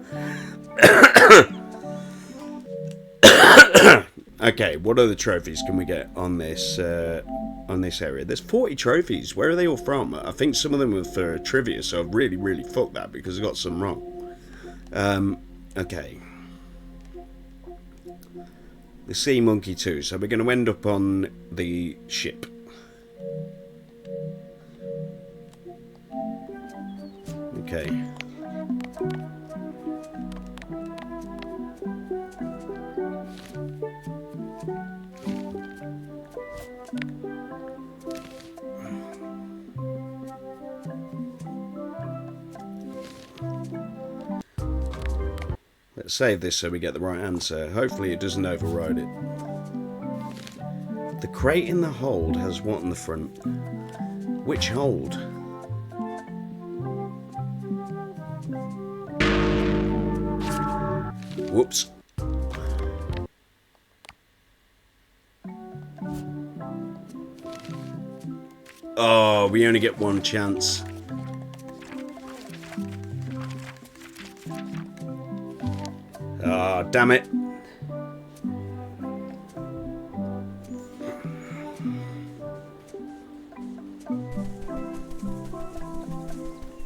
Speaker 2: Okay, what other trophies can we get on this area? There's 40 trophies. Where are they all from? I think some of them were for trivia, so I've really fucked that because I got some wrong. Okay. The Sea Monkey 2. So we're going to end up on the ship. Okay. Let's save this so we get the right answer. Hopefully it doesn't override it. The crate in the hold has what on the front? Which hold? Whoops. Oh, we only get one chance. Ah, damn it.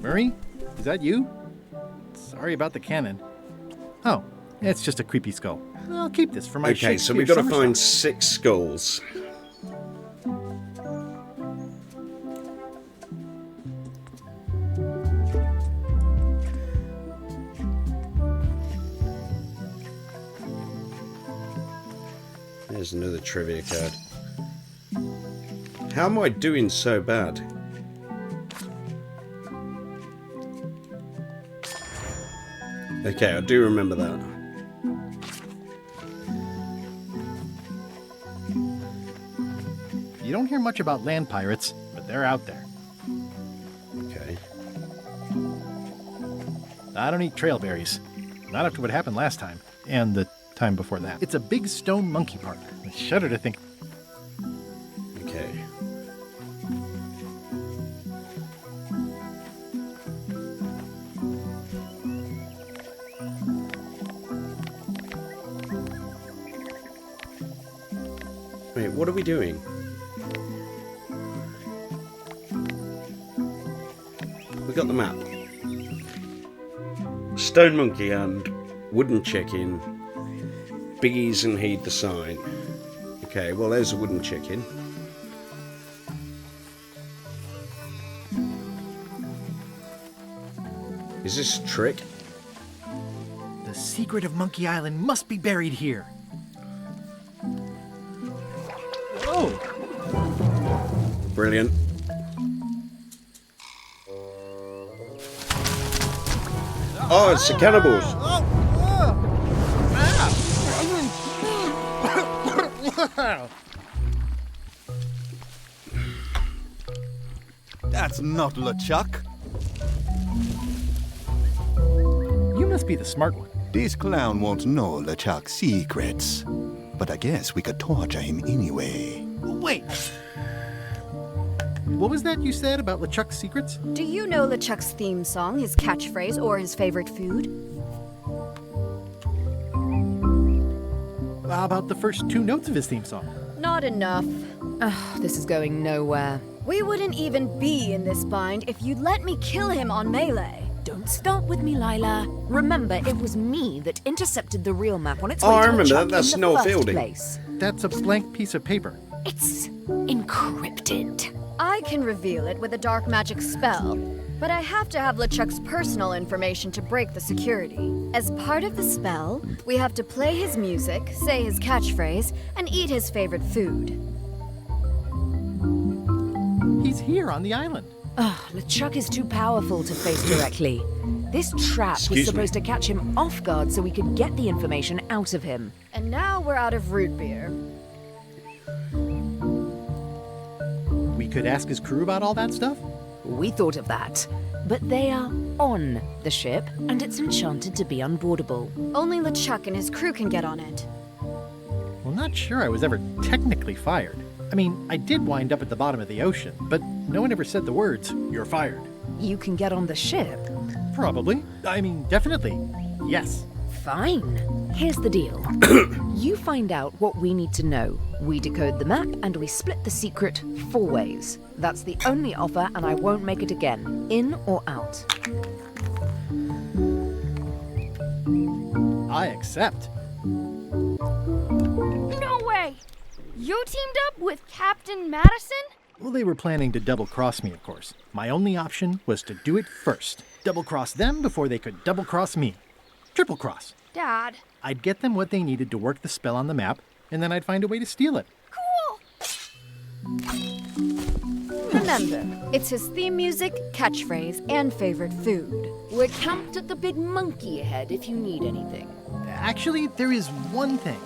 Speaker 7: Murray? Is that you? Sorry about the cannon. Oh, it's just a creepy skull. I'll keep this for my
Speaker 2: Okay, so
Speaker 7: Shakespeare
Speaker 2: we've got to
Speaker 7: summer
Speaker 2: find
Speaker 7: shop.
Speaker 2: 6 skulls. There's another trivia card. How am I doing so bad? Okay, I do remember that.
Speaker 7: You don't hear much about land pirates, but they're out there.
Speaker 2: Okay.
Speaker 7: I don't eat trail berries. Not after what happened last time, and the time before that. It's a big stone monkey partner. I shudder to think.
Speaker 2: Okay. Wait, what are we doing? We got the map. Stone monkey and wooden chicken. Biggies and heed the sign. Okay, well there's a wooden chicken. Is this a trick?
Speaker 7: The secret of Monkey Island must be buried here. Oh!
Speaker 2: Brilliant. Oh, it's the cannibals.
Speaker 4: That's not LeChuck.
Speaker 7: You must be the smart one.
Speaker 4: This clown won't know LeChuck's secrets. But I guess we could torture him anyway.
Speaker 7: Wait! What was that you said about LeChuck's secrets?
Speaker 5: Do you know LeChuck's theme song, his catchphrase, or his favorite food?
Speaker 7: How about the first 2 notes of his theme song?
Speaker 5: Not enough. Ugh, this is going nowhere. We wouldn't even be in this bind if you'd let me kill him on melee.
Speaker 22: Don't start with me, Lila. Remember, it was me that intercepted the real map on its way
Speaker 2: Oh, I
Speaker 22: to
Speaker 2: remember
Speaker 22: LeChuck
Speaker 2: that. That's
Speaker 22: in the
Speaker 2: Noel
Speaker 22: first
Speaker 2: Fielding.
Speaker 22: place.
Speaker 7: That's a blank piece of paper.
Speaker 22: It's encrypted.
Speaker 5: I can reveal it with a dark magic spell, but I have to have LeChuck's personal information to break the security. As part of the spell, we have to play his music, say his catchphrase, and eat his favorite food.
Speaker 7: He's here on the island.
Speaker 22: Ugh, LeChuck is too powerful to face directly. This trap
Speaker 2: Excuse me.
Speaker 22: was supposed to catch him off guard so we could get the information out of him.
Speaker 5: And now we're out of root beer.
Speaker 7: We could ask his crew about all that stuff?
Speaker 22: We thought of that. But they are on the ship, and it's enchanted to be unboardable.
Speaker 5: Only LeChuck and his crew can get on it.
Speaker 7: Well, not sure I was ever technically fired. I mean, I did wind up at the bottom of the ocean, but no one ever said the words, "You're fired."
Speaker 22: You can get on the ship.
Speaker 7: Probably. I mean, definitely. Yes.
Speaker 22: Fine. Here's the deal. You find out what we need to know. We decode the map and we split the secret 4 ways. That's the only offer and I won't make it again. In or out.
Speaker 7: I accept.
Speaker 8: No way! You teamed up with Captain Madison?
Speaker 7: Well, they were planning to double-cross me, of course. My only option was to do it first. Double-cross them before they could double-cross me. Triple-cross.
Speaker 8: Dad.
Speaker 7: I'd get them what they needed to work the spell on the map, and then I'd find a way to steal it.
Speaker 8: Cool!
Speaker 5: Remember, it's his theme music, catchphrase, and favorite food.
Speaker 22: We're camped at the big monkey head if you need anything.
Speaker 7: Actually, there is one thing.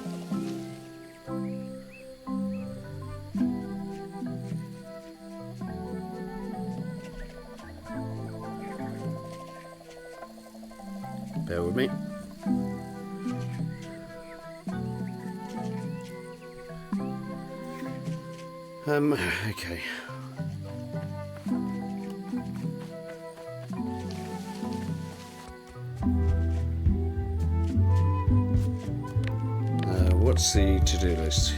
Speaker 2: Bear with me. Okay. What's the to-do list?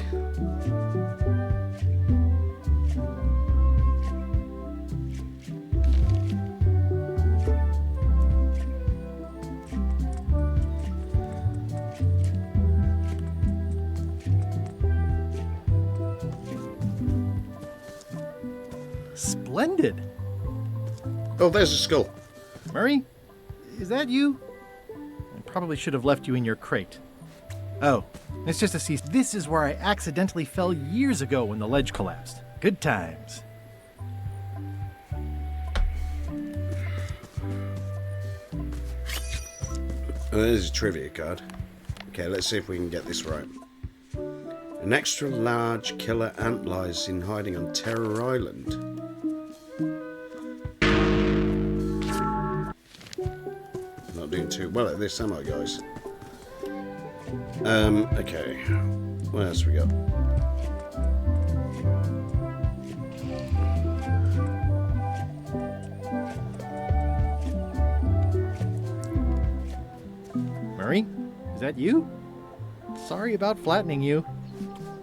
Speaker 7: Splendid.
Speaker 2: Oh, there's a skull.
Speaker 7: Murray, is that you? I probably should have left you in your crate. Oh, it's just a cease. This is where I accidentally fell years ago when the ledge collapsed. Good times.
Speaker 2: Oh, there's a trivia card. Okay, let's see if we can get this right. An extra large killer ant lies in hiding on Terror Island. Not doing too well at this, am I, guys? Okay. What else we got?
Speaker 7: Murray, is that you? Sorry about flattening you.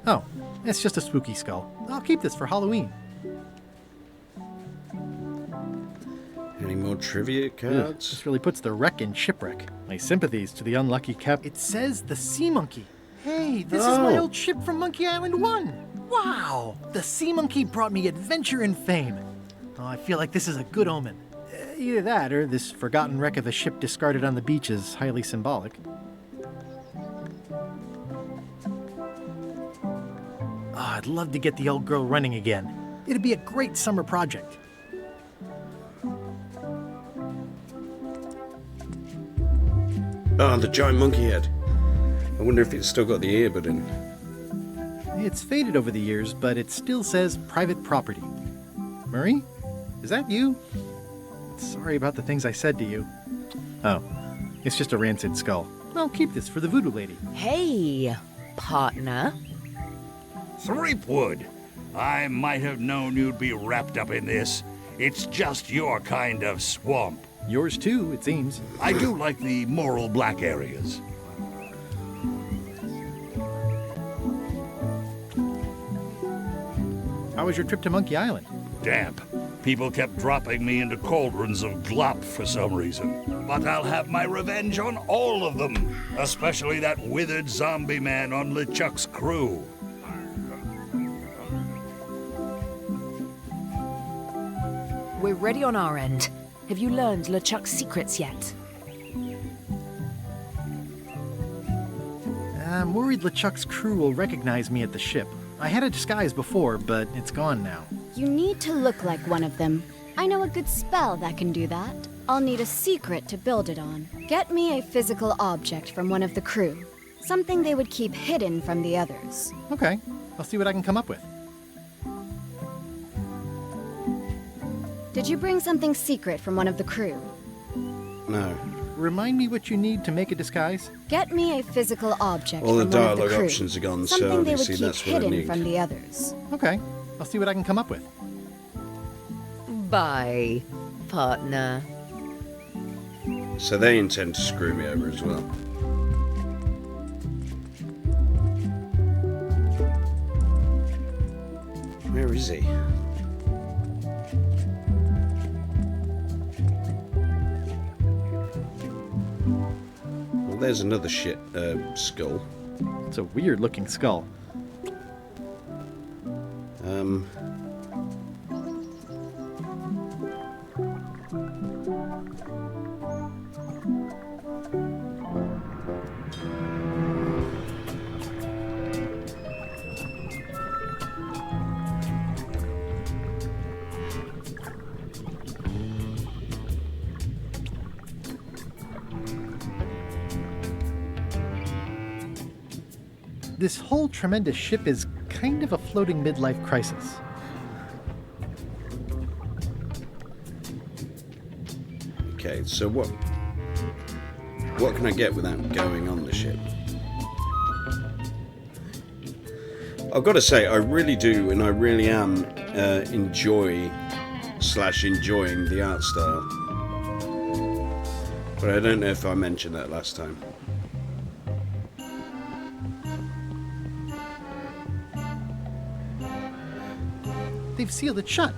Speaker 7: Oh, it's just a spooky skull. I'll keep this for Halloween.
Speaker 2: Any more trivia cards?
Speaker 7: This really puts the wreck in shipwreck. My sympathies to the unlucky cap. It says the Sea Monkey. Hey, this is my old ship from Monkey Island 1. Wow! The Sea Monkey brought me adventure and fame. Oh, I feel like this is a good omen. Either that, or this forgotten wreck of a ship discarded on the beach is highly symbolic. Oh, I'd love to get the old girl running again. It'd be a great summer project.
Speaker 2: Oh, the giant monkey head. I wonder if it's still got the earbud in.
Speaker 7: It's faded over the years, but it still says private property. Murray? Is that you? Sorry about the things I said to you. Oh, it's just a rancid skull. I'll keep this for the voodoo lady.
Speaker 22: Hey, partner.
Speaker 9: Threepwood, I might have known you'd be wrapped up in this. It's just your kind of swamp.
Speaker 7: Yours too, it seems.
Speaker 9: I do like the moral black areas.
Speaker 7: How was your trip to Monkey Island?
Speaker 9: Damp. People kept dropping me into cauldrons of glop for some reason. But I'll have my revenge on all of them, especially that withered zombie man on LeChuck's crew.
Speaker 22: We're ready on our end. Have you learned LeChuck's secrets yet?
Speaker 7: I'm worried LeChuck's crew will recognize me at the ship. I had a disguise before, but it's gone now.
Speaker 5: You need to look like one of them. I know a good spell that can do that. I'll need a secret to build it on. Get me a physical object from one of the crew. Something they would keep hidden from the others.
Speaker 7: Okay, I'll see what I can come up with.
Speaker 5: Did you bring something secret from one of the crew?
Speaker 2: No.
Speaker 7: Remind me what you need to make a disguise?
Speaker 5: Get me a physical object
Speaker 2: All the
Speaker 5: from one of the
Speaker 2: dialogue
Speaker 5: crew.
Speaker 2: options are gone,
Speaker 5: Something
Speaker 2: so
Speaker 5: they would
Speaker 2: obviously
Speaker 5: keep
Speaker 2: that's what I
Speaker 5: hidden
Speaker 2: need.
Speaker 5: from the others.
Speaker 7: Okay, I'll see what I can come up with.
Speaker 22: Bye, partner.
Speaker 2: So they intend to screw me over as well. Where is he? Well, there's another shit skull.
Speaker 7: It's a weird looking skull. This whole tremendous ship is kind of a floating midlife crisis.
Speaker 2: Okay, so what can I get without going on the ship? I've got to say, I really do, and I really am enjoying the art style. But I don't know if I mentioned that last time.
Speaker 7: They've sealed it shut.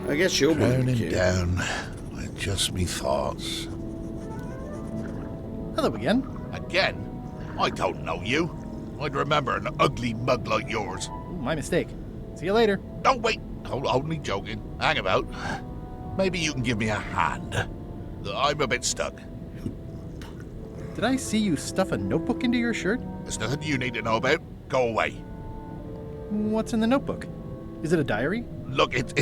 Speaker 2: I guess you're
Speaker 3: Drowning down with just me thoughts.
Speaker 7: Hello again.
Speaker 10: Again? I don't know you. I'd remember an ugly mug like yours.
Speaker 7: Ooh, my mistake. See you later.
Speaker 10: Don't wait. Only joking. Hang about. Maybe you can give me a hand. I'm a bit stuck.
Speaker 7: Did I see you stuff a notebook into your shirt?
Speaker 10: There's nothing you need to know about. Go away.
Speaker 7: What's in the notebook? Is it a diary?
Speaker 10: Look, it's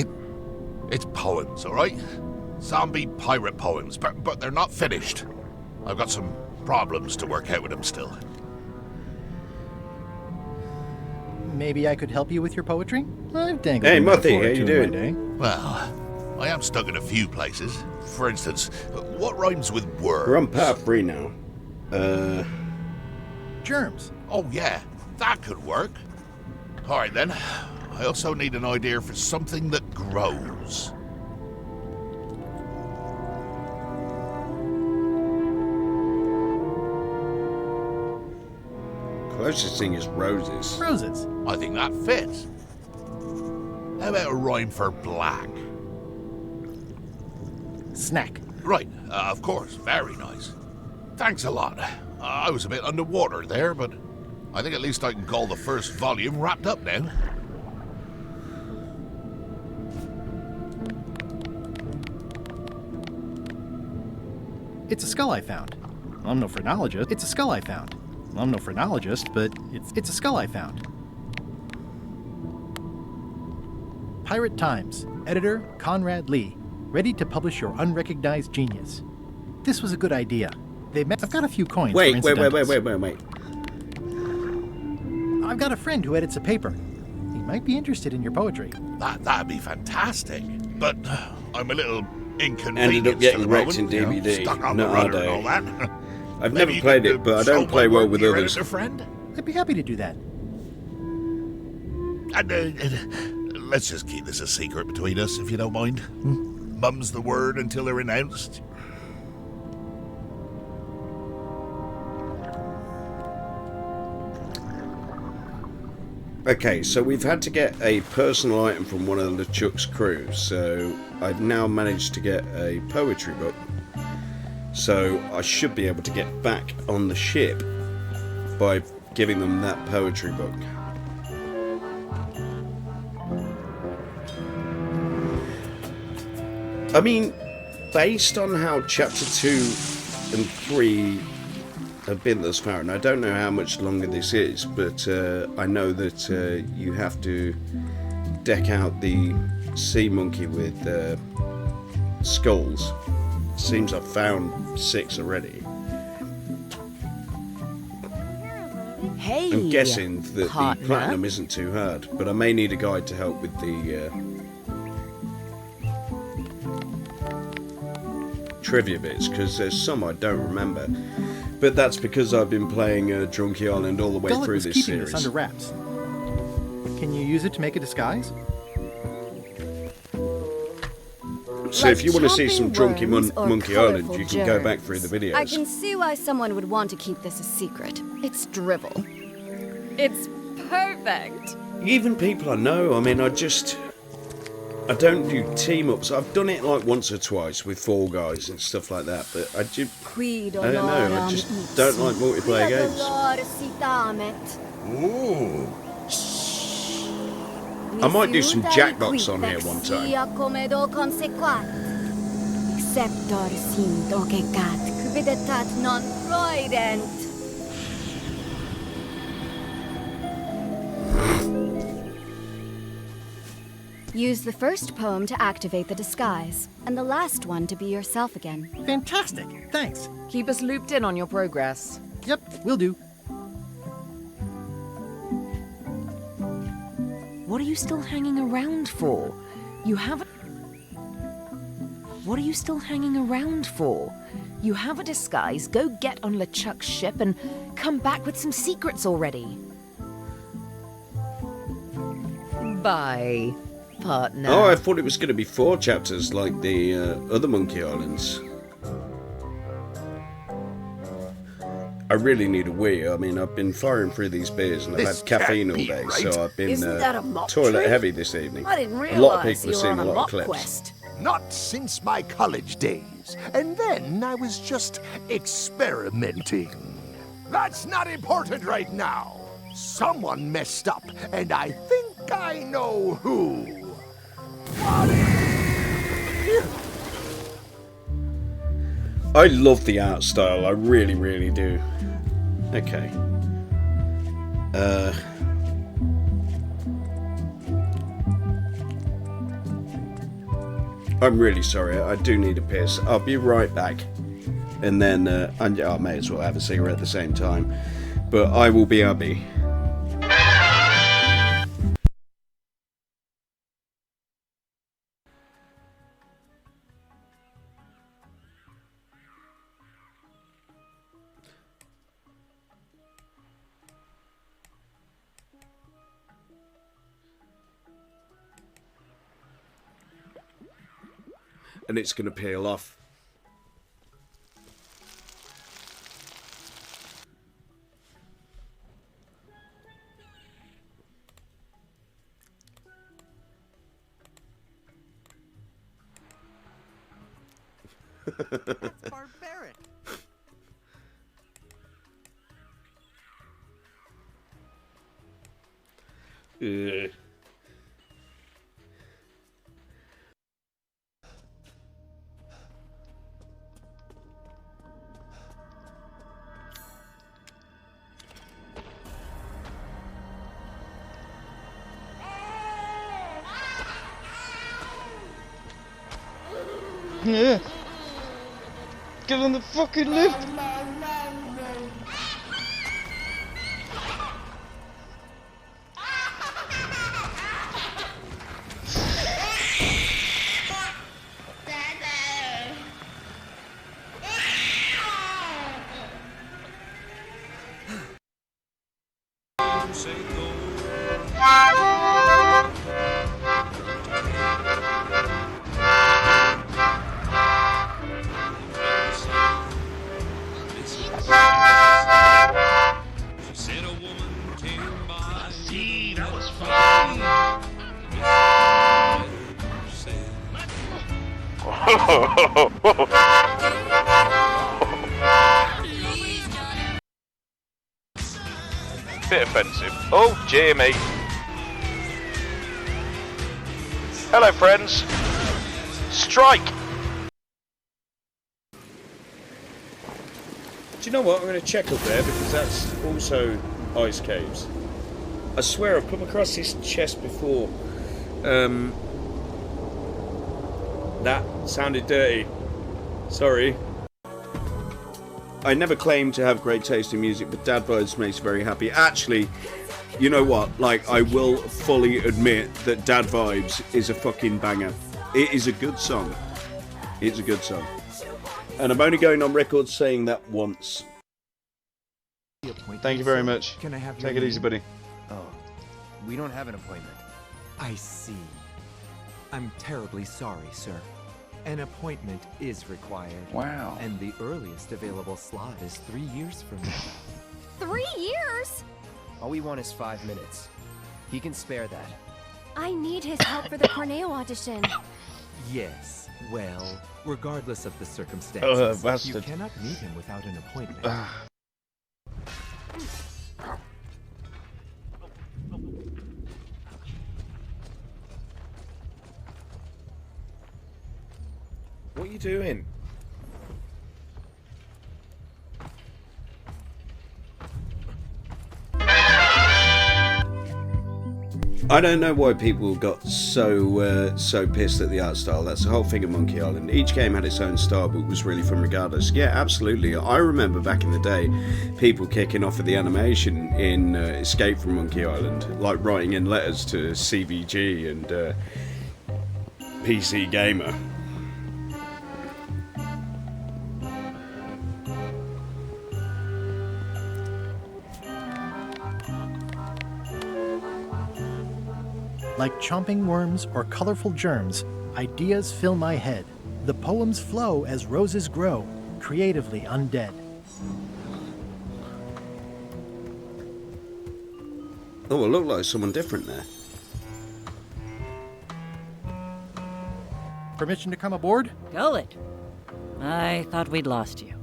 Speaker 10: poems, all right? Zombie pirate poems, but they're not finished. I've got some problems to work out with them still.
Speaker 7: Maybe I could help you with your poetry? I've dangled
Speaker 2: Hey,
Speaker 7: a
Speaker 2: Muffy,
Speaker 7: metaphor
Speaker 2: how
Speaker 7: or
Speaker 2: you
Speaker 7: two in
Speaker 2: doing?
Speaker 7: my day.
Speaker 10: Well, I am stuck in a few places. For instance, what rhymes with worms?
Speaker 2: We're on part 3 now.
Speaker 7: Germs.
Speaker 10: Oh, yeah. That could work. All right, then. I also need an idea for something that grows.
Speaker 2: Closest thing is roses.
Speaker 7: Roses.
Speaker 10: I think that fits. How about a rhyme for black?
Speaker 7: Snack.
Speaker 10: Right, of course. Very nice. Thanks a lot. I was a bit underwater there, but I think at least I can call the first volume wrapped up now.
Speaker 7: It's a skull I found. I'm no phrenologist. It's a skull I found. I'm no phrenologist, but it's a skull I found. Pirate Times. Editor Conrad Lee. Ready to publish your unrecognized genius. This was a good idea. I've got a few coins.
Speaker 2: Wait.
Speaker 7: I've got a friend who edits a paper. He might be interested in your poetry.
Speaker 10: That'd be fantastic. But I'm a little
Speaker 2: Ended
Speaker 10: inconvenienced
Speaker 2: up getting
Speaker 10: at the
Speaker 2: wrecked
Speaker 10: moment,
Speaker 2: in DVD.
Speaker 10: stuck on the
Speaker 2: Not
Speaker 10: rudder
Speaker 2: our
Speaker 10: and all
Speaker 2: day.
Speaker 10: that.
Speaker 2: I've
Speaker 10: Maybe
Speaker 2: never
Speaker 10: you
Speaker 2: played
Speaker 10: could,
Speaker 2: it, but I
Speaker 10: show
Speaker 2: don't play
Speaker 10: my
Speaker 2: well
Speaker 10: work
Speaker 2: with
Speaker 10: to your
Speaker 2: others.
Speaker 10: editor friend?
Speaker 7: I'd be happy to do that.
Speaker 10: And let's just keep this a secret between us, if you don't mind. Mum's the word until they're announced.
Speaker 2: Okay, so we've had to get a personal item from one of LeChuck's crew, so I've now managed to get a poetry book. So I should be able to get back on the ship by giving them that poetry book. I mean, based on how chapter 2 and 3 have been thus far, and I don't know how much longer this is, but I know that you have to deck out the sea monkey with skulls. Seems I've found 6 already.
Speaker 22: Hey,
Speaker 2: I'm guessing that
Speaker 22: partner.
Speaker 2: the platinum isn't too hard, but I may need a guide to help with the trivia bits, because there's some I don't remember. But that's because I've been playing Drunky Island all the way
Speaker 7: Gullet
Speaker 2: through
Speaker 7: was
Speaker 2: this
Speaker 7: keeping
Speaker 2: series.
Speaker 7: this under wraps. Can you use it to make a disguise?
Speaker 2: So if you want to see some Drunky
Speaker 5: worms or
Speaker 2: Monkey Island,
Speaker 5: colourful
Speaker 2: you can go back through
Speaker 5: germs.
Speaker 2: the videos.
Speaker 5: I can see why someone would want to keep this a secret. It's drivel. It's perfect.
Speaker 2: Even people I know, I mean, I don't do team-ups. I've done it like once or twice with Fall Guys and stuff like that, but I don't know, I just don't like multiplayer games.
Speaker 10: Ooh.
Speaker 2: I might do some Jackbox on here one time.
Speaker 5: Exceptor sinto che cat cubidetat non proident. Use the first poem to activate the disguise, and the last one to be yourself again.
Speaker 7: Fantastic. Thanks.
Speaker 22: Keep us looped in on your progress.
Speaker 7: Yep, will do.
Speaker 22: What are you still hanging around for? You haven't... What are you still hanging around for? You have a disguise, go get on LeChuck's ship and come back with some secrets already. Bye, partner.
Speaker 2: Oh, I thought it was going to be 4 chapters like the other Monkey Islands. I really need a wee. I mean, I've been firing through these beers and I've had caffeine all day, so I've been
Speaker 20: Isn't that a mop
Speaker 2: toilet
Speaker 20: trick?
Speaker 2: heavy this evening.
Speaker 20: I didn't
Speaker 2: A lot of
Speaker 20: realise
Speaker 2: people
Speaker 20: you
Speaker 2: have
Speaker 20: were
Speaker 2: seen
Speaker 20: on
Speaker 2: a
Speaker 20: a
Speaker 2: lot of
Speaker 20: mop
Speaker 2: clips.
Speaker 20: quest.
Speaker 10: Not since my college days. And then I was just experimenting. That's not important right now. Someone messed up, and I think I know who.
Speaker 2: I love the art style. I really, really do. Okay. I'm really sorry. I do need a piss. I'll be right back. And then, I may as well have a cigarette at the same time. But I will be Abby. And it's going to peel off.
Speaker 6: That's barbaric.
Speaker 2: Ugh.
Speaker 13: Yeah. Get on the fucking lift.
Speaker 19: See, that was fun.
Speaker 1: Bit offensive. Oh, Jamie. Hello, friends. Strike.
Speaker 2: Do you know what? I'm going to check up there because that's also ice caves. I swear I've come across this chest before. That sounded dirty. Sorry. I never claimed to have great taste in music, but Dad Vibes makes me very happy. Actually, you know what? Like, I will fully admit that Dad Vibes is a fucking banger. It is a good song. It's a good song. And I'm only going on record saying that once.
Speaker 13: Thank you very much.
Speaker 14: Can I have
Speaker 13: Take
Speaker 14: your
Speaker 13: it easy, buddy.
Speaker 14: Oh, we don't have an appointment. I see. I'm terribly sorry, sir. An appointment is required.
Speaker 18: Wow.
Speaker 14: And the earliest available slot is 3 years from now.
Speaker 8: 3 years?
Speaker 14: All we want is 5 minutes. He can spare that.
Speaker 8: I need his help for the Corneo audition.
Speaker 14: Yes. Well, regardless of the circumstances, you
Speaker 2: bastard.
Speaker 14: cannot meet him without an appointment.
Speaker 2: What are you doing? I don't know why people got so pissed at the art style. That's the whole thing of Monkey Island. Each game had its own style, but was really fun regardless. Yeah, absolutely. I remember back in the day, people kicking off at the animation in Escape from Monkey Island, like writing in letters to CVG and PC Gamer.
Speaker 7: Like chomping worms or colorful germs, ideas fill my head. The poems flow as roses grow, creatively undead.
Speaker 2: Oh, it looked like someone different there.
Speaker 7: Permission to come aboard?
Speaker 6: Gullet. I thought we'd lost you.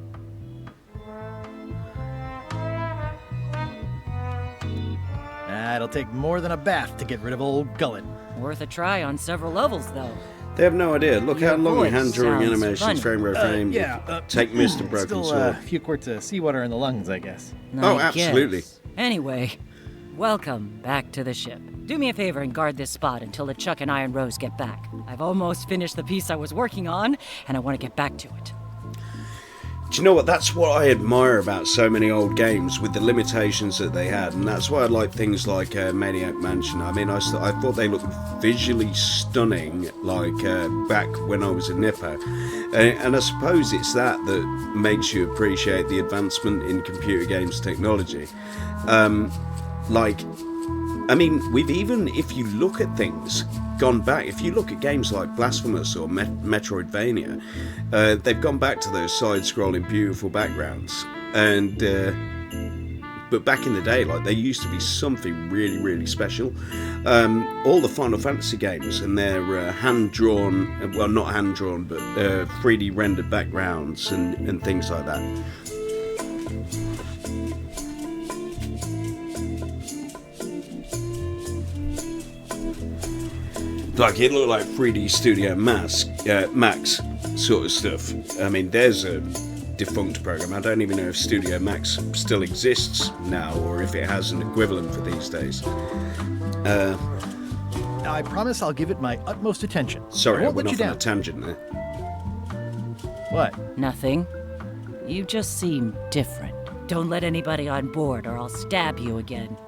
Speaker 7: It'll take more than a bath to get rid of old Gullet.
Speaker 6: Worth a try on several levels, though.
Speaker 2: They have no idea. Look
Speaker 6: Your
Speaker 2: how long
Speaker 6: voice
Speaker 2: hand drawing
Speaker 6: sounds
Speaker 2: animations,
Speaker 6: funny.
Speaker 2: frame by frame. Take Mr. Broken
Speaker 7: Still
Speaker 2: Sword.
Speaker 7: a few quarts of seawater in the lungs, I guess.
Speaker 2: Oh,
Speaker 6: I
Speaker 2: absolutely.
Speaker 6: guess. Anyway, welcome back to the ship. Do me a favor and guard this spot until LeChuck and Iron Rose get back. I've almost finished the piece I was working on, and I want to get back to it.
Speaker 2: Do you know what? That's what I admire about so many old games, with the limitations that they had, and that's why I like things like Maniac Mansion. I mean, I thought they looked visually stunning, like back when I was a nipper, and I suppose it's that makes you appreciate the advancement in computer games technology. I mean, we've even, if you look at things, gone back. If you look at games like Blasphemous or Metroidvania, they've gone back to those side-scrolling beautiful backgrounds. And but back in the day, like, they used to be something really, really special. All the Final Fantasy games and their hand-drawn, well, not hand-drawn, but 3D rendered backgrounds and things like that. Like, it looked like 3D Studio Max sort of stuff. I mean, there's a defunct program. I don't even know if Studio Max still exists now, or if it has an equivalent for these days.
Speaker 7: I promise I'll give it my utmost attention.
Speaker 2: Sorry, I
Speaker 7: won't
Speaker 2: went
Speaker 7: let you
Speaker 2: off on
Speaker 7: down.
Speaker 2: a tangent there.
Speaker 7: What?
Speaker 6: Nothing. You just seem different. Don't let anybody on board or I'll stab you again.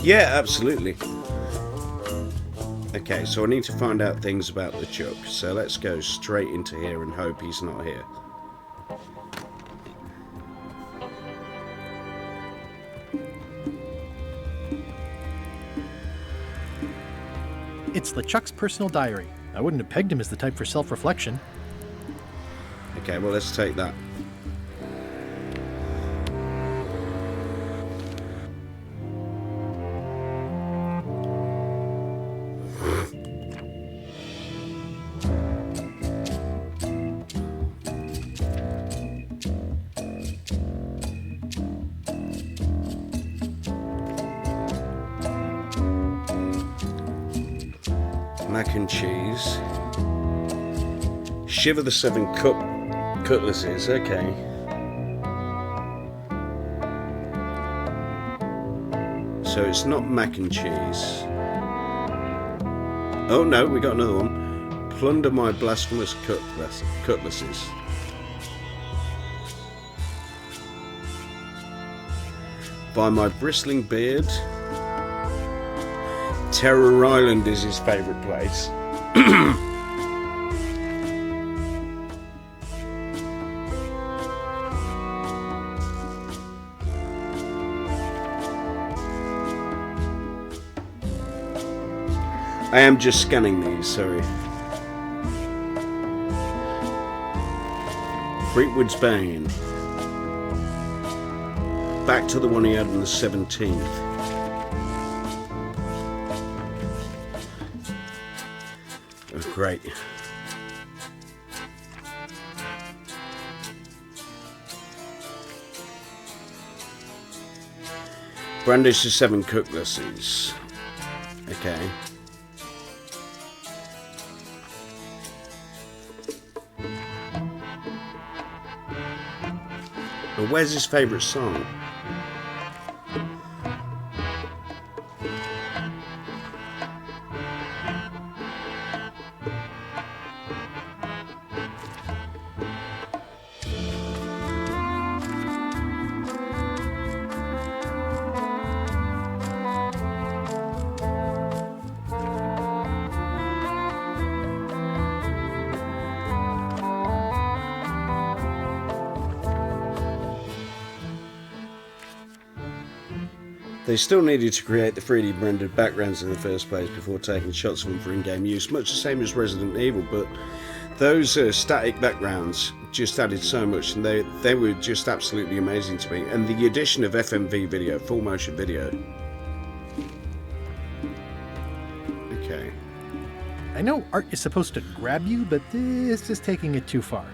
Speaker 2: Yeah, absolutely. Okay, so I need to find out things about LeChuck. So let's go straight into here and hope he's not here.
Speaker 7: It's LeChuck's personal diary. I wouldn't have pegged him as the type for self-reflection.
Speaker 2: Okay, well, let's take that. Mac and cheese. Shiver the seven cutlasses, okay. So it's not mac and cheese. Oh no, we got another one. Plunder my blasphemous cutlasses. By my bristling beard. Terror Island is his favourite place. I am just scanning these, sorry. Fleetwood's Bane. Back to the one he had on the 17th. Oh, great. Brandish the 7 cutlasses. Okay. But where's his favourite song? They still needed to create the 3D rendered backgrounds in the first place before taking shots of them for in-game use, much the same as Resident Evil, but those static backgrounds just added so much, and they were just absolutely amazing to me. And the addition of FMV video, full motion video. Okay.
Speaker 7: I know art is supposed to grab you, but this is taking it too far.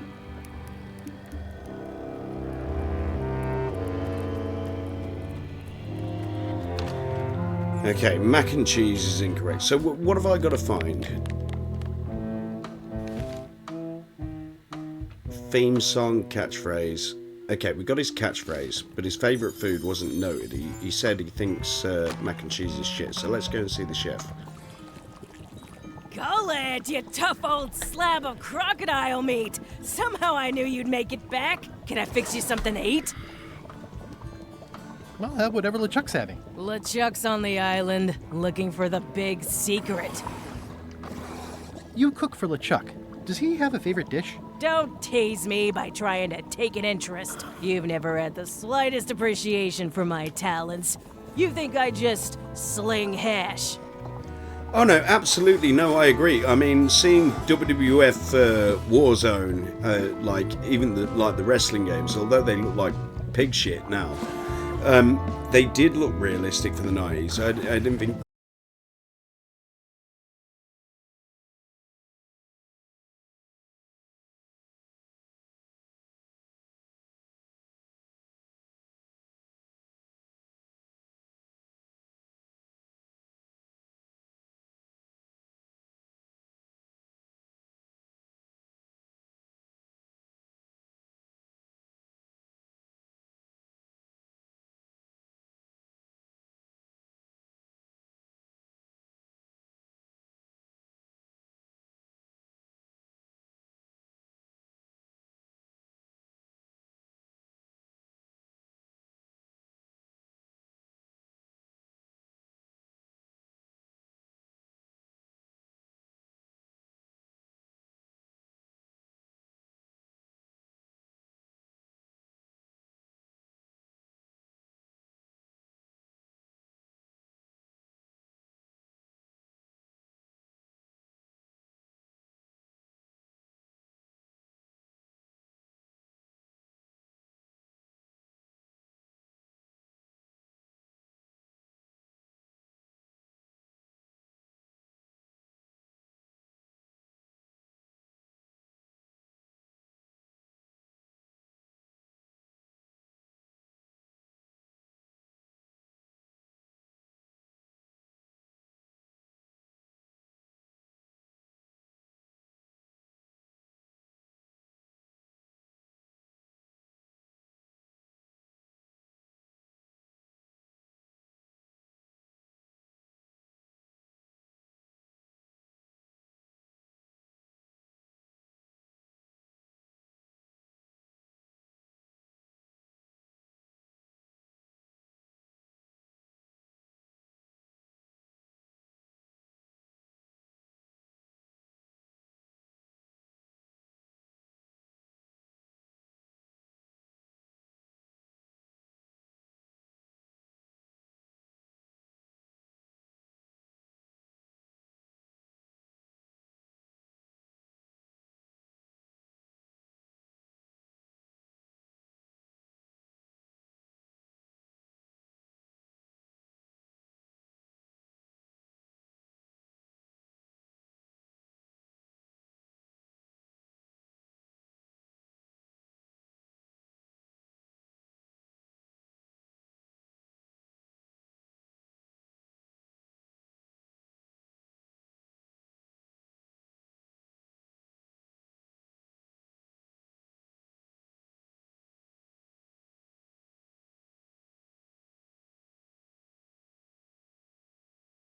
Speaker 2: Okay, mac and cheese is incorrect. So what have I got to find? Theme song, catchphrase. Okay, we got his catchphrase, but his favourite food wasn't noted. He said he thinks mac and cheese is shit, so let's go and see the chef.
Speaker 12: Golly, you tough old slab of crocodile meat! Somehow I knew you'd make it back. Can I fix you something to eat?
Speaker 7: Well, have whatever LeChuck's having.
Speaker 12: LeChuck's on the island, looking for the big secret.
Speaker 7: You cook for LeChuck. Does he have a favorite dish?
Speaker 12: Don't tease me by trying to take an interest. You've never had the slightest appreciation for my talents. You think I just sling hash.
Speaker 2: Oh no, absolutely no, I agree. I mean, seeing WWF Warzone, like even the wrestling games, although they look like pig shit now, they did look realistic for the 90s. I didn't think.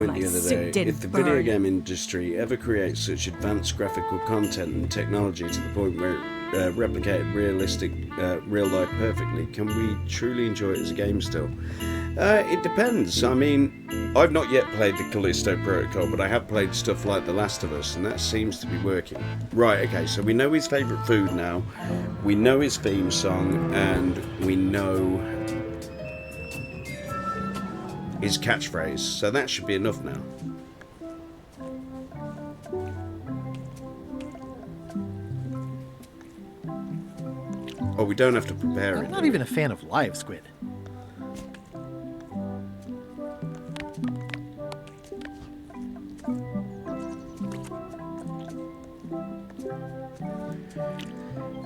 Speaker 12: My
Speaker 2: The other
Speaker 12: suit
Speaker 2: day,
Speaker 12: didn't
Speaker 2: if the video
Speaker 12: burn.
Speaker 2: game industry ever creates such advanced graphical content and technology to the point where it replicated realistic real life perfectly, can we truly enjoy it as a game still? It depends. I mean, I've not yet played the Callisto Protocol, but I have played stuff like The Last of Us, and that seems to be working. Right, okay, so we know his favourite food now, we know his theme song, and we know his catchphrase, so that should be enough now. Oh, we don't have to prepare it.
Speaker 7: I'm not even a fan of live squid.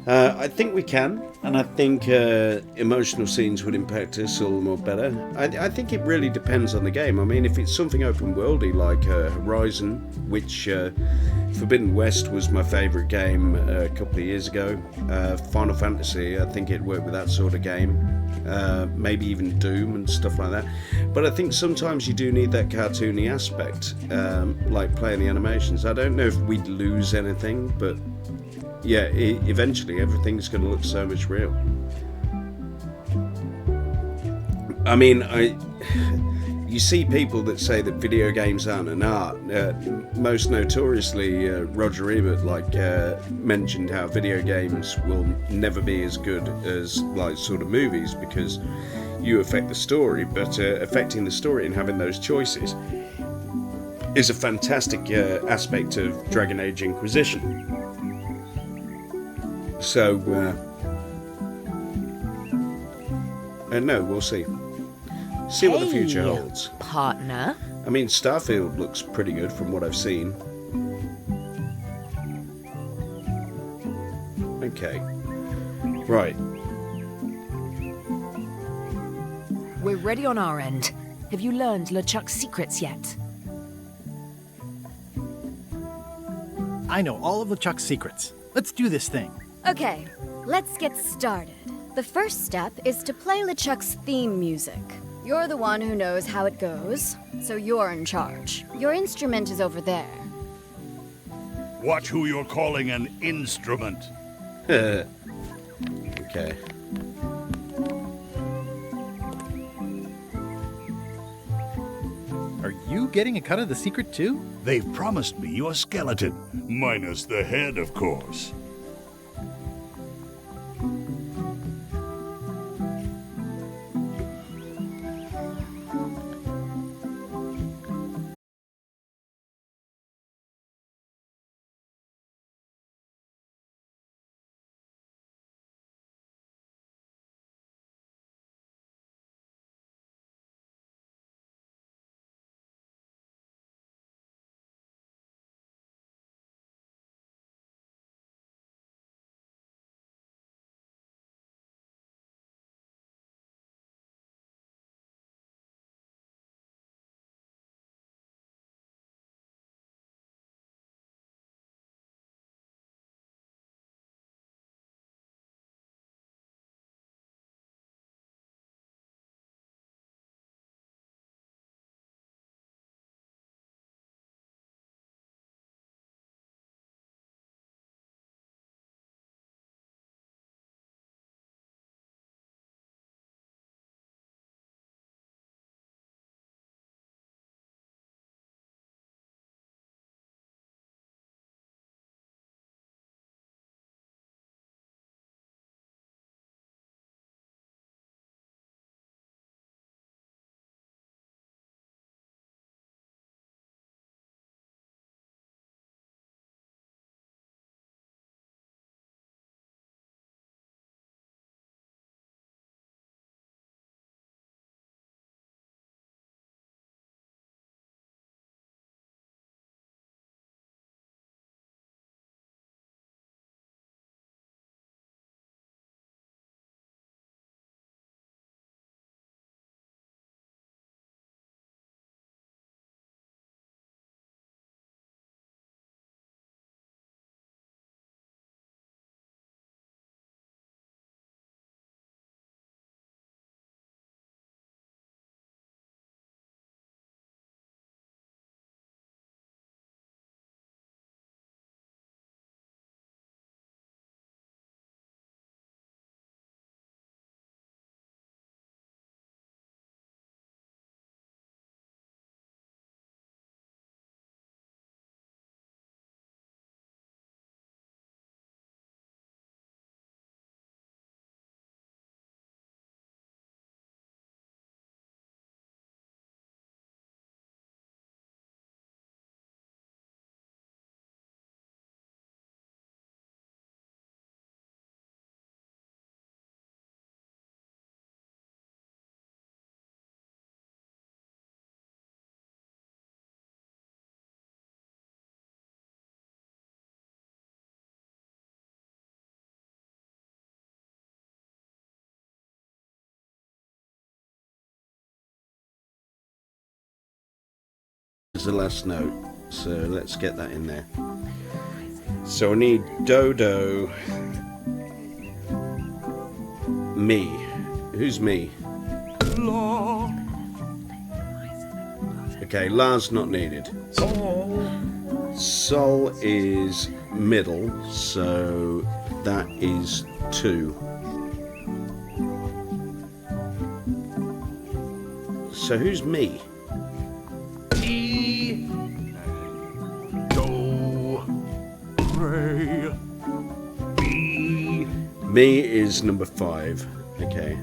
Speaker 2: I think we can, and I think emotional scenes would impact us all more better. I think it really depends on the game. I mean, if it's something open worldy like Horizon, which Forbidden West was my favourite game a couple of years ago. Final Fantasy, I think it worked with that sort of game. Maybe even Doom and stuff like that. But I think sometimes you do need that cartoony aspect, like playing the animations. I don't know if we'd lose anything, but yeah, eventually everything's going to look so much real. I mean, you see people that say that video games aren't an art. Most notoriously, Roger Ebert mentioned how video games will never be as good as like sort of movies because you affect the story, but affecting the story and having those choices is a fantastic aspect of Dragon Age Inquisition. So, no, we'll see. See what the future holds.
Speaker 22: Partner?
Speaker 2: I mean, Starfield looks pretty good from what I've seen. Okay. Right.
Speaker 22: We're ready on our end. Have you learned LeChuck's secrets yet?
Speaker 7: I know all of LeChuck's secrets. Let's do this thing.
Speaker 5: Okay, let's get started. The first step is to play LeChuck's theme music. You're the one who knows how it goes, so you're in charge. Your instrument is over there.
Speaker 9: Watch who you're calling an instrument.
Speaker 2: Okay.
Speaker 7: Are you getting a cut of the secret too?
Speaker 9: They've promised me your skeleton, minus the head, of course.
Speaker 2: is the last note, so let's get that in there. So I need Dodo, me. Who's me? Okay, La's not needed. Sol is middle, so that is 2. So who's me? Me is number 5. Okay.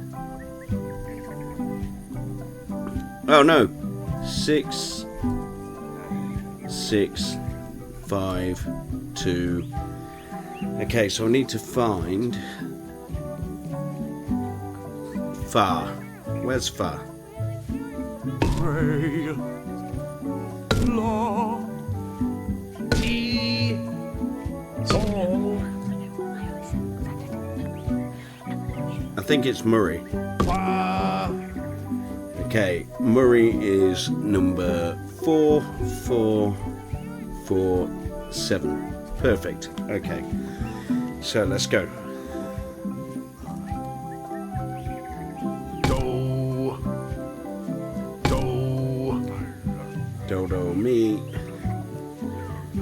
Speaker 2: Oh no. 6, 6, 5, 2. Okay, so I need to find Far. Where's Far? I think it's Murray. Okay, Murray is number 4, 4, 4, 7. Perfect. Okay, so let's go. Dodo, me.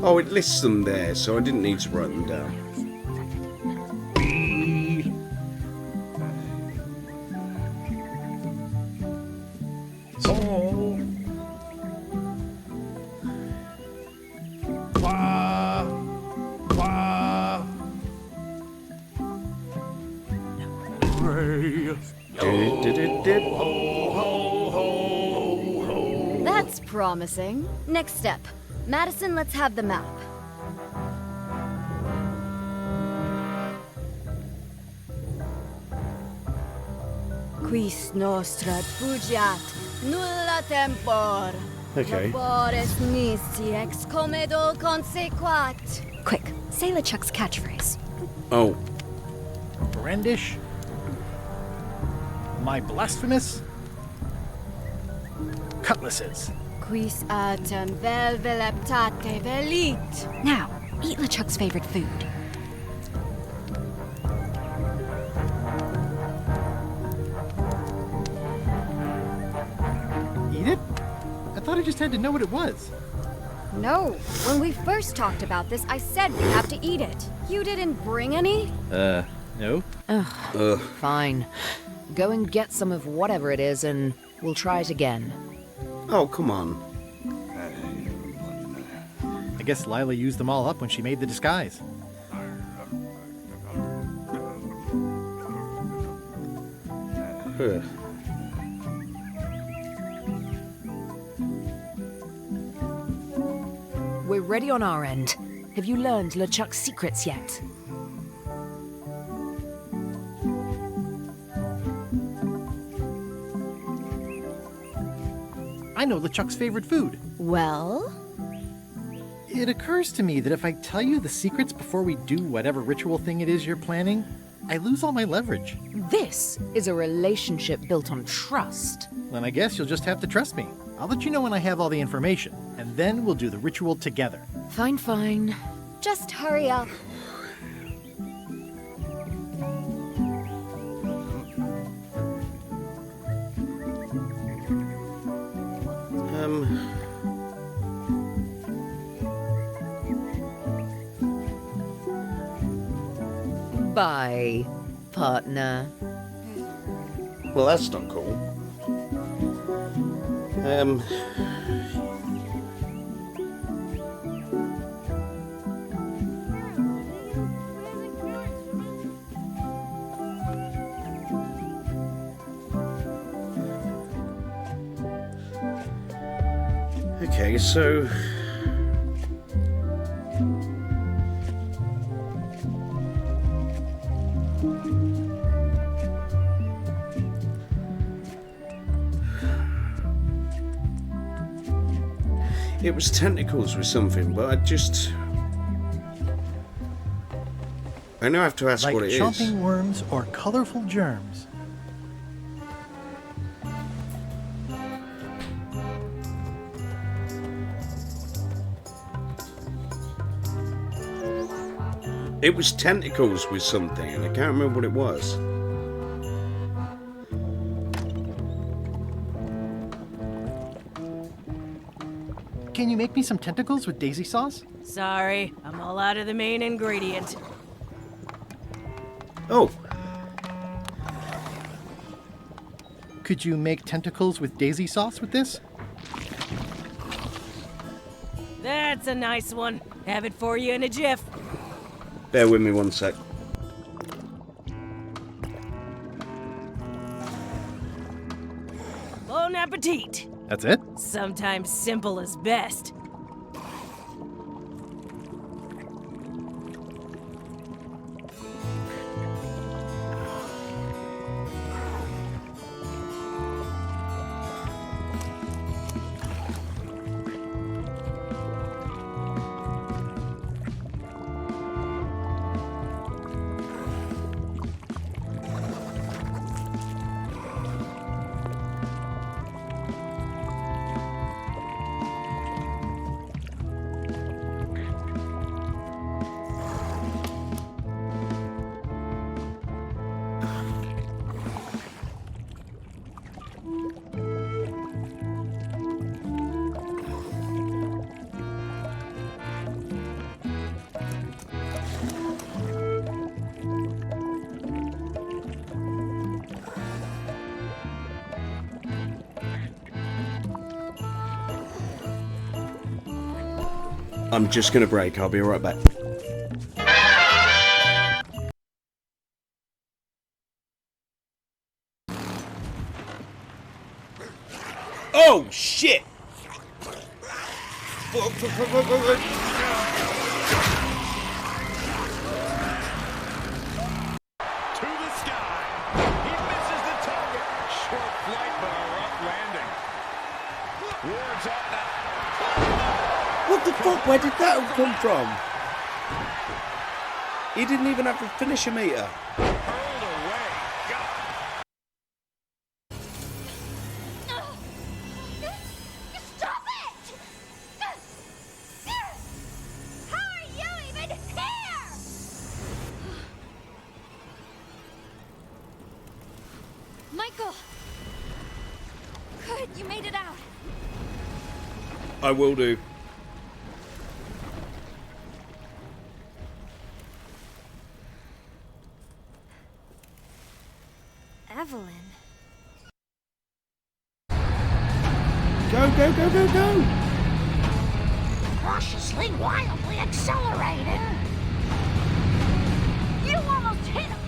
Speaker 2: Oh, it lists them there, so I didn't need to write them down.
Speaker 5: That's promising. Next step. Madison, let's have the map. Quis nostra fugiat nulla tempor.
Speaker 2: Okay.
Speaker 5: Labores nisi ex comedo consequat. Quick, say LeChuck's catchphrase.
Speaker 2: Oh.
Speaker 7: Brandish? My blasphemous? Cutlasses.
Speaker 5: Quis autem vel veleptate velit. Now, eat LeChuck's favorite food.
Speaker 7: Eat it? I thought I just had to know what it was.
Speaker 5: No, when we first talked about this, I said we have to eat it. You didn't bring any?
Speaker 7: No.
Speaker 22: Ugh. Fine. Go and get some of whatever it is, and we'll try it again.
Speaker 2: Oh, come on.
Speaker 7: I guess Lila used them all up when she made the disguise.
Speaker 2: Huh.
Speaker 22: We're ready on our end. Have you learned LeChuck's secrets yet?
Speaker 7: I know LeChuck's favorite food.
Speaker 5: Well?
Speaker 7: It occurs to me that if I tell you the secrets before we do whatever ritual thing it is you're planning, I lose all my leverage.
Speaker 22: This is a relationship built on trust.
Speaker 7: Then I guess you'll just have to trust me. I'll let you know when I have all the information, and then we'll do the ritual together.
Speaker 22: Fine, fine.
Speaker 5: Just hurry up.
Speaker 22: Bye, partner.
Speaker 2: Well, that's not cool. Okay, so it was tentacles with something, but I now have to ask
Speaker 7: like
Speaker 2: what it is.
Speaker 7: chomping worms or colorful germs.
Speaker 2: It was tentacles with something, and I can't remember what it was.
Speaker 7: Can you make me some tentacles with daisy sauce?
Speaker 12: Sorry, I'm all out of the main ingredient.
Speaker 2: Oh.
Speaker 7: Could you make tentacles with daisy sauce with this?
Speaker 12: That's a nice one. Have it for you in a jiff.
Speaker 2: Bear with me one sec.
Speaker 12: Bon appetit.
Speaker 7: That's it?
Speaker 12: Sometimes simple is best.
Speaker 2: I'm just gonna break. I'll be right back. Oh shit!
Speaker 19: To the sky. He misses the target. Short flight, but a rough landing. Wards up now.
Speaker 2: What the fuck? Where did that have come from? He didn't even have a finisher meter.
Speaker 19: Hurled away.
Speaker 8: Stop it! How are you even here? Michael! Good, you made it out.
Speaker 2: I will do.
Speaker 8: Evelyn.
Speaker 2: Go, go, go, go, go!
Speaker 20: Cautiously, wildly accelerating. You almost hit him.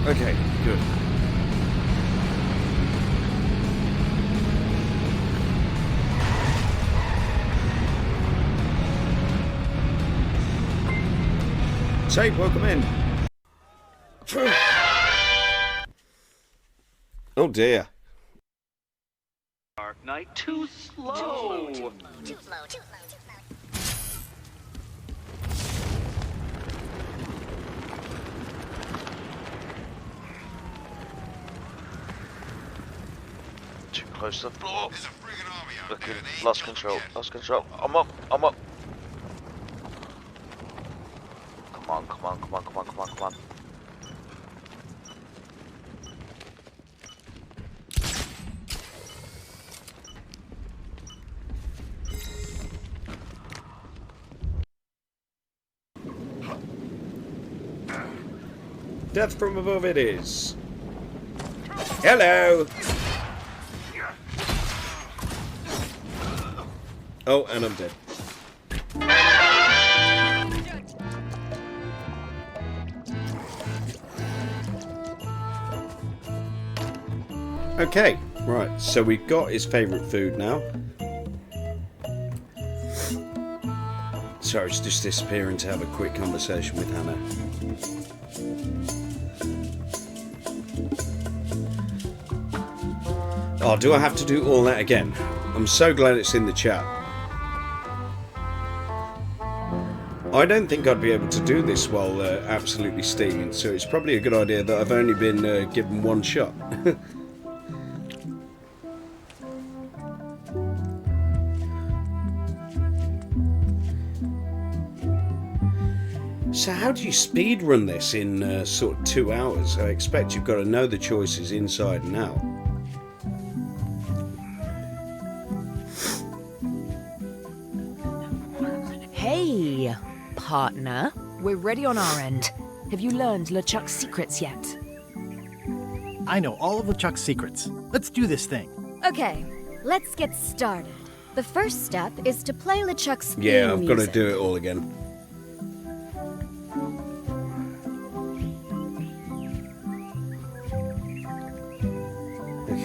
Speaker 2: Okay, good. Say, welcome in. Oh dear.
Speaker 1: Dark Knight, too slow.
Speaker 20: Too slow.
Speaker 1: Too close to the floor. Looking, lost control, lost control. I'm up, I'm up. Come on, come on, come on, come on, come on, come on.
Speaker 2: Death from above it is. Hello! Oh, and I'm dead. Okay, right, so we've got his favourite food now. Sorry, it's just disappearing to have a quick conversation with Hannah. Oh, do I have to do all that again? I'm so glad it's in the chat. I don't think I'd be able to do this while absolutely steaming, so it's probably a good idea that I've only been given one shot. So how do you speed run this in sort of 2 hours? I expect you've got to know the choices inside and out.
Speaker 22: Hey, partner. We're ready on our end. Have you learned LeChuck's secrets yet?
Speaker 7: I know all of LeChuck's secrets. Let's do this thing.
Speaker 5: Okay, let's get started. The first step is to play LeChuck's theme
Speaker 2: Yeah, I've got to
Speaker 5: music.
Speaker 2: do it all again.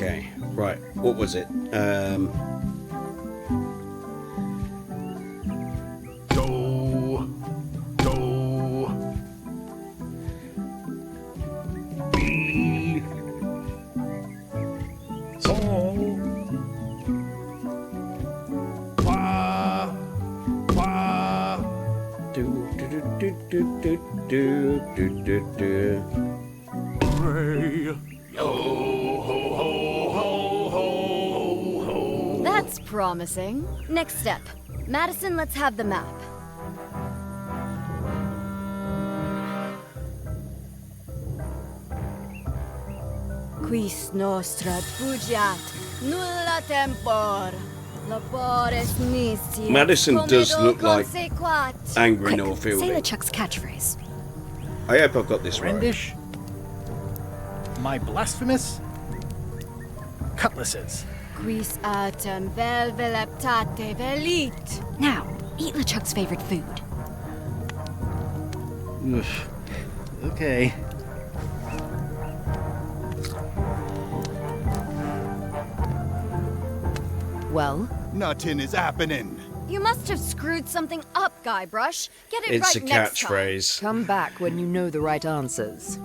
Speaker 2: Okay, right. What was it?
Speaker 5: That's promising. Next step. Madison, let's have the map. Quis nostra fugiat nulla tempor. Labores nisi.
Speaker 2: Madison does look like angry
Speaker 5: Quick,
Speaker 2: Norfield.
Speaker 5: say LeChuck's catchphrase.
Speaker 2: I hope I've got this right.
Speaker 7: Rendish. My blasphemous cutlasses.
Speaker 5: Quis autem vel veleptate velit. Now, eat LeChuck's favorite food.
Speaker 7: Oof. Okay.
Speaker 22: Well?
Speaker 4: Nothing is happening.
Speaker 5: You must have screwed something up, Guybrush. Get it
Speaker 2: It's
Speaker 5: right
Speaker 2: a
Speaker 5: next time.
Speaker 2: catchphrase.
Speaker 22: Come back when you know the right answers.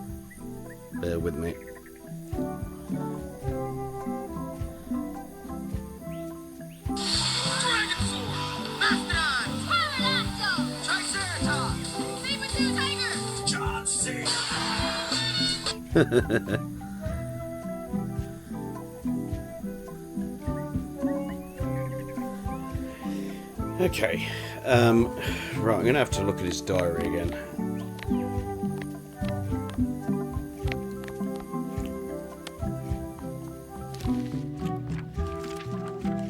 Speaker 2: Bear with me. Okay. Right, I'm going to have to look at his diary again.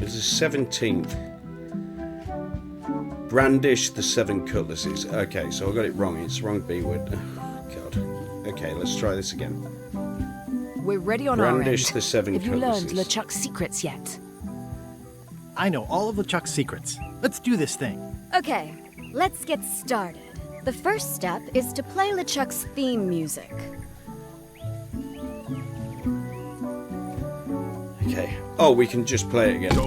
Speaker 2: It's the 17th. Brandish the 7 cutlasses. Okay, so I got it wrong. It's the wrong B word. Oh, God. Okay, let's try this again.
Speaker 22: We're ready on our end.
Speaker 2: Brandish the 7
Speaker 22: Have you learned
Speaker 2: cutlasses.
Speaker 22: LeChuck's secrets yet?
Speaker 7: I know all of LeChuck's secrets. Let's do this thing.
Speaker 5: Okay, let's get started. The first step is to play LeChuck's theme music.
Speaker 2: Okay. Oh, we can just play it again.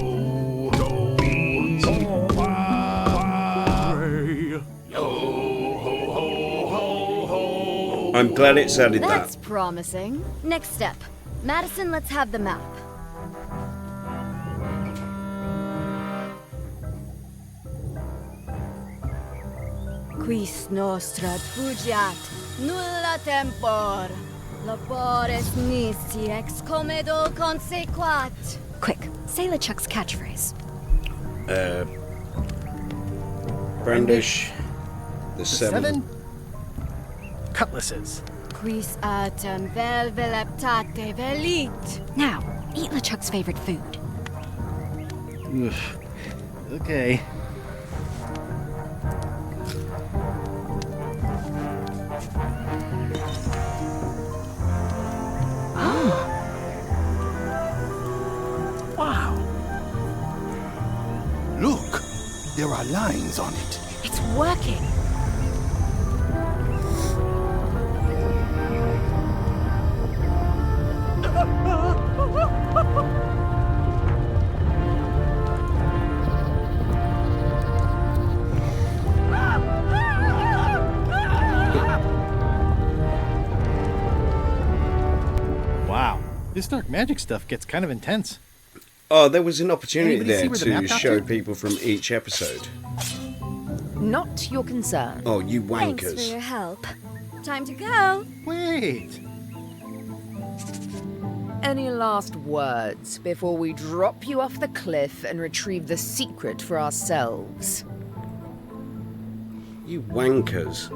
Speaker 2: I'm glad it's added
Speaker 5: That's
Speaker 2: that.
Speaker 5: promising. Next step. Madison, let's have the map. Quis nostra fugiat nulla tempor. Labores nisi ex comedo consequat. Quick, say LeChuck's catchphrase.
Speaker 2: Brandish the 7.
Speaker 7: Cutlasses.
Speaker 5: Quis autem vel veleptate velit. Now, eat LeChuck's favorite food.
Speaker 7: Oof. Okay.
Speaker 4: Wow. Look, there are lines on it.
Speaker 5: It's working.
Speaker 7: Wow. This dark magic stuff gets kind of intense.
Speaker 2: Oh, there was an opportunity
Speaker 7: Anybody see
Speaker 2: there
Speaker 7: where the map
Speaker 2: to
Speaker 7: got
Speaker 2: show
Speaker 7: to?
Speaker 2: people from each episode.
Speaker 22: Not your concern.
Speaker 2: Oh, you
Speaker 5: Thanks for
Speaker 2: wankers.
Speaker 5: your help. Time to go.
Speaker 7: Wait.
Speaker 22: Any last words before we drop you off the cliff and retrieve the secret for ourselves?
Speaker 2: You wankers.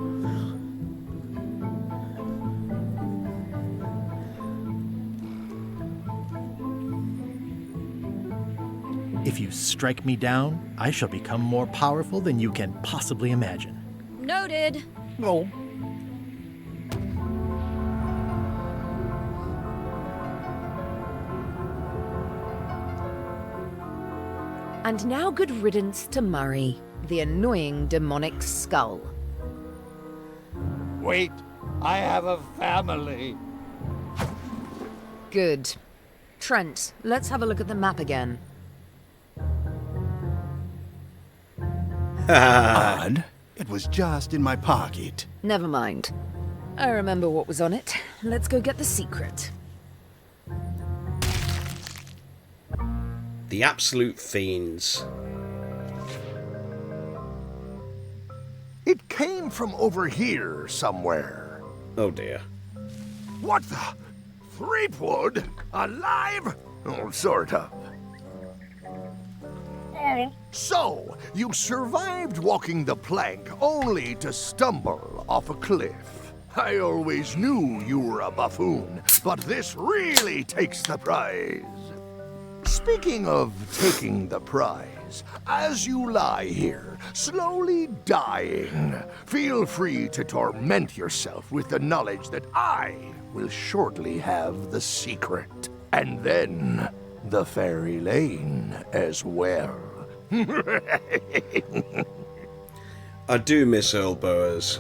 Speaker 7: If you strike me down, I shall become more powerful than you can possibly imagine.
Speaker 5: Noted.
Speaker 7: Oh.
Speaker 22: And now good riddance to Murray, the annoying demonic skull.
Speaker 15: Wait, I have a family.
Speaker 22: Good. Trent, let's have a look at the map again.
Speaker 4: Odd. It was just in my pocket.
Speaker 22: Never mind. I remember what was on it. Let's go get the secret.
Speaker 2: The absolute fiends.
Speaker 10: It came from over here somewhere.
Speaker 2: Oh dear.
Speaker 10: What the? Threepwood? Alive? Oh, sort of. So, you survived walking the plank only to stumble off a cliff. I always knew you were a buffoon, but this really takes the prize. Speaking of taking the prize, as you lie here, slowly dying, feel free to torment yourself with the knowledge that I will shortly have the secret. And then, the fairy lane as well.
Speaker 2: I do miss Earl Boers.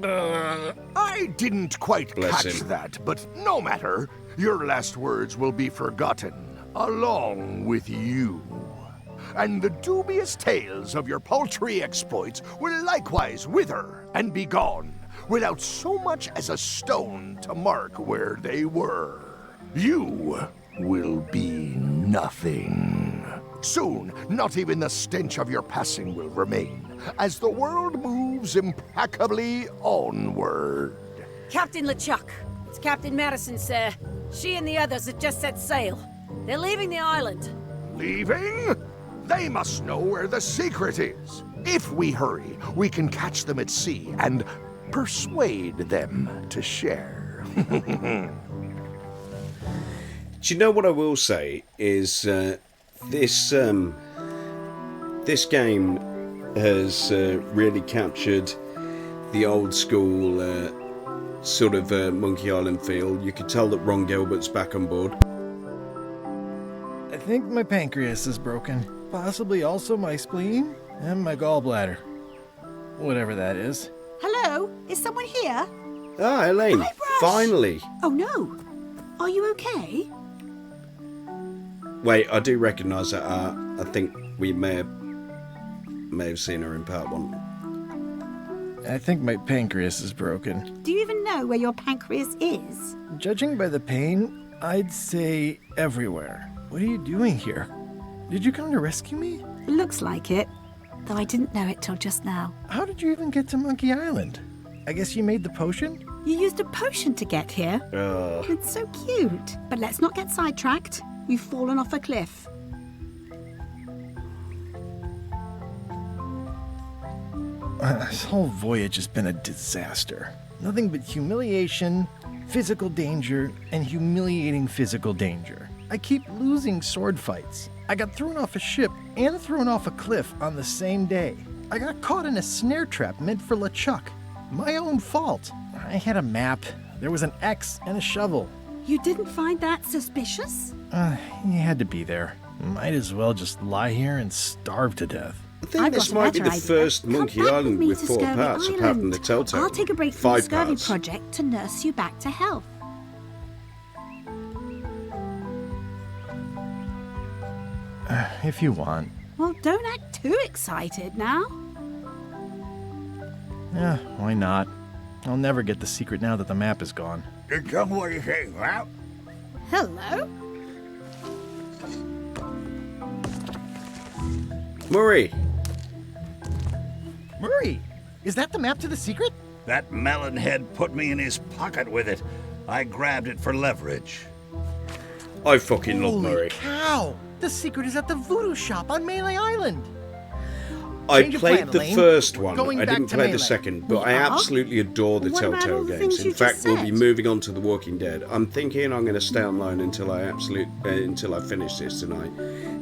Speaker 10: I didn't quite
Speaker 2: Bless
Speaker 10: catch
Speaker 2: him.
Speaker 10: that, but no matter. Your last words will be forgotten, along with you. And the dubious tales of your paltry exploits will likewise wither and be gone, without so much as a stone to mark where they were. You will be nothing. Soon, not even the stench of your passing will remain, as the world moves impeccably onward.
Speaker 12: Captain LeChuck, it's Captain Madison, sir. She and the others have just set sail. They're leaving the island.
Speaker 10: Leaving? They must know where the secret is. If we hurry, we can catch them at sea and persuade them to share.
Speaker 2: Do you know what I will say is this game has really captured the old school sort of Monkey Island feel. You could tell that Ron Gilbert's back on board.
Speaker 7: I think my pancreas is broken. Possibly also my spleen and my gallbladder. Whatever that is.
Speaker 17: Hello? Is someone here?
Speaker 2: Ah, Elaine, finally.
Speaker 17: Oh no. Are you okay?
Speaker 2: Wait, I do recognise that art. I think we may have seen her in part 1.
Speaker 7: I think my pancreas is broken.
Speaker 17: Do you even know where your pancreas is?
Speaker 7: Judging by the pain, I'd say everywhere. What are you doing here? Did you come to rescue me?
Speaker 17: Looks like it, though I didn't know it till just now.
Speaker 7: How did you even get to Monkey Island? I guess you made the potion?
Speaker 17: You used a potion to get here. It's so cute. But let's not get sidetracked. You've fallen off a cliff.
Speaker 7: This whole voyage has been a disaster. Nothing but humiliation, physical danger, and humiliating physical danger. I keep losing sword fights. I got thrown off a ship and thrown off a cliff on the same day. I got caught in a snare trap meant for LeChuck. My own fault. I had a map. There was an X and a shovel.
Speaker 17: You didn't find that suspicious?
Speaker 7: He had to be there. Might as well just lie here and starve to death.
Speaker 2: I think this might be the first Monkey Island with 4 parts, apart from the Telltale.
Speaker 17: I'll take a break from the
Speaker 2: 5
Speaker 17: Scurvy
Speaker 2: parts.
Speaker 17: project to nurse you back to health.
Speaker 7: If you want.
Speaker 17: Well, don't act too excited now.
Speaker 7: Yeah, why not? I'll never get the secret now that the map is gone.
Speaker 15: What do you think, Ralph?
Speaker 17: Hello?
Speaker 2: Murray!
Speaker 7: Murray! Is that the map to the secret?
Speaker 9: That melonhead put me in his pocket with it. I grabbed it for leverage.
Speaker 2: I fucking love
Speaker 7: Holy
Speaker 2: Murray.
Speaker 7: cow! The secret is at the voodoo shop on Melee Island.
Speaker 2: I
Speaker 7: Change of
Speaker 2: played
Speaker 7: plan,
Speaker 2: the
Speaker 7: Elaine.
Speaker 2: first
Speaker 7: We're
Speaker 2: one.
Speaker 7: going
Speaker 2: I
Speaker 7: back
Speaker 2: didn't
Speaker 7: to
Speaker 2: play the
Speaker 7: Melee.
Speaker 2: second, but
Speaker 17: We
Speaker 2: I
Speaker 17: are?
Speaker 2: absolutely adore the
Speaker 17: What about
Speaker 2: Telltale
Speaker 17: all the
Speaker 2: games.
Speaker 17: things
Speaker 2: In
Speaker 17: you
Speaker 2: fact,
Speaker 17: just
Speaker 2: we'll be
Speaker 17: said?
Speaker 2: moving on to The Walking Dead. I'm thinking I'm going to stay online until I finish this tonight,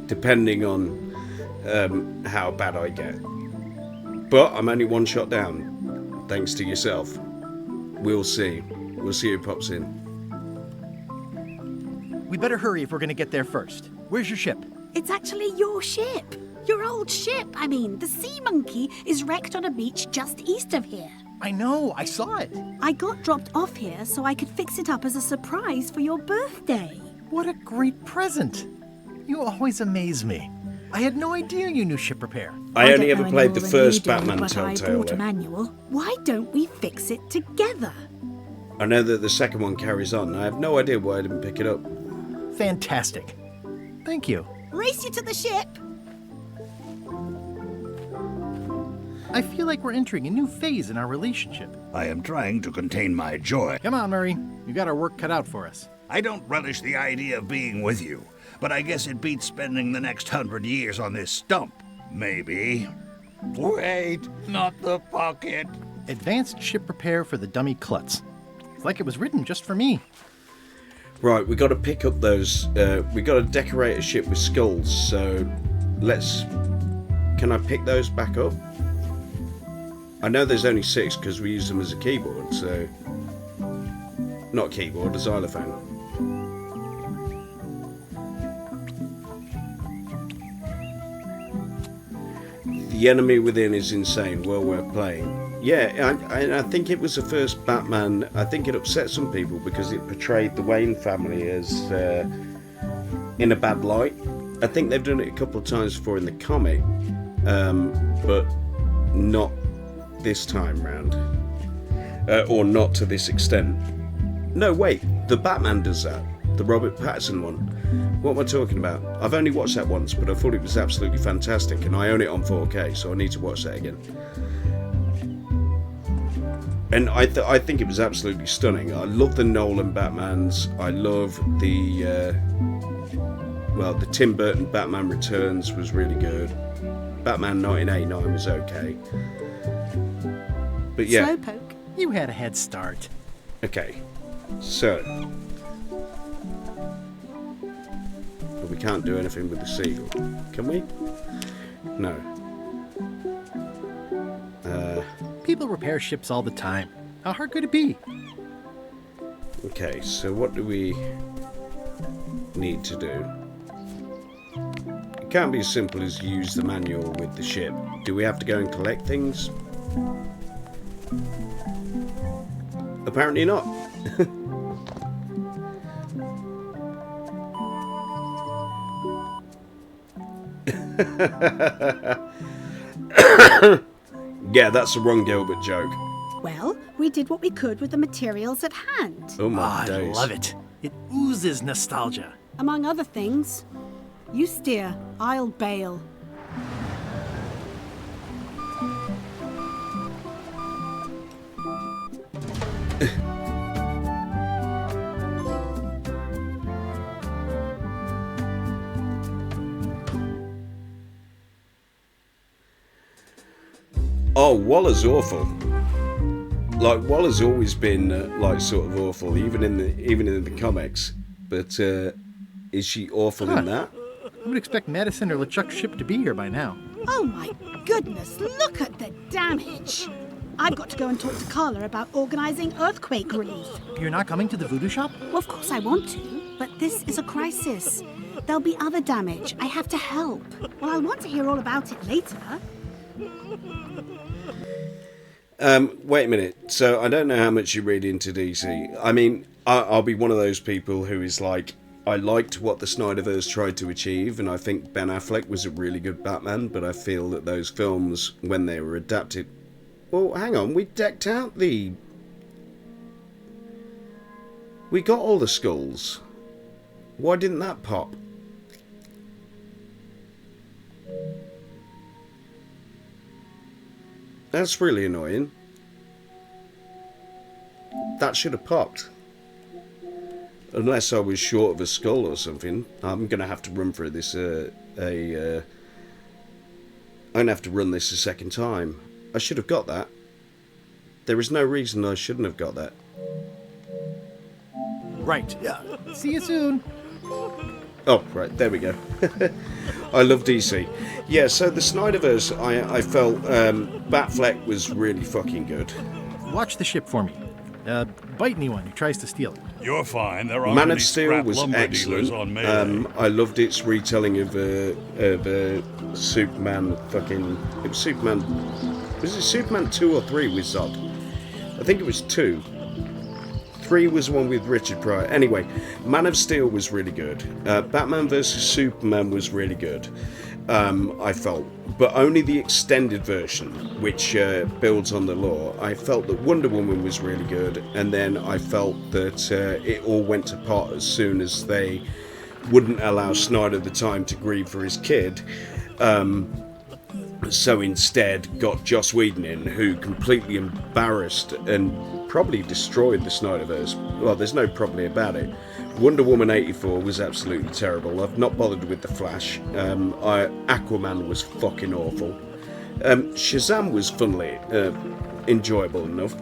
Speaker 2: depending on how bad I get. But I'm only one shot down, thanks to yourself. We'll see. We'll see who pops in.
Speaker 7: We better hurry if we're gonna get there first. Where's your ship?
Speaker 17: It's actually your ship. Your old ship, I mean. The Sea Monkey is wrecked on a beach just east of here.
Speaker 7: I know, I saw it.
Speaker 17: I got dropped off here so I could fix it up as a surprise for your birthday.
Speaker 7: What a great present. You always amaze me. I had no idea you knew ship repair.
Speaker 2: I only
Speaker 17: don't
Speaker 2: ever
Speaker 17: know
Speaker 2: played
Speaker 17: any
Speaker 2: the
Speaker 17: more than
Speaker 2: first
Speaker 17: you do,
Speaker 2: Batman
Speaker 17: but I
Speaker 2: Telltale.
Speaker 17: bought a manual. Why don't we fix it together?
Speaker 2: I know that the second one carries on. I have no idea why I didn't pick it up.
Speaker 7: Fantastic. Thank you.
Speaker 17: Race you to the ship.
Speaker 7: I feel like we're entering a new phase in our relationship.
Speaker 9: I am trying to contain my joy.
Speaker 7: Come on, Murray. You got our work cut out for us.
Speaker 9: I don't relish the idea of being with you, but I guess it beats spending the next 100 years on this stump. Maybe.
Speaker 15: Wait, not the pocket.
Speaker 7: Advanced ship repair for the dummy klutz. It's like it was written just for me.
Speaker 2: Right, we got to pick up those. We got to decorate a ship with skulls. So, let's. Can I pick those back up? I know there's only 6 because we use them as a keyboard. So, not keyboard, a xylophone. The enemy within is insane. Well worth playing. Yeah, I think it was the first Batman. I think it upset some people because it portrayed the Wayne family as in a bad light. I think they've done it a couple of times before in the comic, but not this time round, or not to this extent. No, wait, the Batman does that. The Robert Pattinson one. What am I talking about? I've only watched that once, but I thought it was absolutely fantastic, and I own it on 4K, so I need to watch that again. And I think it was absolutely stunning. I love the Nolan Batmans. I love the the Tim Burton Batman Returns was really good. Batman 1989 was okay. But yeah.
Speaker 7: Slowpoke. You had a head start.
Speaker 2: Okay. So. But we can't do anything with the seagull. Can we? No.
Speaker 7: People repair ships all the time. How hard could it be?
Speaker 2: Okay, so what do we need to do? It can't be as simple as use the manual with the ship. Do we have to go and collect things? Apparently not. Yeah, that's the wrong Gilbert joke.
Speaker 17: Well, we did what we could with the materials at hand.
Speaker 2: Oh my
Speaker 7: I
Speaker 2: days.
Speaker 7: love it. It oozes nostalgia.
Speaker 17: Among other things, you steer, I'll bail.
Speaker 2: Oh, Waller's awful. Like Waller's always been like sort of awful, even in the comics. But is she awful in that?
Speaker 7: I would expect Madison or LeChuck's ship to be here by now.
Speaker 17: Oh my goodness, look at the damage! I've got to go and talk to Carla about organising earthquake relief.
Speaker 7: You're not coming to the voodoo shop?
Speaker 17: Well, of course I want to, but this is a crisis. There'll be other damage. I have to help. Well, I'll want to hear all about it later.
Speaker 2: Wait a minute. So I don't know how much you read into DC. I mean, I'll be one of those people who is like, I liked what the Snyderverse tried to achieve, and I think Ben Affleck was a really good Batman, but I feel that those films, when they were adapted... Well, hang on, we decked out the... We got all the skulls. Why didn't that pop? That's really annoying. That should have popped. Unless I was short of a skull or something. I'm going to have to run through this a I'm going to have to run this a second time. I should have got that. There is no reason I shouldn't have got that.
Speaker 7: Right. See you soon.
Speaker 2: Oh, right, there we go. I love DC. Yeah, so the Snyderverse, I felt Batfleck was really fucking good.
Speaker 7: Watch the ship for me. Bite anyone who tries to steal it.
Speaker 9: You're fine. There aren't
Speaker 2: Man
Speaker 9: any
Speaker 2: of Steel
Speaker 9: scrap
Speaker 2: was
Speaker 9: lumber
Speaker 2: excellent.
Speaker 9: dealers on Melee.
Speaker 2: I loved its retelling of Superman fucking... It was Superman... Was it Superman 2 or 3 with Zod? I think it was 2. 3 was the one with Richard Pryor. Anyway, Man of Steel was really good. Batman vs Superman was really good. I felt, but only the extended version, which builds on the lore. I felt that Wonder Woman was really good, and then I felt that it all went to pot as soon as they wouldn't allow Snyder the time to grieve for his kid. So instead got Joss Whedon in, who completely embarrassed and probably destroyed the Snyderverse. Well, there's no probably about it. Wonder Woman 84 was absolutely terrible. I've not bothered with The Flash. Aquaman was fucking awful. Shazam was funnily enjoyable enough.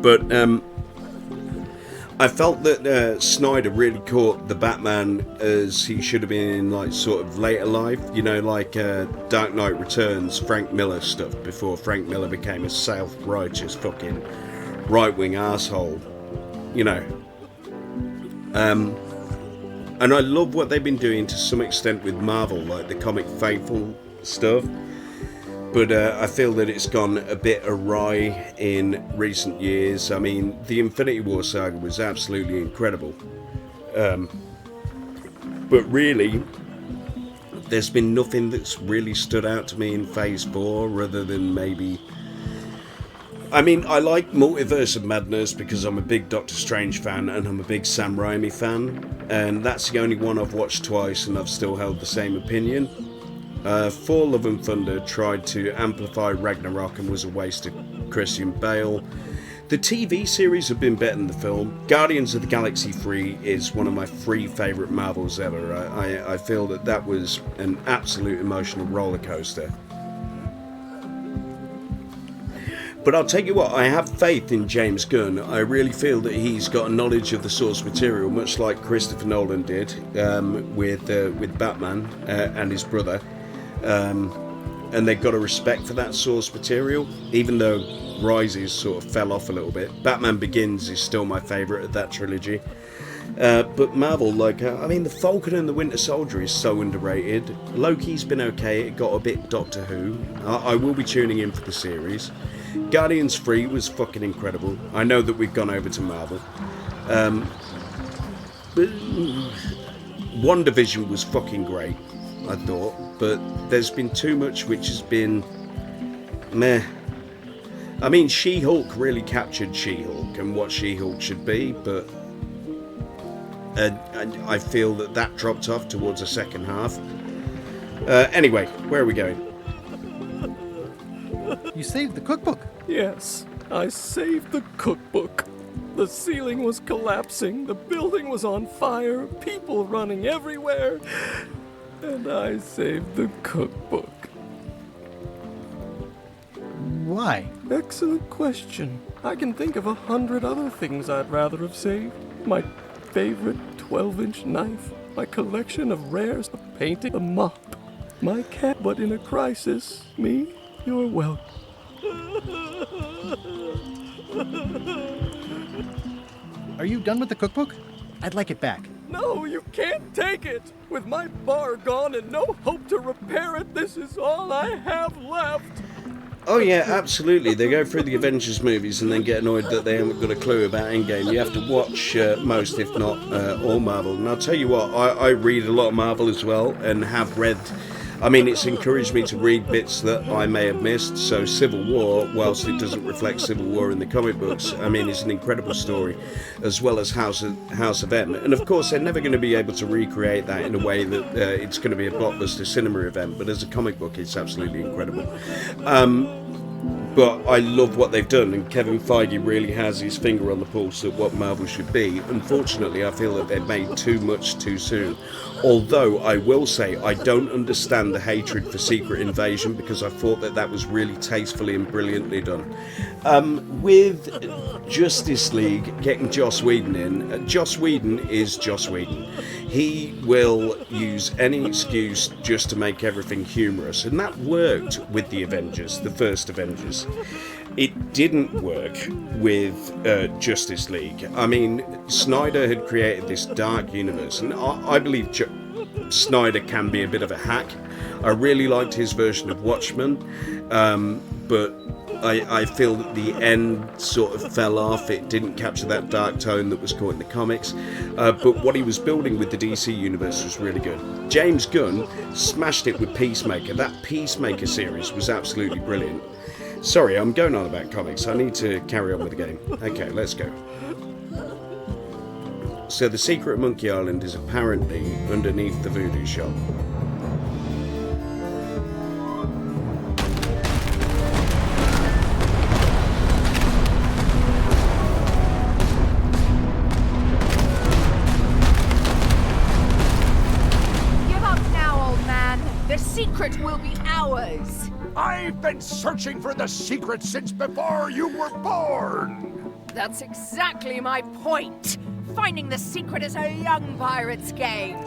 Speaker 2: But I felt that Snyder really caught the Batman as he should have been in, like, sort of later life. You know, like Dark Knight Returns, Frank Miller stuff, before Frank Miller became a self-righteous fucking right-wing asshole. You know. And I love what they've been doing to some extent with Marvel, like the comic Faithful stuff. But I feel that it's gone a bit awry in recent years. I mean, the Infinity War saga was absolutely incredible. But really, there's been nothing that's really stood out to me in Phase 4, other than maybe... I mean, I like Multiverse of Madness because I'm a big Doctor Strange fan and I'm a big Sam Raimi fan. And that's the only one I've watched twice and I've still held the same opinion. Thor Love and Thunder tried to amplify Ragnarok and was a waste of Christian Bale. The TV series have been better than the film. Guardians of the Galaxy 3 is one of my 3 favourite Marvels ever. I feel that that was an absolute emotional roller coaster. But I'll tell you what, I have faith in James Gunn. I really feel that he's got a knowledge of the source material, much like Christopher Nolan did with Batman and his brother. And they've got a respect for that source material, even though Rises sort of fell off a little bit. Batman Begins is still my favourite of that trilogy. But Marvel, like, I mean, The Falcon and the Winter Soldier is so underrated. Loki's been okay, it got a bit Doctor Who. I will be tuning in for the series. Guardians 3 was fucking incredible. I know that we've gone over to Marvel. But WandaVision was fucking great, I thought. But there's been too much which has been meh. I mean, She-Hulk really captured She-Hulk and what She-Hulk should be, but I feel that that dropped off towards the second half. Anyway, where are we going?
Speaker 7: You saved the cookbook.
Speaker 11: Yes, I saved the cookbook. The ceiling was collapsing, the building was on fire, people running everywhere, and I saved the cookbook.
Speaker 7: Why?
Speaker 11: Excellent question. I can think of 100 other things I'd rather have saved. My favorite 12-inch knife, my collection of rares, a painting, a mop, my cat, but in a crisis, me, you're welcome.
Speaker 7: Are you done with the cookbook? I'd like it back.
Speaker 11: No, you can't take it! With my bar gone and no hope to repair it, this is all I have left!
Speaker 2: Oh yeah, absolutely. They go through the Avengers movies and then get annoyed that they haven't got a clue about Endgame. You have to watch most, if not all Marvel. And I'll tell you what, I read a lot of Marvel as well and have read... I mean, it's encouraged me to read bits that I may have missed. So Civil War, whilst it doesn't reflect Civil War in the comic books, I mean, it's an incredible story, as well as House of M. And of course, they're never going to be able to recreate that in a way that it's going to be a blockbuster cinema event. But as a comic book, it's absolutely incredible. But I love what they've done, and Kevin Feige really has his finger on the pulse of what Marvel should be. Unfortunately, I feel that they've made too much too soon. Although, I will say, I don't understand the hatred for Secret Invasion, because I thought that that was really tastefully and brilliantly done. With Justice League getting Joss Whedon in, Joss Whedon is Joss Whedon. He will use any excuse just to make everything humorous, and that worked with the Avengers, the first Avengers. It didn't work with Justice League. I mean, Snyder had created this dark universe, and I believe Snyder can be a bit of a hack. I really liked his version of Watchmen, but I feel that the end sort of fell off. It didn't capture that dark tone that was caught in the comics. But what he was building with the DC universe was really good. James Gunn smashed it with Peacemaker. That Peacemaker series was absolutely brilliant. Sorry, I'm going on about comics. I need to carry on with the game. Okay, let's go. So the secret of Monkey Island is apparently underneath the voodoo shop.
Speaker 20: Will be ours.
Speaker 10: I've been searching for the secret since before you were born.
Speaker 20: That's exactly my point. Finding the secret is a young pirate's game.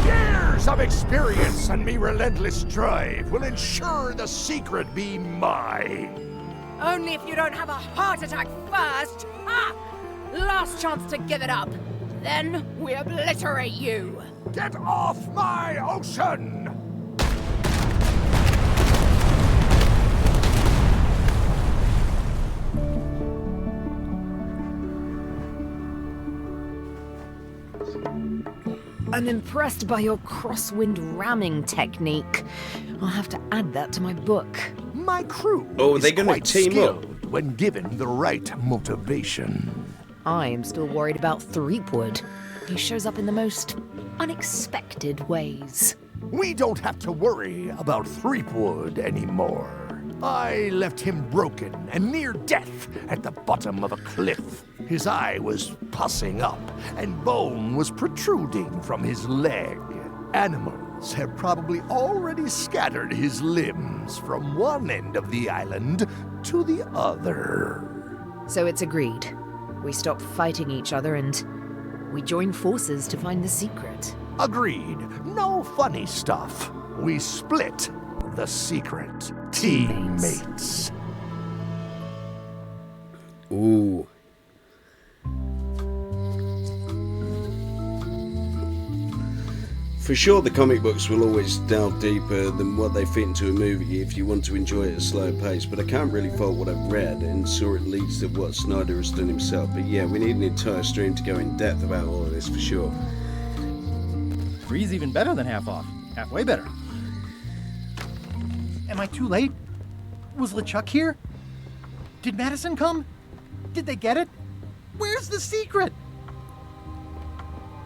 Speaker 10: Years of experience and me relentless drive will ensure the secret be mine.
Speaker 20: Only if you don't have a heart attack first. Ha! Last chance to give it up. Then we obliterate you.
Speaker 10: Get off my ocean!
Speaker 22: I'm impressed by your crosswind ramming technique. I'll have to add that to my book.
Speaker 10: My crew
Speaker 2: is
Speaker 10: they're
Speaker 2: gonna
Speaker 10: quite
Speaker 2: team up
Speaker 10: skilled when given the right motivation.
Speaker 22: I am still worried about Threepwood. He shows up in the most unexpected ways.
Speaker 10: We don't have to worry about Threepwood anymore. I left him broken and near death at the bottom of a cliff. His eye was pussing up, and bone was protruding from his leg. Animals have probably already scattered his limbs from one end of the island to the other.
Speaker 22: So it's agreed. We stop fighting each other and we join forces to find the secret.
Speaker 10: Agreed. No funny stuff. We split the secret. Teammates.
Speaker 2: Ooh. For sure, the comic books will always delve deeper than what they fit into a movie if you want to enjoy it at a slow pace, but I can't really fault what I've read and saw it leads to what Snyder has done himself. But yeah, we need an entire stream to go in depth about all of this for sure.
Speaker 7: Three's even better than half off. Halfway better. Am I too late? Was LeChuck here? Did Madison come? Did they get it? Where's the secret?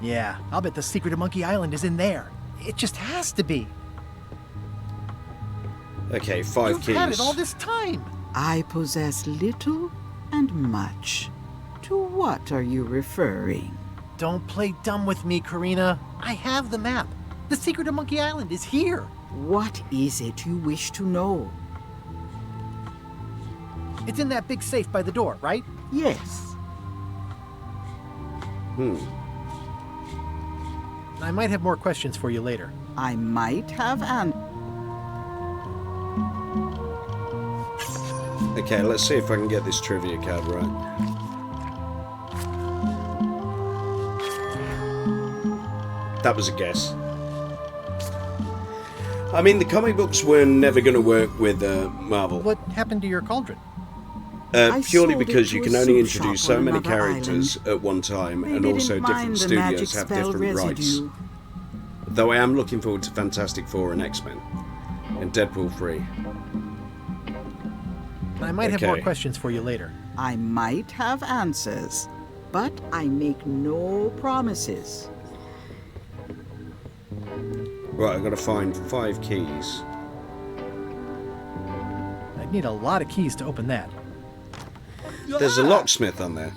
Speaker 7: Yeah, I'll bet the secret of Monkey Island is in there. It just has to be.
Speaker 2: Okay, 5
Speaker 7: You've
Speaker 2: keys.
Speaker 7: had it all this time.
Speaker 16: I possess little and much. To what are you referring?
Speaker 7: Don't play dumb with me, Karina. I have the map. The secret of Monkey Island is here.
Speaker 16: What is it you wish to know?
Speaker 7: It's in that big safe by the door, right?
Speaker 16: Yes.
Speaker 7: I might have more questions for you later.
Speaker 16: I might have
Speaker 2: Okay, let's see if I can get this trivia card right. That was a guess. I mean, the comic books were never going to work with Marvel.
Speaker 7: What happened to your cauldron?
Speaker 2: Purely because you can only introduce so many characters at one time, and also different studios have different rights. Though I am looking forward to Fantastic Four and X-Men, and Deadpool 3.
Speaker 7: I might have more questions for you later.
Speaker 16: I might have answers, but I make no promises.
Speaker 2: Right, I've got to find 5 keys.
Speaker 7: I'd need a lot of keys to open that.
Speaker 2: There's a locksmith on there.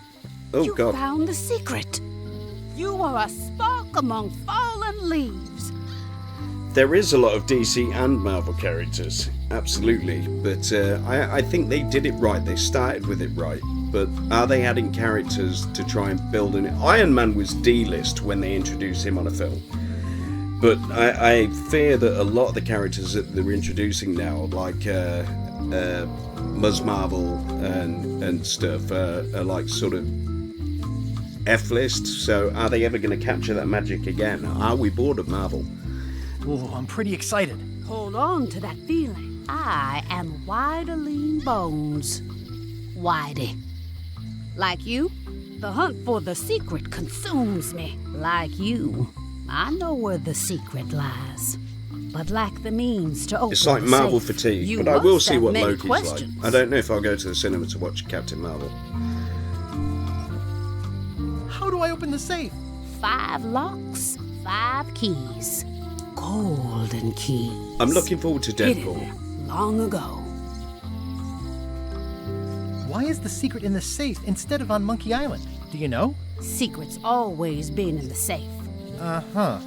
Speaker 2: Oh,
Speaker 17: You
Speaker 2: God.
Speaker 17: found the secret. You are a spark among fallen leaves.
Speaker 2: There is a lot of DC and Marvel characters, absolutely. But I think they did it right. They started with it right. But are they adding characters to try and build an... Iron Man was D-list when they introduced him on a film. But I fear that a lot of the characters that they're introducing now, like Ms. Marvel and stuff, are like sort of F-list. So are they ever going to capture that magic again? Are we bored of Marvel?
Speaker 7: Oh, I'm pretty excited.
Speaker 17: Hold on to that feeling. I am Whiteling Bones. Whitey. Like you, the hunt for the secret consumes me. Like you, I know where the secret lies, but lack the means to open
Speaker 2: It's like
Speaker 17: the
Speaker 2: Marvel
Speaker 17: safe.
Speaker 2: fatigue,
Speaker 17: You
Speaker 2: but I will
Speaker 17: must
Speaker 2: see
Speaker 17: have
Speaker 2: what
Speaker 17: many
Speaker 2: Loki's
Speaker 17: questions.
Speaker 2: like. I don't know if I'll go to the cinema to watch Captain Marvel.
Speaker 7: How do I open the safe?
Speaker 17: 5 locks, 5 keys. Golden keys.
Speaker 2: I'm looking forward to Deadpool.
Speaker 17: Hidden long ago.
Speaker 7: Why is the secret in the safe instead of on Monkey Island? Do you know?
Speaker 17: Secret's always been in the safe.
Speaker 7: Uh-huh.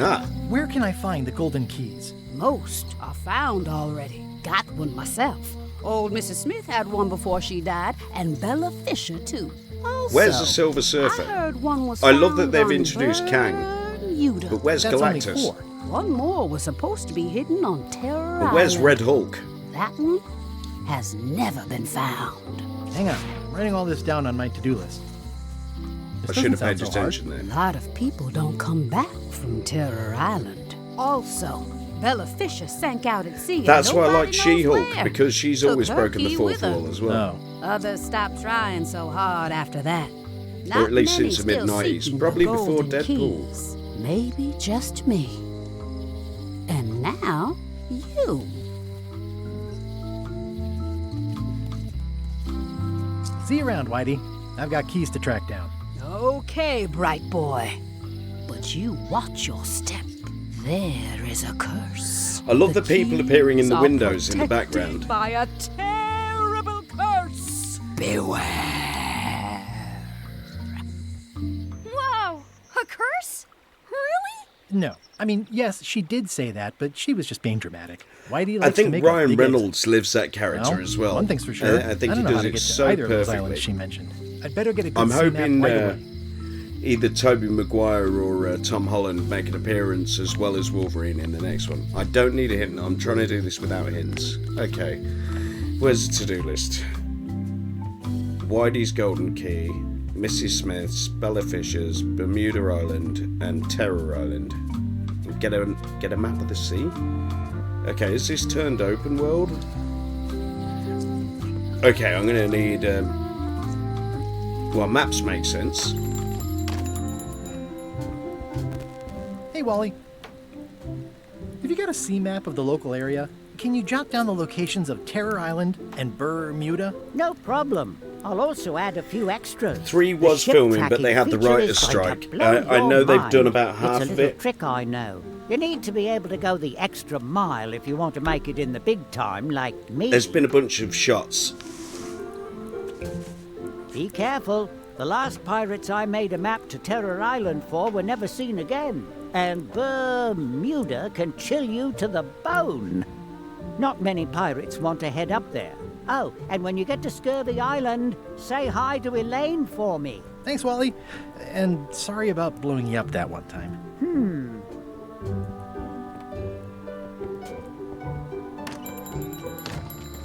Speaker 2: Ah.
Speaker 7: Where can I find the golden keys?
Speaker 17: Most are found already. Got one myself. Old Mrs. Smith had one before she died, and Bella Fisher, too. Also,
Speaker 2: Where's the Silver Surfer?
Speaker 17: I heard one was
Speaker 2: I love that
Speaker 17: found
Speaker 2: they've
Speaker 17: on
Speaker 2: introduced Kang.
Speaker 17: Bermuda.
Speaker 2: But where's
Speaker 17: That's only
Speaker 2: Galactus?
Speaker 17: 4. One more was supposed to be hidden on Terror
Speaker 2: But where's
Speaker 17: Island.
Speaker 2: Red Hulk?
Speaker 17: That one has never been found.
Speaker 7: Hang on, I'm writing all this down on my to-do list.
Speaker 2: I should have paid attention there.
Speaker 17: A lot of people don't come back from Terror Island. Also, Bella Fisher sank out at sea. and
Speaker 2: That's why I
Speaker 17: nobody
Speaker 2: like
Speaker 17: knows
Speaker 2: She-Hulk,
Speaker 17: where.
Speaker 2: because she's
Speaker 17: Took
Speaker 2: always
Speaker 17: her
Speaker 2: broken the
Speaker 17: key
Speaker 2: fourth
Speaker 17: with her.
Speaker 2: wall as well.
Speaker 17: Others stopped trying so hard after that.
Speaker 2: Or at least
Speaker 17: many
Speaker 2: since the
Speaker 17: still
Speaker 2: mid-90s,
Speaker 17: seeking
Speaker 2: probably
Speaker 17: the
Speaker 2: before
Speaker 17: golden
Speaker 2: Deadpool.
Speaker 17: keys. Maybe just me. And now, you.
Speaker 7: See you around, Whitey. I've got keys to track down.
Speaker 17: Okay, bright boy. But you watch your step. There is a curse.
Speaker 2: I love the people appearing in the
Speaker 17: keys are
Speaker 2: windows in the
Speaker 17: protected
Speaker 2: background.
Speaker 17: By a terrible curse. Beware.
Speaker 8: Whoa! A curse? Really?
Speaker 7: No. I mean, yes, she did say that, but she was just being dramatic. Whitey
Speaker 2: I
Speaker 7: likes to
Speaker 2: think
Speaker 7: make
Speaker 2: Ryan
Speaker 7: a big
Speaker 2: Reynolds lives that character
Speaker 7: Well,
Speaker 2: as well.
Speaker 7: One thing's for sure.
Speaker 2: I think
Speaker 7: don't
Speaker 2: he
Speaker 7: know how
Speaker 2: does
Speaker 7: to
Speaker 2: it
Speaker 7: get to
Speaker 2: so
Speaker 7: either of those
Speaker 2: perfectly.
Speaker 7: islands she mentioned. I'd better get a good
Speaker 2: I'm
Speaker 7: sea map
Speaker 2: hoping
Speaker 7: right away.
Speaker 2: either Tobey Maguire or Tom Holland make an appearance as well as Wolverine in the next one. I don't need a hint. I'm trying to do this without hints. Okay. Where's the to-do list? Whitey's Golden Key, Mrs. Smith's, Bella Fisher's, Bermuda Island, and Terror Island. Get a map of the sea? Okay, is this turned open world? Okay, I'm gonna need... well, maps make sense.
Speaker 7: Hey, Wally. Have you got a sea map of the local area? Can you jot down the locations of Terror Island and Bermuda?
Speaker 3: No problem. I'll also add a few extras.
Speaker 2: 3
Speaker 3: The
Speaker 2: was
Speaker 3: ship
Speaker 2: filming, but they
Speaker 3: tracking
Speaker 2: had the
Speaker 3: feature
Speaker 2: writers'
Speaker 3: is going to
Speaker 2: strike.
Speaker 3: blow
Speaker 2: I know
Speaker 3: your
Speaker 2: they've
Speaker 3: mind.
Speaker 2: done about half
Speaker 3: it's a
Speaker 2: of
Speaker 3: little
Speaker 2: it.
Speaker 3: trick, I know. You need to be able to go the extra mile if you want to make it in the big time, like me.
Speaker 2: There's been a bunch of shots.
Speaker 3: Be careful. The last pirates I made a map to Terror Island for were never seen again. And Bermuda can chill you to the bone. Not many pirates want to head up there. Oh, and when you get to Scurvy Island, say hi to Elaine for me.
Speaker 7: Thanks, Wally. And sorry about blowing you up that one time.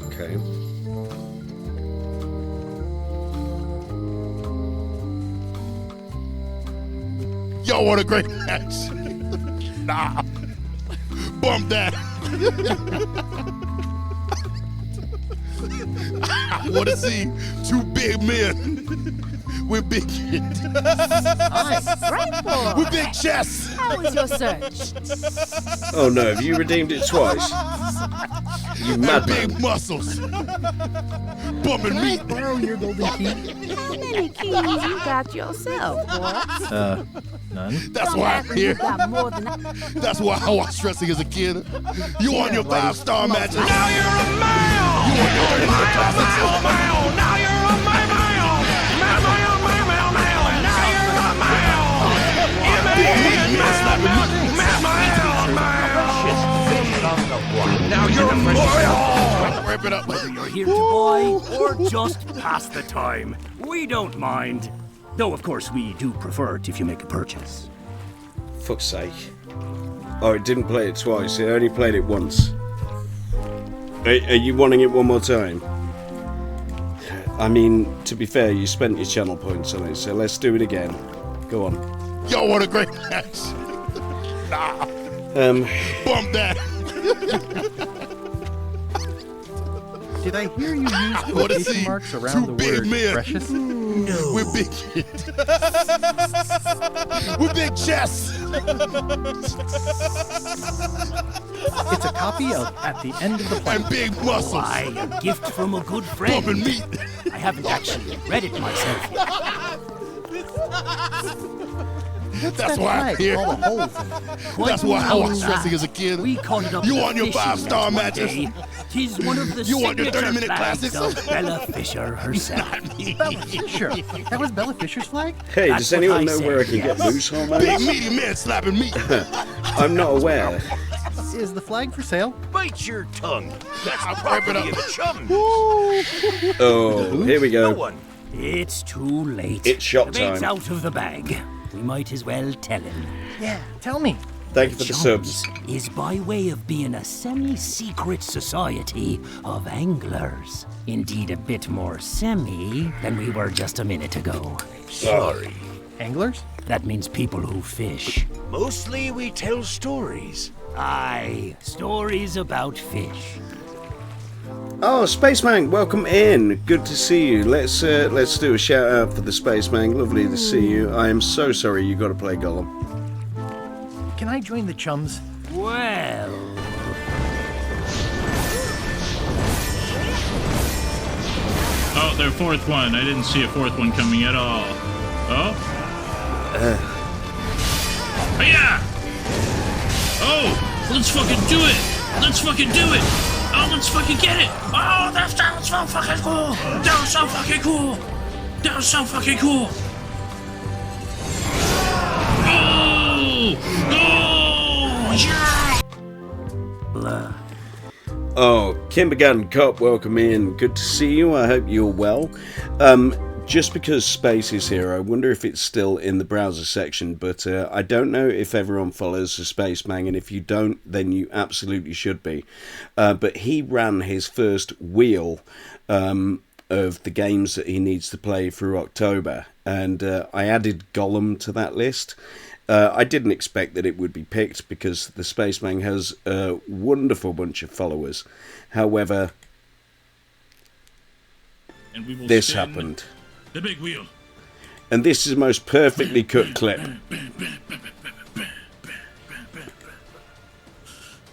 Speaker 2: Okay.
Speaker 21: Yo, what a great match. Nah. Bump that. I want to see 2 big men with big with big chests.
Speaker 5: How was your search?
Speaker 2: Oh no, have you redeemed it twice? You
Speaker 21: and
Speaker 2: madman.
Speaker 21: big muscles. Bumping
Speaker 7: Can I
Speaker 21: meat.
Speaker 7: borrow your golden key?
Speaker 17: How many keys you got yourself, boy?
Speaker 7: None.
Speaker 21: That's
Speaker 17: Don't
Speaker 21: why
Speaker 17: act
Speaker 21: I'm
Speaker 17: like you
Speaker 21: here.
Speaker 17: got more than
Speaker 21: That's why I watched wrestling as a kid. You on your 5-star matches.
Speaker 19: Now you're a male!
Speaker 21: You on your 30-minute classics.
Speaker 19: Male! Now you're a male! Now you're a male! Now you're a male!
Speaker 21: Wrap it up.
Speaker 13: Whether you're here to buy or just pass the time, we don't mind. Though, of course, we do prefer it if you make a purchase.
Speaker 2: Fuck's sake. Oh, it didn't play it twice. It only played it once. Are you wanting it one more time? I mean, to be fair, you spent your channel points on it, so let's do it again. Go on.
Speaker 21: Yo, what a great match. Nah. Bump that.
Speaker 7: Did I hear you use
Speaker 21: I wanna
Speaker 7: quotation
Speaker 21: see
Speaker 7: marks around the
Speaker 21: big
Speaker 7: word
Speaker 21: men.
Speaker 7: precious?
Speaker 21: No. With big with big chests.
Speaker 7: It's a copy of At the End of the Play.
Speaker 21: And big muscles.
Speaker 13: Why, a gift from a good friend.
Speaker 21: Bumping meat.
Speaker 13: I haven't actually read it myself yet.
Speaker 21: That's why I'm here.
Speaker 7: All the holes in it.
Speaker 21: That's why I watched wrestling as a kid.
Speaker 13: We called it up
Speaker 21: You
Speaker 13: the
Speaker 21: on your
Speaker 13: fishing
Speaker 21: 5-star
Speaker 13: match one
Speaker 21: matches.
Speaker 13: day. Tis one of the
Speaker 21: You want your
Speaker 13: signature
Speaker 21: 30-minute
Speaker 13: flags
Speaker 21: classics?
Speaker 13: of Bella Fisher herself.
Speaker 7: Bella Fisher. That was Bella Fisher's flag?
Speaker 2: Hey,
Speaker 13: That's
Speaker 2: does
Speaker 13: what
Speaker 2: anyone
Speaker 13: I
Speaker 2: know
Speaker 13: said,
Speaker 2: where I can
Speaker 13: yes.
Speaker 2: get loose hormones?
Speaker 21: Big meaty men slapping meat.
Speaker 2: I'm not aware.
Speaker 7: Is the flag for sale?
Speaker 13: Bite your tongue. That's the
Speaker 21: wrap it
Speaker 13: property
Speaker 21: up.
Speaker 13: of chum.
Speaker 2: Oh, here we
Speaker 13: No
Speaker 2: go.
Speaker 13: one. It's too late.
Speaker 2: It's shot
Speaker 13: The bait's
Speaker 2: time.
Speaker 13: out of the bag. We might as well tell him.
Speaker 7: Yeah, tell me.
Speaker 2: Thank you for the subs.
Speaker 13: Chums is by way of being a semi-secret society of anglers. Indeed, a bit more semi than we were just a minute ago.
Speaker 15: Sorry.
Speaker 7: Anglers?
Speaker 13: That means people who fish.
Speaker 15: Mostly we tell stories.
Speaker 13: Aye, stories about fish.
Speaker 2: Oh, Spaceman, welcome in. Good to see you. Let's do a shout out for the Spaceman. Lovely to see you. I am so sorry you got to play Gollum.
Speaker 7: Can I join the chums?
Speaker 13: Well...
Speaker 18: Oh, their fourth one. I didn't see a fourth one coming at all. Oh? Yeah! Oh! Let's fucking do it! Let's fucking do it! Oh, let's fucking get it! Oh, that was so fucking cool! That was so fucking cool! That was so fucking cool! Oh! Oh! Yeah!
Speaker 2: Oh, Kimbergan Cop, welcome in. Good to see you. I hope you're well. Just because Space is here, I wonder if it's still in the browser section, but I don't know if everyone follows the Spaceman, and if you don't, then you absolutely should be. But he ran his first wheel of the games that he needs to play through October, and I added Gollum to that list. I didn't expect that it would be picked because the Spaceman has a wonderful bunch of followers. However,
Speaker 18: And we will
Speaker 2: this
Speaker 18: spin
Speaker 2: happened.
Speaker 18: The big wheel.
Speaker 2: And this is the most perfectly cut clip.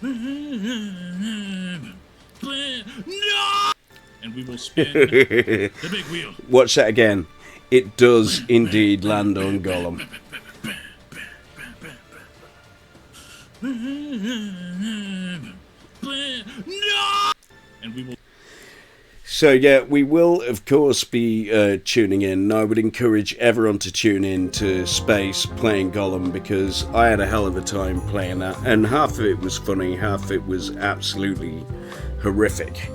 Speaker 18: No! And we will spin the big wheel.
Speaker 2: Watch that again. It does indeed land on Gollum.
Speaker 18: No! And we will.
Speaker 2: So yeah, we will of course be tuning in. And I would encourage everyone to tune in to Space playing Gollum, because I had a hell of a time playing that, and half of it was funny, half of it was absolutely horrific.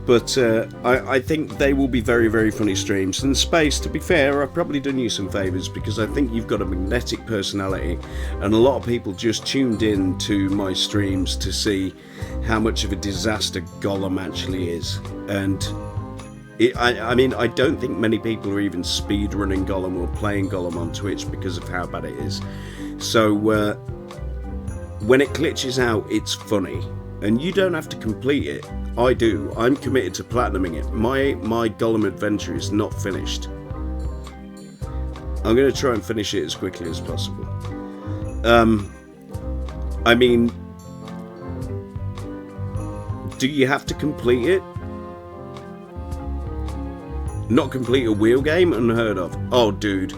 Speaker 2: But I think they will be very, very funny streams. And Space, to be fair, I've probably done you some favours, because I think you've got a magnetic personality, and a lot of people just tuned in to my streams to see how much of a disaster Gollum actually is. And I mean, I don't think many people are even speedrunning Gollum or playing Gollum on Twitch because of how bad it is. So when it glitches out, it's funny. And you don't have to complete it. I do. I'm committed to platinuming it. My Gollum adventure is not finished. I'm going to try and finish it as quickly as possible. I mean, Do you have to complete it? Not complete a wheel game? Unheard of. Oh, dude.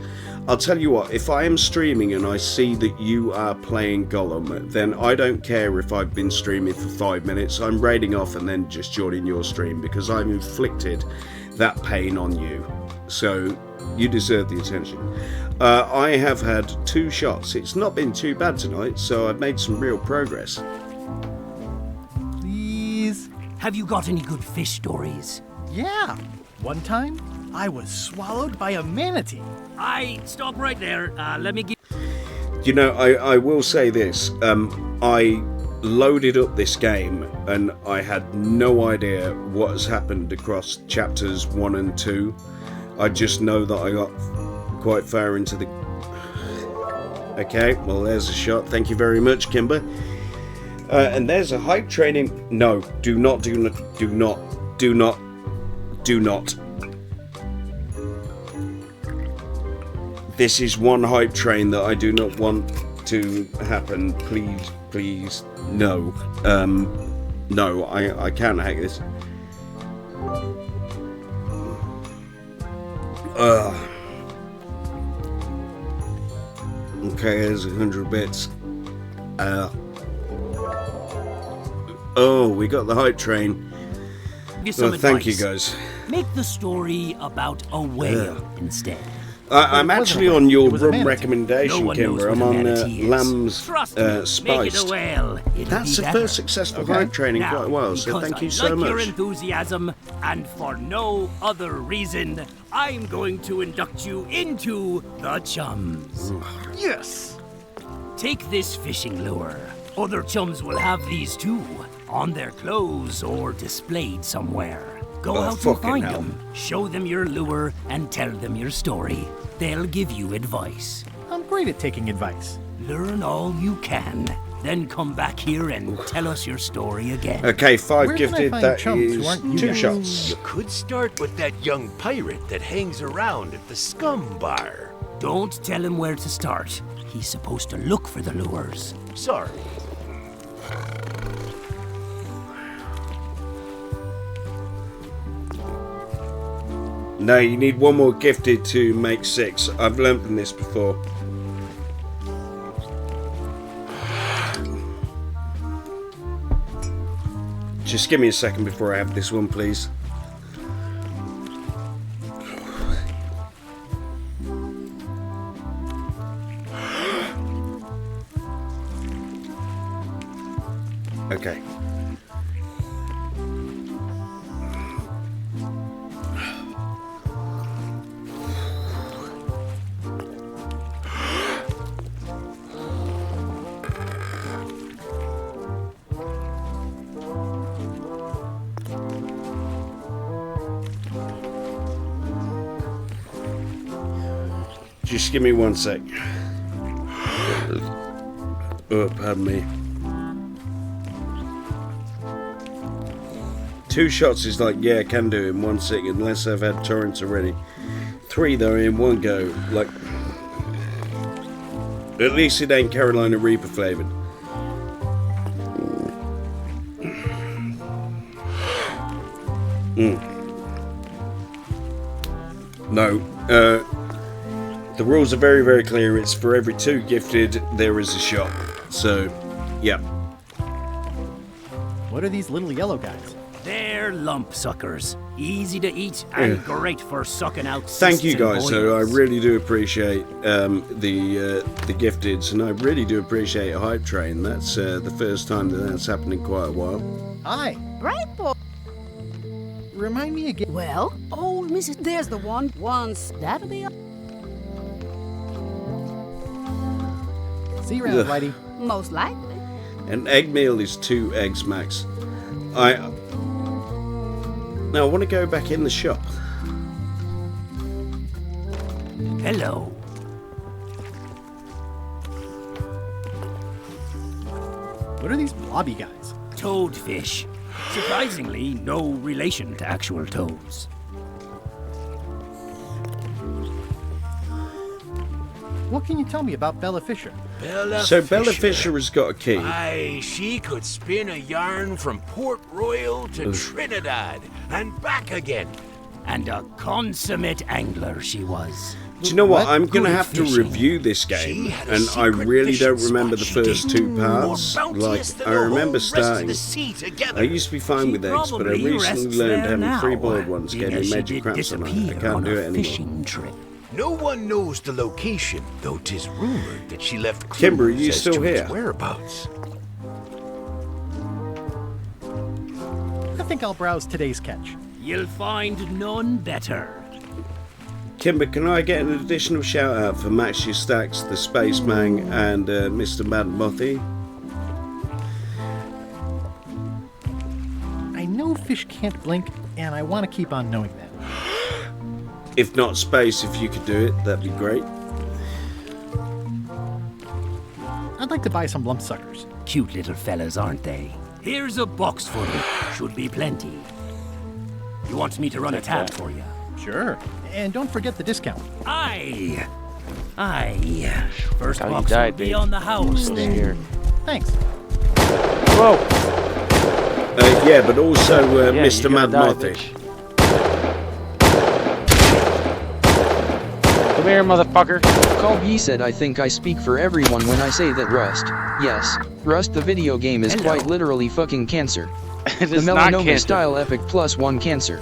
Speaker 2: I'll tell you what, if I am streaming and I see that you are playing Gollum, then I don't care if I've been streaming for 5 minutes. I'm raiding off and then just joining your stream because I've inflicted that pain on you. So, you deserve the attention. I have had 2 shots. It's not been too bad tonight, so I've made some real progress.
Speaker 7: Please?
Speaker 13: Have you got any good fish stories?
Speaker 7: Yeah. One time, I was swallowed by a manatee.
Speaker 13: Stop right there. Let me give...
Speaker 2: You know, I will say this. I loaded up this game and I had no idea what has happened across chapters 1 and 2. I just know that I got quite far into the... Okay, well there's a shot. Thank you very much, Kimber. And there's a hype training... No, do not. This is one hype train that I do not want to happen. Please, no. No, I can't hack this. Okay, there's 100 bits. Oh, we got the hype train. Well, thank you guys.
Speaker 13: Make the story about a whale instead.
Speaker 2: I'm actually on your rum
Speaker 13: No
Speaker 2: recommendation,
Speaker 13: one
Speaker 2: Kimber.
Speaker 13: knows
Speaker 2: I'm
Speaker 13: what a
Speaker 2: on
Speaker 13: manatee is.
Speaker 2: lamb's
Speaker 13: Trust me, make it a
Speaker 2: spiced.
Speaker 13: whale. It'll
Speaker 2: That's
Speaker 13: be
Speaker 2: the
Speaker 13: better.
Speaker 2: first successful hype training
Speaker 13: Now,
Speaker 2: quite a while, so
Speaker 13: because
Speaker 2: thank you
Speaker 13: I
Speaker 2: so
Speaker 13: like your
Speaker 2: much.
Speaker 13: enthusiasm, and for no other reason, I'm going to induct you into the chums.
Speaker 7: Yes!
Speaker 13: Take this fishing lure. Other chums will have these too, on their clothes or displayed somewhere. Go
Speaker 2: Oh,
Speaker 13: out and
Speaker 2: fucking
Speaker 13: find
Speaker 2: hell.
Speaker 13: them, show them your lure, and tell them your story. They'll give you advice.
Speaker 7: I'm great at taking advice.
Speaker 13: Learn all you can, then come back here and tell us your story again.
Speaker 2: Okay, 5
Speaker 7: Where can I
Speaker 2: gifted.
Speaker 7: find
Speaker 2: That
Speaker 7: chums who
Speaker 2: is
Speaker 7: aren't you
Speaker 2: 2
Speaker 7: guys?
Speaker 2: shots.
Speaker 15: You could start with that young pirate that hangs around at the Scum Bar.
Speaker 13: Don't tell him where to start. He's supposed to look for the lures.
Speaker 15: Sorry.
Speaker 2: No, you need 1 more gifted to make 6. I've learned from this before. Just give me a second before I have this one, please. Okay. Just give me 1 sec. Oh, pardon me. 2 shots is like, yeah, I can do it in 1 second, unless I've had torrents already. 3 though in 1 go, like... At least it ain't Carolina Reaper flavoured. No, the rules are very, very clear. It's for every 2 gifted, there is a shot. So, yeah.
Speaker 7: What are these little yellow guys?
Speaker 13: They're lump suckers. Easy to eat and great for sucking out
Speaker 2: Thank you
Speaker 13: cysts and
Speaker 2: guys, so I
Speaker 13: boils.
Speaker 2: really do appreciate the gifteds, and I really do appreciate a hype train. That's the first time that's happened in quite a while.
Speaker 7: Hi.
Speaker 17: Right, boy.
Speaker 7: Remind me again.
Speaker 17: Well, old Mrs. There's the one. Once. That'll be...
Speaker 7: See you around,
Speaker 2: Ugh.
Speaker 7: Whitey.
Speaker 17: Most likely.
Speaker 2: An egg meal is 2 eggs max. Now I want to go back in the shop.
Speaker 13: Hello.
Speaker 7: What are these blobby guys?
Speaker 13: Toadfish. Surprisingly, no relation to actual toads.
Speaker 7: What can you tell me about Bella Fisher?
Speaker 2: So Bella Fisher has got a key.
Speaker 15: Aye, she could spin a yarn from Port Royal to Trinidad and back again.
Speaker 13: And a consummate angler she was.
Speaker 2: Do you know what? I'm going to have to review this game, and I really don't remember the first two parts. Like, I remember starting. I used to be fine with eggs, but I recently learned having 3 boiled ones gave me major cramps on it. I can't do it anymore.
Speaker 15: No one knows the location, though 'tis rumored that she left clues
Speaker 2: Kimber, are you
Speaker 15: as
Speaker 2: still
Speaker 15: to its
Speaker 2: here?
Speaker 15: whereabouts.
Speaker 7: I think I'll browse today's catch.
Speaker 13: You'll find none better.
Speaker 2: Kimber, can I get an additional shout out for Max Stacks, the Spaceman, and Mr. Mad Mothy?
Speaker 7: I know fish can't blink, and I want to keep on knowing that.
Speaker 2: If not Space, if you could do it, that'd be great.
Speaker 7: I'd like to buy some lump suckers.
Speaker 13: Cute little fellas, aren't they? Here's a box for you. Should be plenty. You want me to run a tab for you?
Speaker 7: Sure. And don't forget the discount.
Speaker 13: Aye. First
Speaker 6: How you
Speaker 13: box
Speaker 6: died,
Speaker 13: will be
Speaker 6: babe.
Speaker 13: on the house
Speaker 6: So
Speaker 13: then.
Speaker 6: scared.
Speaker 7: Thanks.
Speaker 6: Whoa!
Speaker 2: Yeah, but also
Speaker 6: Yeah,
Speaker 2: Mr.
Speaker 6: you're
Speaker 2: Mad
Speaker 6: gonna die,
Speaker 2: Mothy.
Speaker 6: bitch. Come here, motherfucker.
Speaker 14: Colby said I think I speak for everyone when I say that Rust. Yes, Rust the video game is quite literally fucking cancer.
Speaker 6: It
Speaker 14: The
Speaker 6: is not
Speaker 14: melanoma
Speaker 6: cancer.
Speaker 14: style epic +1 cancer.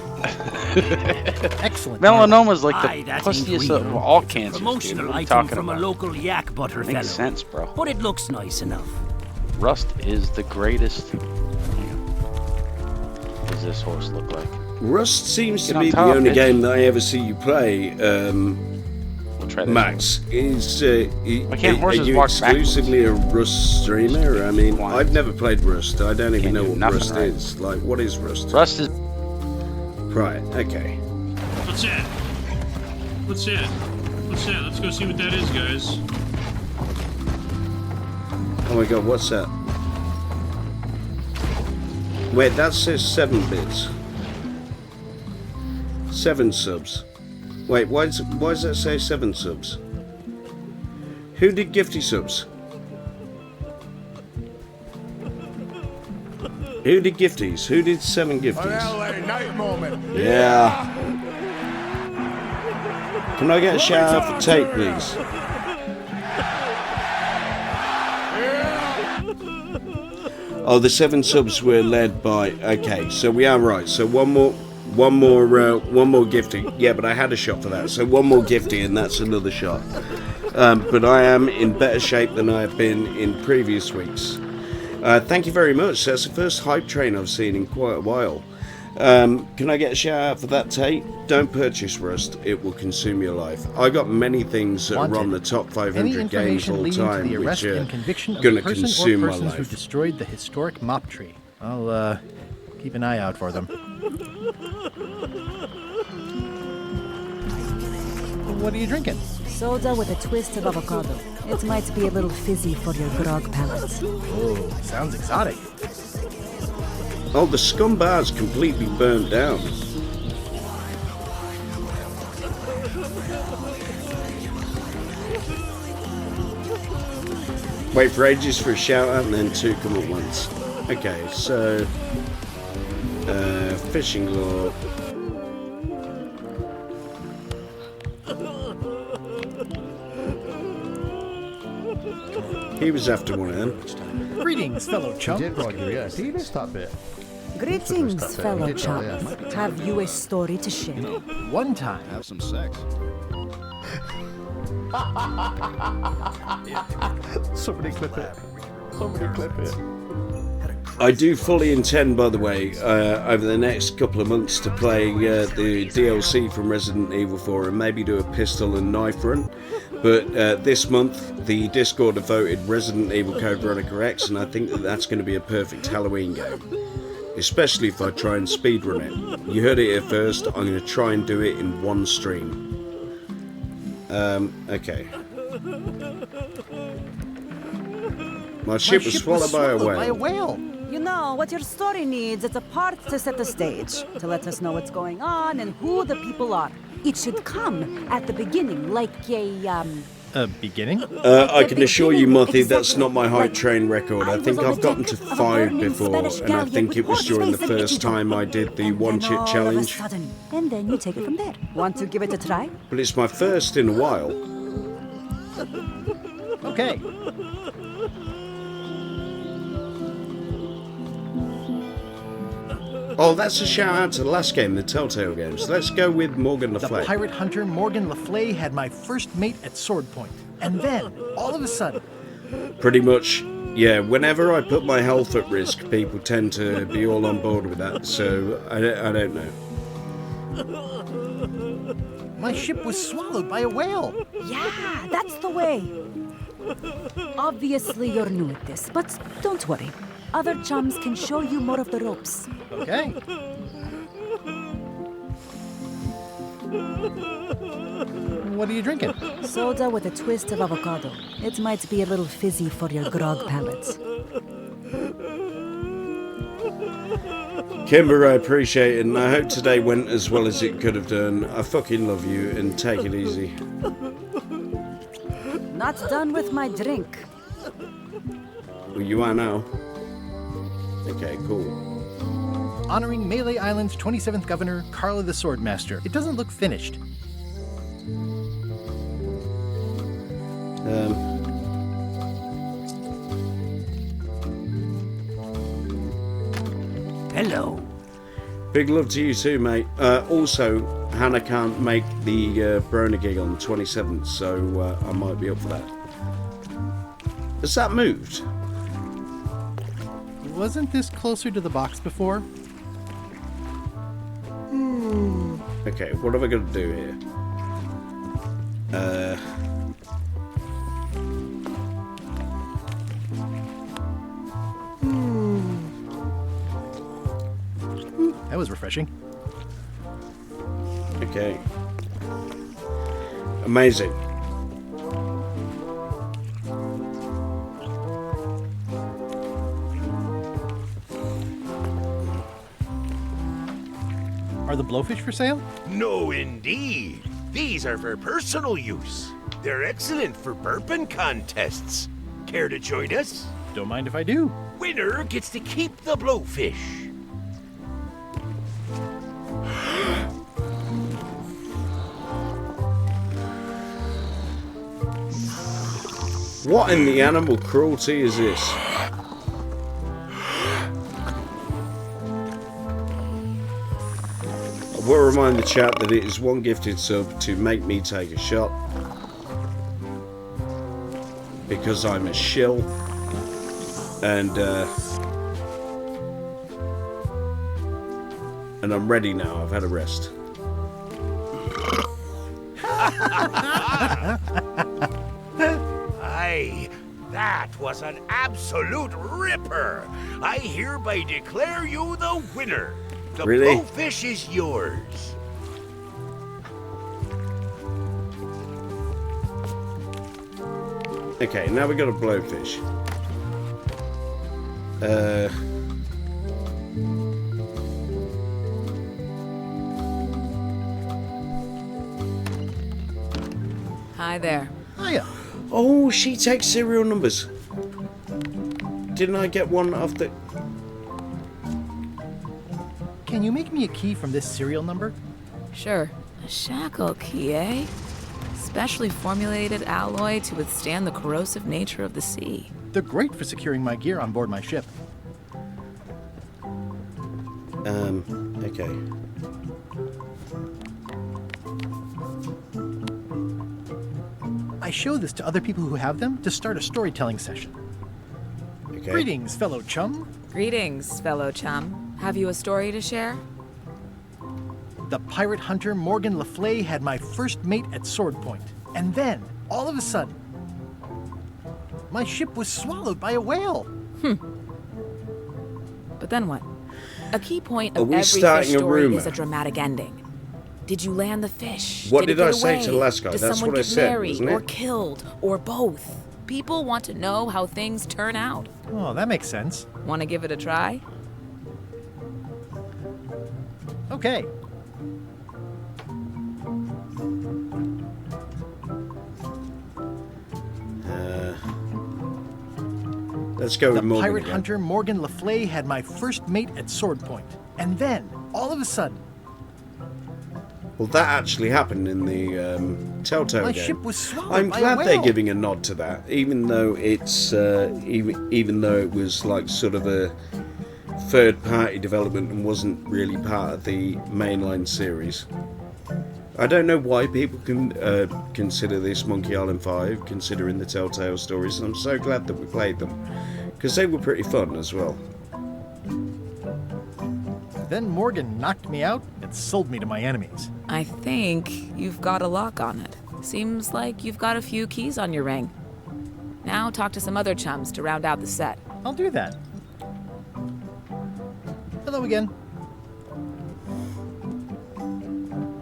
Speaker 7: Excellent.
Speaker 6: Melanoma's is like
Speaker 13: Aye,
Speaker 6: the
Speaker 13: that
Speaker 6: pussiest
Speaker 13: ain't
Speaker 6: of
Speaker 13: real.
Speaker 6: all cancers, dude.
Speaker 13: Promotional
Speaker 6: What are you
Speaker 13: item
Speaker 6: talking
Speaker 13: from
Speaker 6: about?
Speaker 13: a local yak butter fellow.
Speaker 6: Makes sense, bro.
Speaker 13: But it looks nice enough.
Speaker 6: Rust is the greatest. What does this horse look like?
Speaker 2: Rust seems
Speaker 6: Get
Speaker 2: to
Speaker 6: on
Speaker 2: be
Speaker 6: top,
Speaker 2: the only
Speaker 6: bitch.
Speaker 2: game that I ever see you play,
Speaker 6: We'll try this
Speaker 2: Max. Is
Speaker 6: Why can't
Speaker 2: are
Speaker 6: horses
Speaker 2: you
Speaker 6: walk
Speaker 2: exclusively a Rust streamer? I mean,
Speaker 6: Why?
Speaker 2: I've never played Rust. I don't even
Speaker 6: Can't
Speaker 2: know
Speaker 6: do
Speaker 2: what
Speaker 6: nothing
Speaker 2: Rust
Speaker 6: right.
Speaker 2: is. Like, what is Rust?
Speaker 6: Rust is.
Speaker 2: Right, okay.
Speaker 18: What's that? What's that? What's that? Let's go see what that is, guys.
Speaker 2: Oh my god, what's that? Wait, that says 7 bits. 7 subs. Wait, why does that say 7 subs? Who did gifty subs? Who did gifties? Who did 7 gifties?
Speaker 10: LA night moment.
Speaker 2: Yeah. Can I get a shout out for Tate, please? Oh, the 7 subs were led by. Okay, so we are right. So one more gifty. Yeah, but I had a shot for that. So one more gifty, and that's another shot. But I am in better shape than I have been in previous weeks. Thank you very much. That's the first hype train I've seen in quite a while. Can I get a shout out for that, Tate? Don't purchase Rust, it will consume your life. I got many things that are on the top 500 games all time,
Speaker 7: the arrest
Speaker 2: which are
Speaker 7: and conviction of
Speaker 2: going
Speaker 7: the
Speaker 2: to
Speaker 7: person
Speaker 2: consume
Speaker 7: or
Speaker 2: my
Speaker 7: persons who
Speaker 2: life.
Speaker 7: destroyed the historic mop tree. I'll keep an eye out for them. What are you drinking?
Speaker 22: Soda with a twist of avocado. It might be a little fizzy for your grog palate.
Speaker 7: Oh, sounds exotic.
Speaker 2: Oh, the scum bar's completely burnt down. Wait for ages for a shout out and then 2 come at once. Okay, so fishing lure. He was after one of them.
Speaker 7: Greetings, fellow chump.
Speaker 22: Greetings, fellow chump. Have you a story to share?
Speaker 7: One time.
Speaker 21: Have some sex.
Speaker 7: Somebody clip it. Somebody clip it.
Speaker 2: I do fully intend, by the way, over the next couple of months to play the DLC from Resident Evil 4 and maybe do a pistol and knife run. But this month, the Discord have voted Resident Evil Code Veronica X, and I think that that's going to be a perfect Halloween game. Especially if I try and speedrun it. You heard it here first, I'm going to try and do it in one stream. Okay. My ship was swallowed by a whale.
Speaker 22: You know, what your story needs is a part to set the stage, to let us know what's going on and who the people are. It should come at the beginning, like a
Speaker 7: Beginning?
Speaker 2: I can assure you, Mothy, that's not my height train record. I think I've gotten to 5 before, and I think it was during the first time I did the one-chip challenge.
Speaker 1: And then you take it from there. Want to give it a try?
Speaker 2: But it's my first in a while.
Speaker 7: Okay.
Speaker 2: Oh, that's a shout out to the last game, the Telltale games. Let's go with Morgan Le
Speaker 7: The
Speaker 2: Fay.
Speaker 7: pirate hunter Morgan Le Fay had my first mate at sword point. And then, all of a sudden...
Speaker 2: Pretty much, yeah, whenever I put my health at risk, people tend to be all on board with that, so I don't know.
Speaker 7: My ship was swallowed by a whale.
Speaker 1: Yeah, that's the way. Obviously, you're new at this, but don't worry. Other chums can show you more of the ropes.
Speaker 7: Okay. What are you drinking?
Speaker 1: Soda with a twist of avocado. It might be a little fizzy for your grog palate.
Speaker 2: Kimber, I appreciate it, and I hope today went as well as it could have done. I fucking love you, and take it easy.
Speaker 1: Not done with my drink.
Speaker 2: Well, you are now. Okay, cool.
Speaker 7: Honoring Melee Island's 27th governor, Carla the Swordmaster. It doesn't look finished.
Speaker 13: Hello.
Speaker 2: Big love to you too, mate. Also, Hannah can't make the Brona gig on the 27th, so I might be up for that. Has that moved?
Speaker 7: Wasn't this closer to the box before?
Speaker 2: Okay, what have I got to do here?
Speaker 7: That was refreshing.
Speaker 2: Okay. Amazing.
Speaker 7: Are the blowfish for sale?
Speaker 15: No, indeed. These are for personal use. They're excellent for burping contests. Care to join us?
Speaker 7: Don't mind if I do.
Speaker 15: Winner gets to keep the blowfish.
Speaker 2: What in the animal cruelty is this? I will remind the chat that it is one gifted sub to make me take a shot. Because I'm a shill. And I'm ready now. I've had a rest.
Speaker 15: Aye, that was an absolute ripper. I hereby declare you the winner. The
Speaker 2: Really?
Speaker 15: blowfish is yours.
Speaker 2: Okay, now we got a blowfish.
Speaker 4: Hi there.
Speaker 7: Hiya.
Speaker 2: Oh, she takes serial numbers. Didn't I get one off the...
Speaker 7: Can you make me a key from this serial number?
Speaker 4: Sure. A shackle key, eh? Specially formulated alloy to withstand the corrosive nature of the sea.
Speaker 7: They're great for securing my gear on board my ship.
Speaker 2: Okay.
Speaker 7: I show this to other people who have them to start a storytelling session.
Speaker 2: Okay.
Speaker 7: Greetings, fellow chum.
Speaker 4: Greetings, fellow chum. Have you a story to share?
Speaker 7: The pirate hunter Morgan Le Fay had my first mate at sword point. And then, all of a sudden, my ship was swallowed by a whale.
Speaker 4: But then what? A key point
Speaker 2: Are
Speaker 4: of
Speaker 2: we
Speaker 4: every
Speaker 2: starting
Speaker 4: fish
Speaker 2: a
Speaker 4: story
Speaker 2: rumor?
Speaker 4: is a dramatic ending. Did you land the fish?
Speaker 2: What
Speaker 4: did
Speaker 2: did I
Speaker 4: it get
Speaker 2: say
Speaker 4: away?
Speaker 2: to the last guy?
Speaker 4: Did
Speaker 2: That's
Speaker 4: someone
Speaker 2: what I
Speaker 4: get
Speaker 2: said,
Speaker 4: married
Speaker 2: wasn't
Speaker 4: or
Speaker 2: it?
Speaker 4: killed or both? People want to know how things turn out.
Speaker 7: Oh, that makes sense.
Speaker 4: Want to give it a try?
Speaker 7: Okay.
Speaker 2: Let's go with
Speaker 7: The
Speaker 2: Morgan
Speaker 7: pirate
Speaker 2: again.
Speaker 7: hunter Morgan Le Fay had my first mate at sword point. And then, all of a sudden,
Speaker 2: Well, that actually happened in the Telltale
Speaker 7: my
Speaker 2: game.
Speaker 7: ship was swallowed
Speaker 2: I'm
Speaker 7: by a
Speaker 2: glad they're
Speaker 7: whale.
Speaker 2: giving a nod to that, even though it's even though it was like sort of a third-party development and wasn't really part of the mainline series. I don't know why people can consider this Monkey Island 5, considering the Telltale stories, and I'm so glad that we played them, because they were pretty fun as well.
Speaker 7: Then Morgan knocked me out and sold me to my enemies.
Speaker 4: I think you've got a lock on it. Seems like you've got a few keys on your ring. Now talk to some other chums to round out the set.
Speaker 7: I'll do that. Hello again.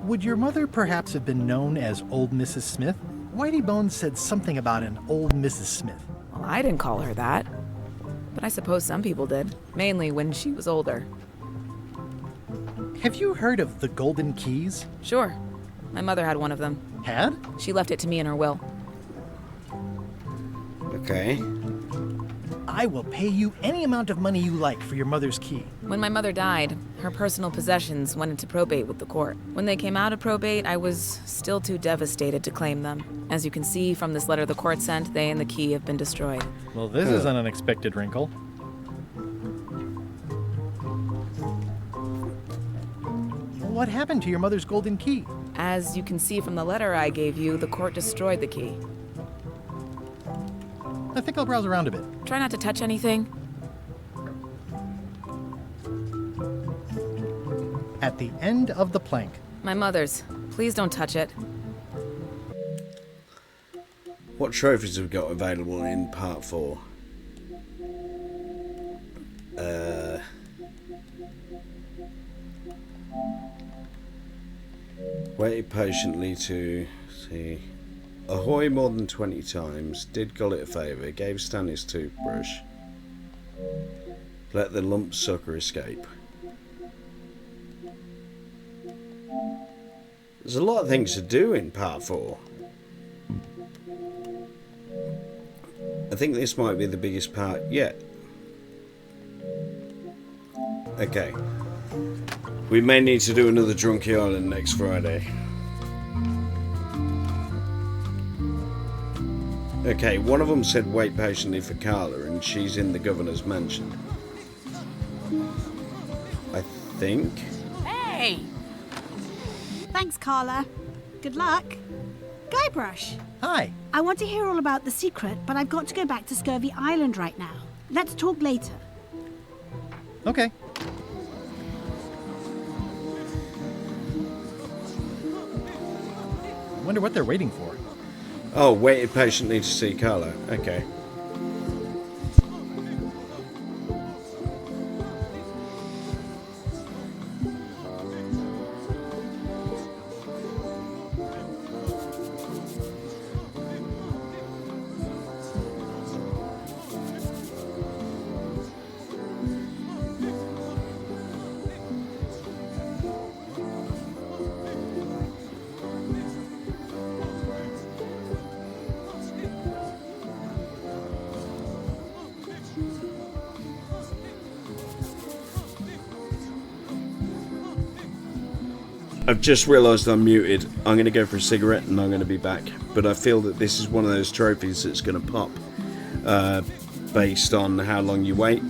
Speaker 7: Would your mother perhaps have been known as Old Mrs. Smith? Whitey Bones said something about an Old Mrs. Smith.
Speaker 4: Well, I didn't call her that. But I suppose some people did. Mainly when she was older.
Speaker 7: Have you heard of the Golden Keys?
Speaker 4: Sure. My mother had one of them.
Speaker 7: Had?
Speaker 4: She left it to me in her will.
Speaker 2: Okay.
Speaker 7: I will pay you any amount of money you like for your mother's key.
Speaker 4: When my mother died, her personal possessions went into probate with the court. When they came out of probate, I was still too devastated to claim them. As you can see from this letter the court sent, they and the key have been destroyed.
Speaker 7: Well, this is an unexpected wrinkle. What happened to your mother's golden key?
Speaker 4: As you can see from the letter I gave you, the court destroyed the key.
Speaker 7: I think I'll browse around a bit.
Speaker 4: Try not to touch anything.
Speaker 7: At the end of the plank.
Speaker 4: My mother's. Please don't touch it.
Speaker 2: What trophies have we got available in part 4? Waited patiently to see. Ahoy more than 20 times. Did Gullet a favour. Gave Stan his toothbrush. Let the lump sucker escape. There's a lot of things to do in part 4. I think this might be the biggest part yet. Okay. We may need to do another Drunky Island next Friday. Okay, one of them said wait patiently for Carla, and she's in the governor's mansion. I think.
Speaker 9: Hey! Thanks, Carla. Good luck. Guybrush.
Speaker 7: Hi.
Speaker 9: I want to hear all about the secret, but I've got to go back to Scurvy Island right now. Let's talk later.
Speaker 7: Okay. Wonder what they're waiting for.
Speaker 2: Oh, waited patiently to see Carla. Okay. I've just realised I'm muted. I'm going to go for a cigarette and I'm going to be back. But I feel that this is one of those trophies that's going to pop based on how long you wait,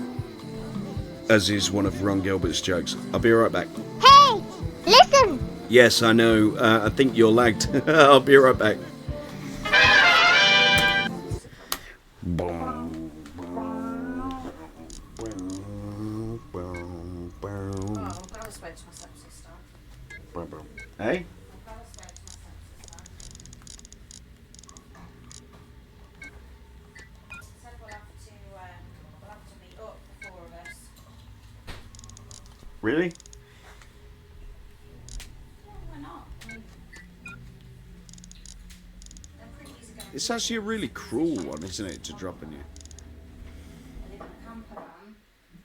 Speaker 2: as is one of Ron Gilbert's jokes. I'll be right back.
Speaker 12: Hey! Listen!
Speaker 2: Yes, I know. I think you're lagged. I'll be right back. Hey? Really? It's actually a really cruel one, isn't it, to drop in you?
Speaker 12: I live in a camper van,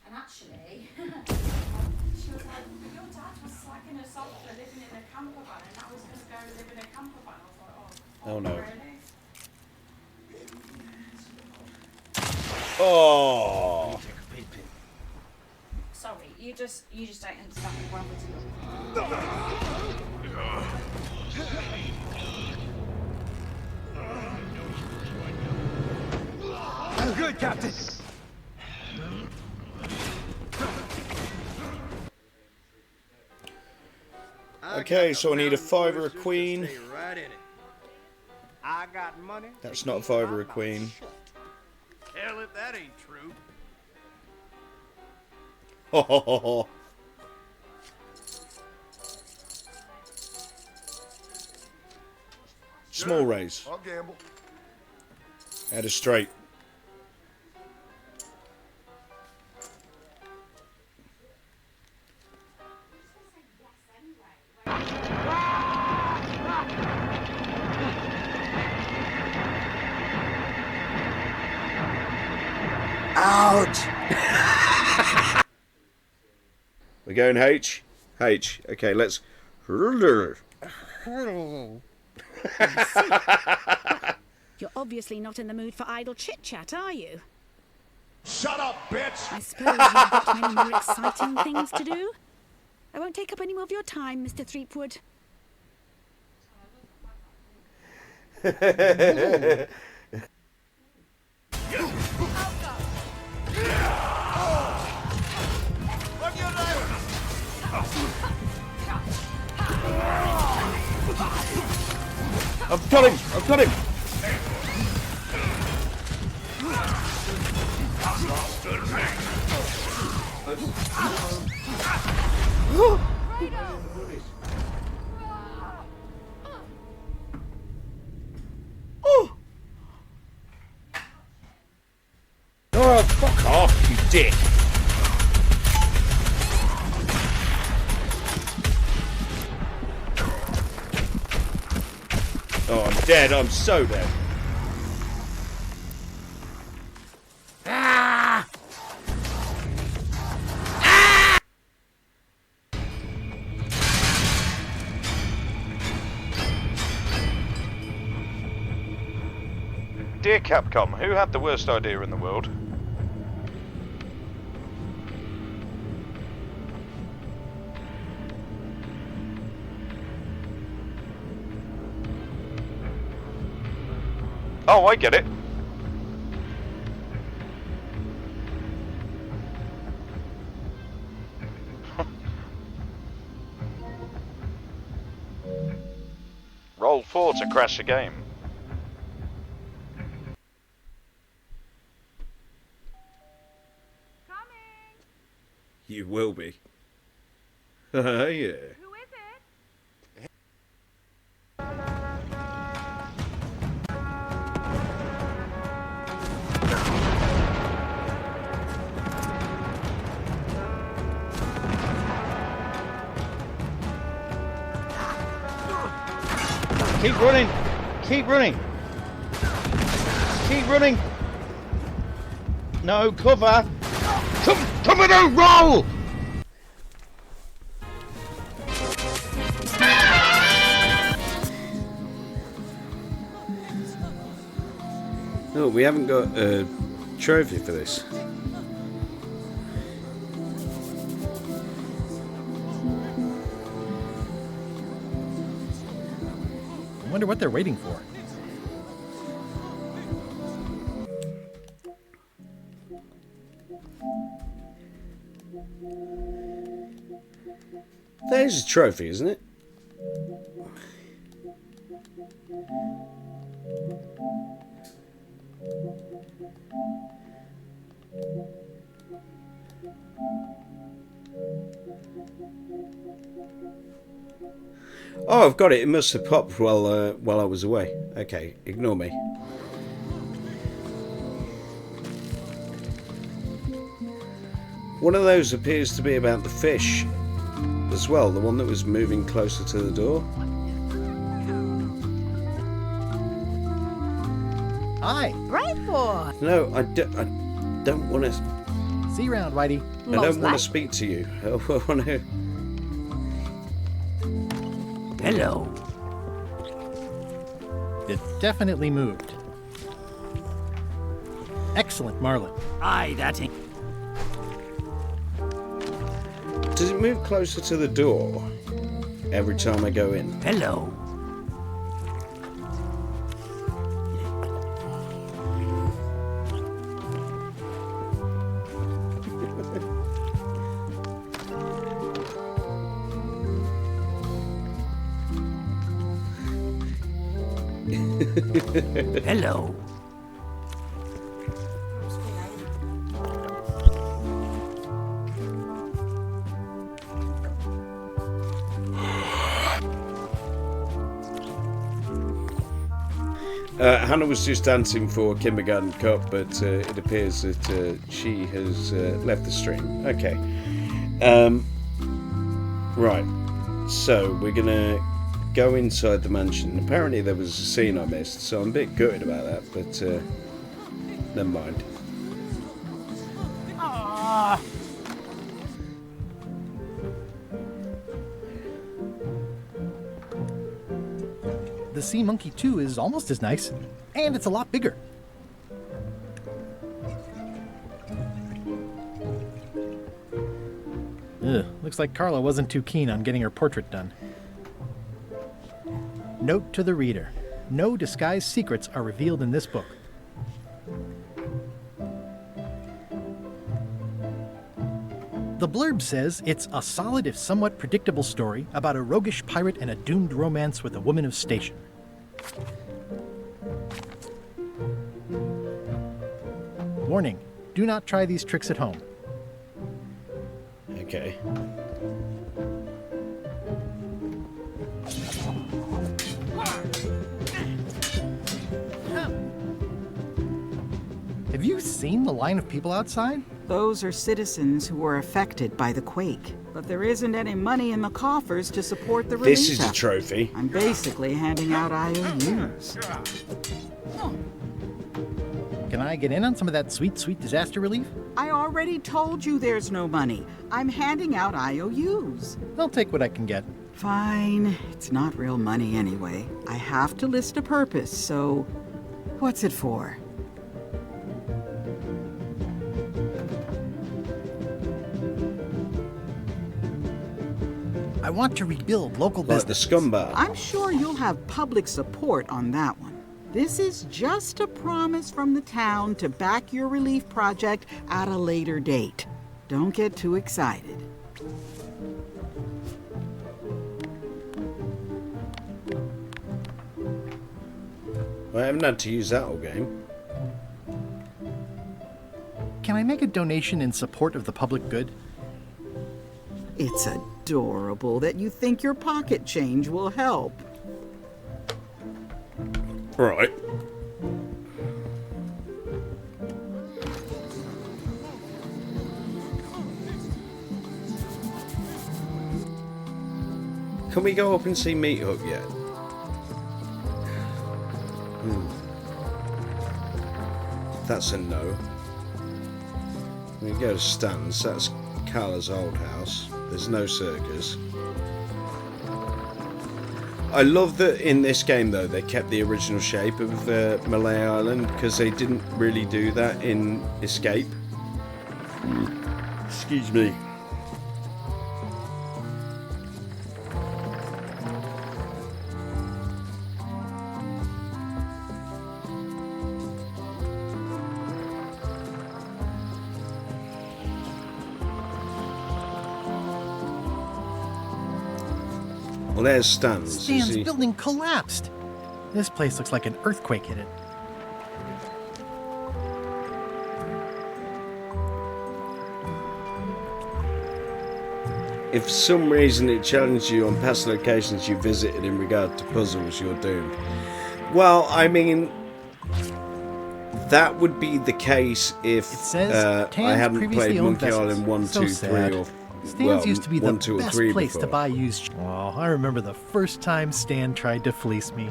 Speaker 12: and actually, she was like, your dad was slacking us off for living in a camper van, and I was going to go live in a camper van. I was like,
Speaker 2: Oh no.
Speaker 12: really?
Speaker 2: Oh.
Speaker 12: Sorry, you just don't understand the gravity of it.
Speaker 19: Good, Captain.
Speaker 2: Okay, so I need a 5 or a queen.
Speaker 11: I got money.
Speaker 2: That's not a 5 or a queen.
Speaker 11: Hell if that ain't true.
Speaker 2: Ho ho ho ho. Small raise.
Speaker 10: I'll gamble.
Speaker 2: Add a straight.
Speaker 10: Ouch!
Speaker 2: We're going H. H. Okay, let's.
Speaker 9: You're obviously not in the mood for idle chit-chat, are you?
Speaker 10: Shut up, bitch!
Speaker 9: I suppose you've got many more exciting things to do? I won't take up any more of your time, Mr. Threepwood.
Speaker 2: I've got him! I've got him! Oh, fuck off, you dick! Oh, I'm dead. I'm so dead. Ah! Ah!
Speaker 6: Dear Capcom, who had the worst idea in the world? Oh, I get it. Roll 4 to crash the game.
Speaker 2: You will be. Yeah.
Speaker 20: Keep running! Keep running! Keep running! No, cover! Come and don't roll!
Speaker 2: Oh, we haven't got a trophy for this.
Speaker 7: I wonder what they're waiting for.
Speaker 2: There's a trophy, isn't it? Oh, I've got it. It must have popped while I was away. Okay, ignore me. One of those appears to be about the fish as well, the one that was moving closer to the door.
Speaker 7: Hi.
Speaker 9: Right, boy.
Speaker 2: No, I don't want to.
Speaker 7: See you around, Whitey.
Speaker 2: I don't want to speak to you. I want to.
Speaker 13: Hello.
Speaker 7: It definitely moved. excellent marlin.
Speaker 13: Aye, that ain't...
Speaker 2: Does it move closer to the door every time I go in?
Speaker 13: Hello. Hello.
Speaker 2: Hannah was just dancing for Kindergarten Cup, but it appears that she has left the stream. Okay. Right. So, we're going to go inside the mansion. Apparently there was a scene I missed, so I'm a bit gutted about that, but never mind.
Speaker 7: The Sea Monkey 2 is almost as nice, and it's a lot bigger. Ugh, looks like Carla wasn't too keen on getting her portrait done. Note to the reader. No disguised secrets are revealed in this book. The blurb says it's a solid if somewhat predictable story about a roguish pirate and a doomed romance with a woman of station. Warning, do not try these tricks at home.
Speaker 2: Okay.
Speaker 7: Have you seen the line of people outside?
Speaker 8: Those are citizens who were affected by the quake. But there isn't any money in the coffers to support the relief
Speaker 2: This is a
Speaker 8: effort.
Speaker 2: trophy.
Speaker 8: I'm basically handing out IOUs.
Speaker 7: Can I get in on some of that sweet, sweet disaster relief?
Speaker 8: I already told you there's no money. I'm handing out IOUs.
Speaker 7: I'll take what I can get.
Speaker 8: Fine. It's not real money anyway. I have to list a purpose, so what's it for?
Speaker 7: I want to rebuild local
Speaker 2: Like the
Speaker 7: business.
Speaker 2: scumbag.
Speaker 8: I'm sure you'll have public support on that one. This is just a promise from the town to back your relief project at a later date. Don't get too excited.
Speaker 2: I haven't had to use that all game.
Speaker 7: Can I make a donation in support of the public good?
Speaker 8: It's adorable that you think your pocket change will help.
Speaker 2: Right. Can we go up and see Meat Hook yet? That's a no. We go to Stan's. That's Carla's old house. There's no circus. I love that in this game, though, they kept the original shape of Malay Island, because they didn't really do that in Escape. Excuse me. Well, there's Stan's.
Speaker 7: Stan's building collapsed. This place looks like an earthquake hit it.
Speaker 2: If for some reason it challenged you on past locations you visited in regard to puzzles, you're doomed. Well, I mean, that would be the case if I hadn't played Monkey Island 1, 2, 3, or
Speaker 7: Stan's used to be the
Speaker 2: 2 or
Speaker 7: best
Speaker 2: 3
Speaker 7: place
Speaker 2: before.
Speaker 7: to buy used. Oh, I remember the first time Stan tried to fleece me.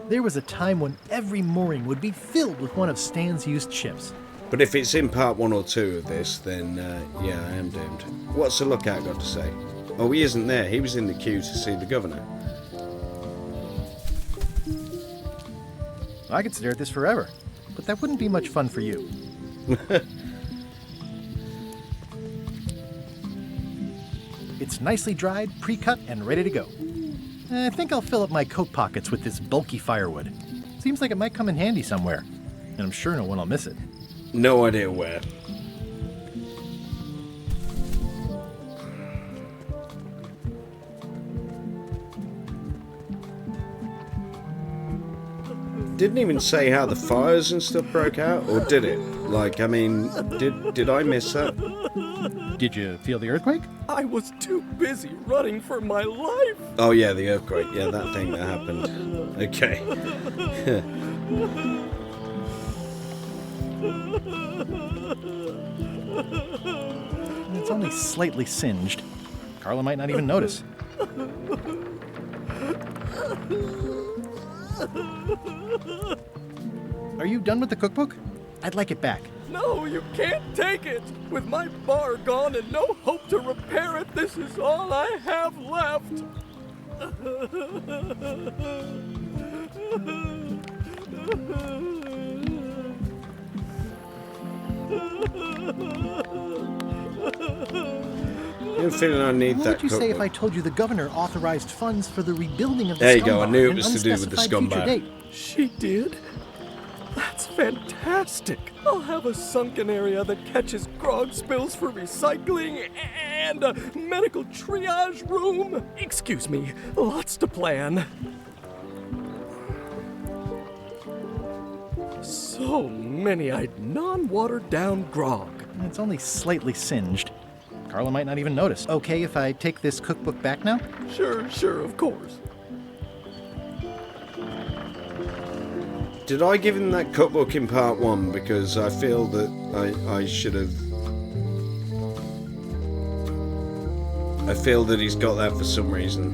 Speaker 7: There was a time when every mooring would be filled with one of Stan's used ships.
Speaker 2: But if it's in part 1 or 2 of this, then yeah, I am doomed. What's the lookout got to say? Oh, he isn't there. He was in the queue to see the governor.
Speaker 7: I could stare at this forever, but that wouldn't be much fun for you. It's nicely dried, pre-cut, and ready to go. I think I'll fill up my coat pockets with this bulky firewood. Seems like it might come in handy somewhere, and I'm sure no one will miss it.
Speaker 2: No idea where. Didn't even say how the fires and stuff broke out, or did it? Like, I mean, did I miss that?
Speaker 7: Did you feel the earthquake?
Speaker 3: I was too busy running for my life.
Speaker 2: Oh yeah, the earthquake. Yeah, that thing that happened. Okay.
Speaker 7: It's only slightly singed. Carla might not even notice. Are you done with the cookbook? I'd like it back.
Speaker 3: No, you can't take it. With my bar gone and no hope to repair it, this is all I have left.
Speaker 2: I'm feeling I need
Speaker 7: what
Speaker 2: that
Speaker 7: would you
Speaker 2: cookbook.
Speaker 7: say if I told you the governor authorized funds for the rebuilding of the
Speaker 2: There you
Speaker 7: scum
Speaker 2: go, I
Speaker 7: bar
Speaker 2: knew it
Speaker 7: in
Speaker 2: was to do with the
Speaker 7: unspecified
Speaker 2: scum
Speaker 7: future
Speaker 2: bar.
Speaker 7: date?
Speaker 3: She did? That's fantastic. I'll have a sunken area that catches grog spills for recycling and a medical triage room. Excuse me, lots to plan. So many non-watered down grog.
Speaker 7: It's only slightly singed. Carla might not even notice. Okay if I take this cookbook back now?
Speaker 3: Sure, of course.
Speaker 2: Did I give him that cookbook in part 1? Because I feel that I should have... I feel that he's got that for some reason.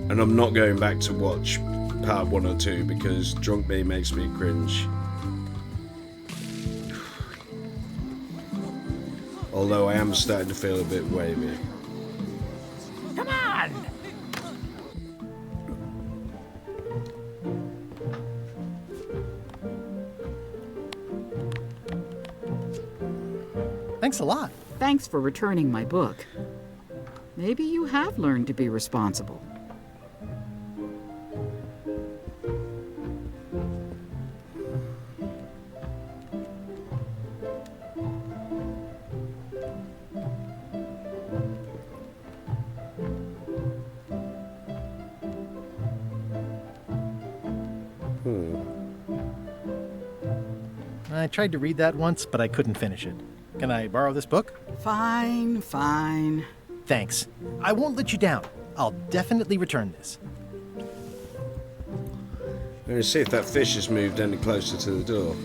Speaker 2: And I'm not going back to watch part 1 or 2 because Drunk Me makes me cringe. Although I am starting to feel a bit wavy.
Speaker 3: Come on!
Speaker 7: Thanks a lot.
Speaker 8: Thanks for returning my book. Maybe you have learned to be responsible.
Speaker 7: I tried to read that once, but I couldn't finish it. Can I borrow this book?
Speaker 8: Fine.
Speaker 7: Thanks. I won't let you down. I'll definitely return this.
Speaker 2: I'm going to see if that fish has moved any closer to the door.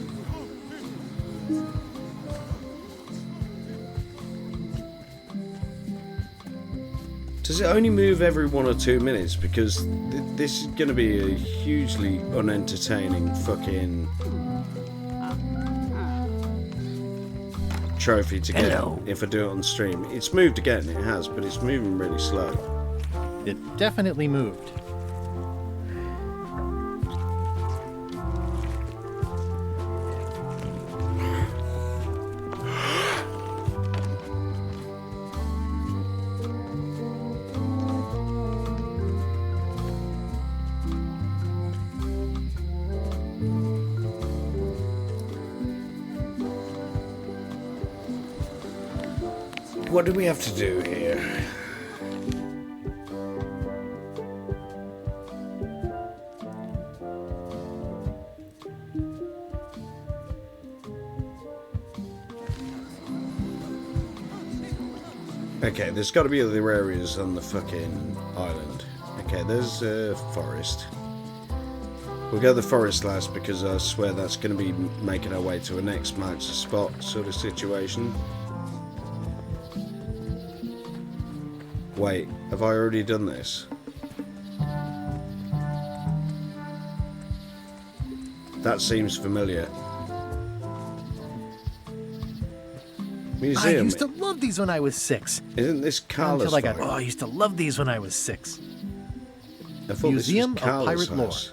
Speaker 2: Does it only move every 1 or 2 minutes? Because this is going to be a hugely unentertaining fucking trophy to get if I do it on stream. It's moved again, it has, but it's moving really slow.
Speaker 7: It definitely moved.
Speaker 2: What do we have to do here? Okay, there's got to be other areas on the fucking island. Okay, there's a forest. We'll go the forest last because I swear that's going to be making our way to a next match spot sort of situation. Wait, have I already done this? That seems familiar. Museum.
Speaker 7: I used to love these when I was 6.
Speaker 2: Isn't this Carla's
Speaker 7: Until
Speaker 2: house?
Speaker 7: I used to love these when I was 6.
Speaker 2: I thought
Speaker 7: Museum
Speaker 2: this was
Speaker 7: of
Speaker 2: Carla's
Speaker 7: Pirate Lore.
Speaker 2: house.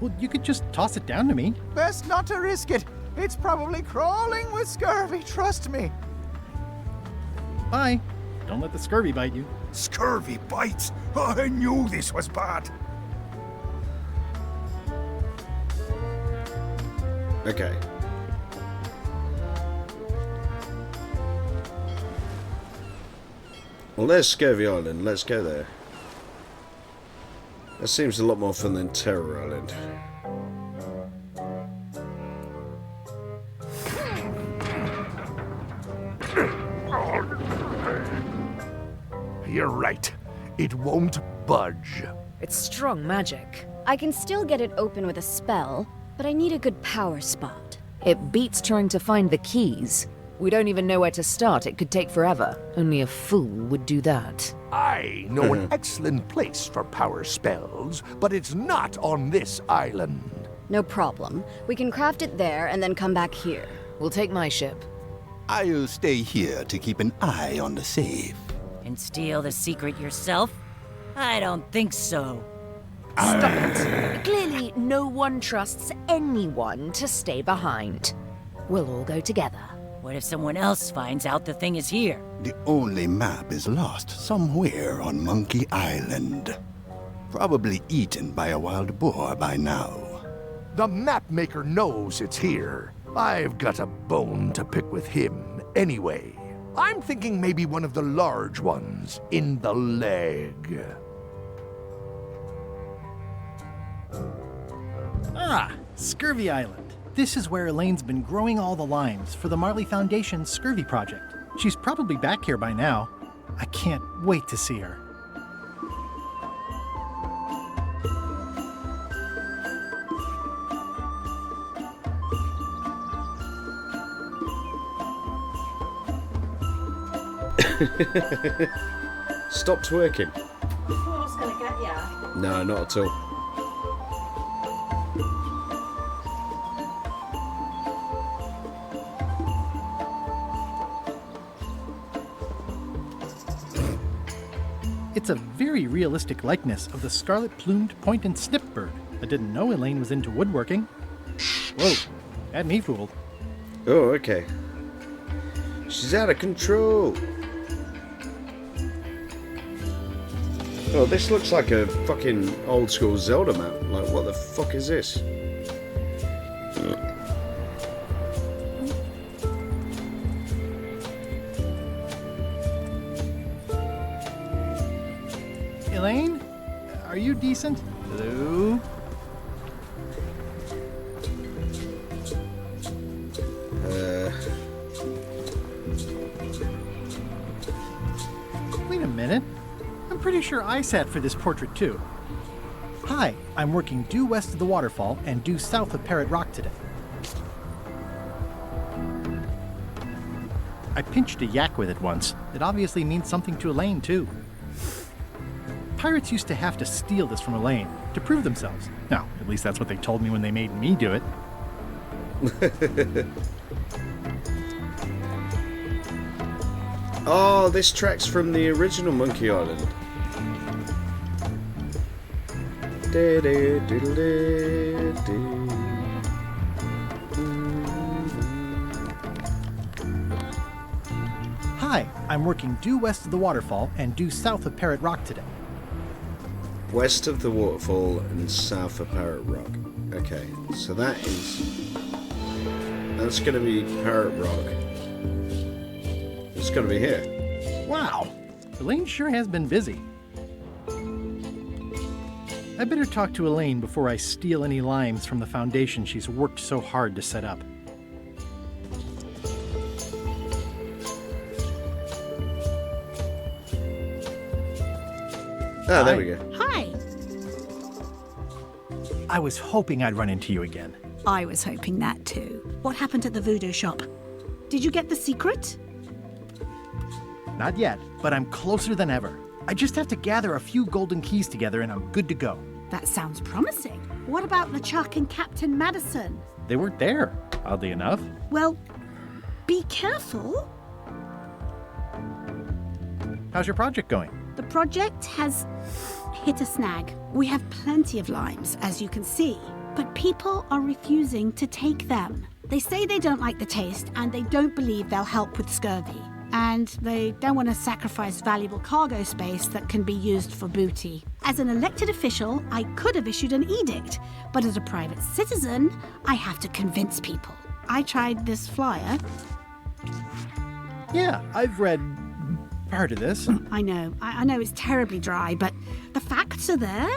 Speaker 7: Well, you could just toss it down to me.
Speaker 10: Best not to risk it. It's probably crawling with scurvy, trust me.
Speaker 7: Bye. Don't let the scurvy bite you.
Speaker 10: Scurvy bites? I knew this was bad.
Speaker 2: Okay. Well, there's Scurvy Island. Let's go there. That seems a lot more fun than Terror Island.
Speaker 10: You're right. It won't budge.
Speaker 22: It's strong magic.
Speaker 16: I can still get it open with a spell, but I need a good power spot.
Speaker 22: It beats trying to find the keys. We don't even know where to start. It could take forever. Only a fool would do that.
Speaker 10: I know an excellent place for power spells, but it's not on this island.
Speaker 16: No problem. We can craft it there and then come back here.
Speaker 22: We'll take my ship.
Speaker 17: I'll stay here to keep an eye on the safe.
Speaker 23: And steal the secret yourself? I don't think so.
Speaker 22: Stop it. Clearly, no one trusts anyone to stay behind. We'll all go together.
Speaker 23: What if someone else finds out the thing is here?
Speaker 17: The only map is lost somewhere on Monkey Island. Probably eaten by a wild boar by now.
Speaker 10: The map maker knows it's here. I've got a bone to pick with him anyway. I'm thinking maybe one of the large ones in the leg.
Speaker 7: Ah, Scurvy Island. This is where Elaine's been growing all the limes for the Marley Foundation's Scurvy project. She's probably back here by now. I can't wait to see her.
Speaker 2: Stop twerking.
Speaker 12: Fool's gonna get ya.
Speaker 2: No, not at all.
Speaker 7: It's a very realistic likeness of the scarlet-plumed point and snip bird. I didn't know Elaine was into woodworking. Whoa, had me fooled.
Speaker 2: Oh, okay. She's out of control. Oh, this looks like a fucking old school Zelda map. Like, what the fuck is this?
Speaker 7: Elaine? Are you decent? Hello? Wait a minute. I'm pretty sure I sat for this portrait too. Hi, I'm working due west of the waterfall and due south of Parrot Rock today. I pinched a yak with it once. It obviously means something to Elaine too. Pirates used to have to steal this from Elaine to prove themselves. Now, at least that's what they told me when they made me do it.
Speaker 2: Oh, this track's from the original Monkey Island.
Speaker 7: Hi, I'm working due west of the waterfall and due south of Parrot Rock today.
Speaker 2: West of the waterfall and south of Parrot Rock. Okay, so that's going to be Parrot Rock. It's got to be here.
Speaker 7: Wow, Elaine sure has been busy. I better talk to Elaine before I steal any limes from the foundation she's worked so hard to set up.
Speaker 2: Ah, there we go.
Speaker 9: Hi.
Speaker 7: I was hoping I'd run into you again.
Speaker 9: I was hoping that too. What happened at the voodoo shop? Did you get the secret?
Speaker 7: Not yet, but I'm closer than ever. I just have to gather a few golden keys together and I'm good to go.
Speaker 9: That sounds promising. What about LeChuck and Captain Madison?
Speaker 7: They weren't there, oddly enough.
Speaker 9: Well, be careful.
Speaker 7: How's your project going?
Speaker 9: The project has hit a snag. We have plenty of limes, as you can see, but people are refusing to take them. They say they don't like the taste, and they don't believe they'll help with scurvy. And they don't want to sacrifice valuable cargo space that can be used for booty. As an elected official, I could have issued an edict, but as a private citizen, I have to convince people. I tried this flyer.
Speaker 7: Yeah, I've read part of this.
Speaker 9: I know it's terribly dry, but the facts are there.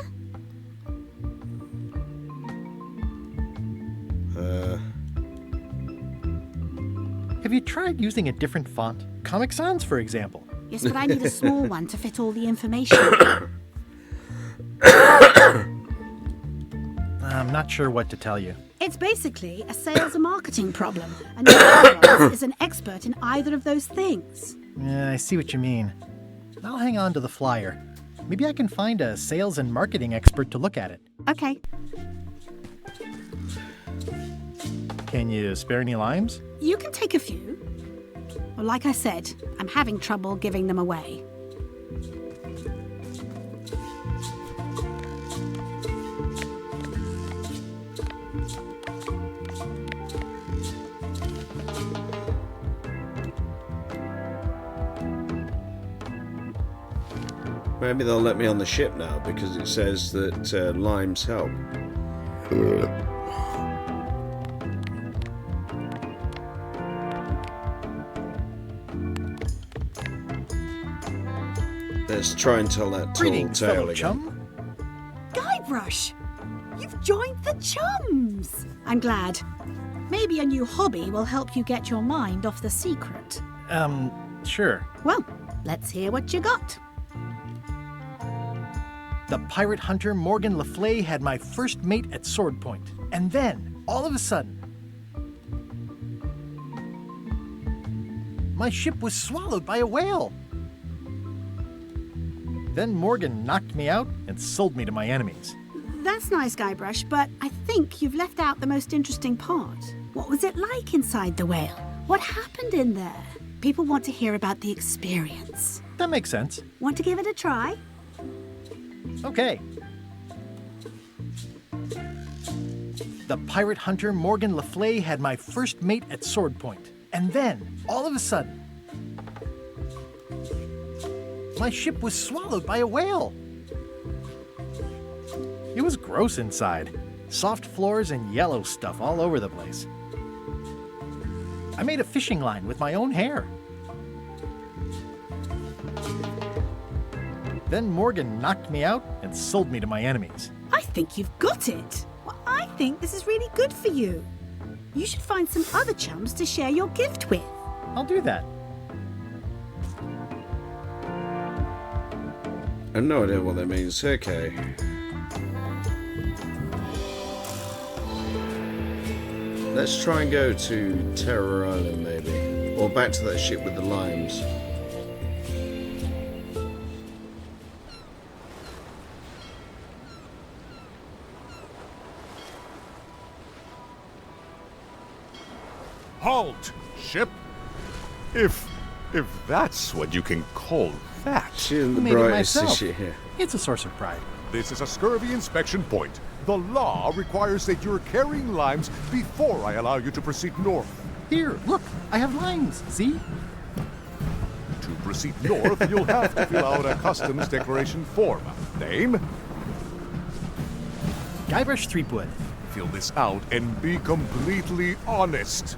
Speaker 7: Have you tried using a different font? Comic Sans, for example.
Speaker 9: Yes, but I need a small one to fit all the information.
Speaker 7: I'm not sure what to tell you.
Speaker 9: It's basically a sales and marketing problem, and no one is an expert in either of those things.
Speaker 7: Yeah, I see what you mean. I'll hang on to the flyer. Maybe I can find a sales and marketing expert to look at it.
Speaker 9: Okay.
Speaker 7: Can you spare any limes?
Speaker 9: You can take a few. Well, like I said, I'm having trouble giving them away.
Speaker 2: Maybe they'll let me on the ship now because it says that limes help. Let's try and tell that tall
Speaker 7: Greetings,
Speaker 2: tale
Speaker 7: fellow
Speaker 2: again.
Speaker 7: chum.
Speaker 9: Guybrush! You've joined the chums! I'm glad. Maybe a new hobby will help you get your mind off the secret.
Speaker 7: Sure.
Speaker 9: Well, let's hear what you got.
Speaker 7: The pirate hunter Morgan Le Fay had my first mate at sword point. And then, all of a sudden, my ship was swallowed by a whale. Then Morgan knocked me out and sold me to my enemies.
Speaker 9: That's nice, Guybrush, but I think you've left out the most interesting part. What was it like inside the whale? What happened in there? People want to hear about the experience.
Speaker 7: That makes sense.
Speaker 9: Want to give it a try?
Speaker 7: Okay. The pirate hunter Morgan Le Fay had my first mate at sword point. And then, all of a sudden, my ship was swallowed by a whale. It was gross inside. Soft floors and yellow stuff all over the place. I made a fishing line with my own hair. Then Morgan knocked me out and sold me to my enemies.
Speaker 9: I think you've got it. Well, I think this is really good for you. You should find some other chums to share your gift with.
Speaker 7: I'll do that.
Speaker 2: I have no idea what that means. Okay. Let's try and go to Terror Island, maybe. Or back to that ship with the limes.
Speaker 10: Halt, ship! If that's what you can call that.
Speaker 2: She isn't the
Speaker 7: Made it
Speaker 2: brightest, is
Speaker 7: myself.
Speaker 2: she here?
Speaker 7: It's a source of pride.
Speaker 10: This is a scurvy inspection point. The law requires that you're carrying limes before I allow you to proceed north.
Speaker 7: Here, look, I have limes, see?
Speaker 10: To proceed north, you'll have to fill out a customs declaration form. Name?
Speaker 7: Guybrush Threepwood.
Speaker 10: Fill this out and be completely honest.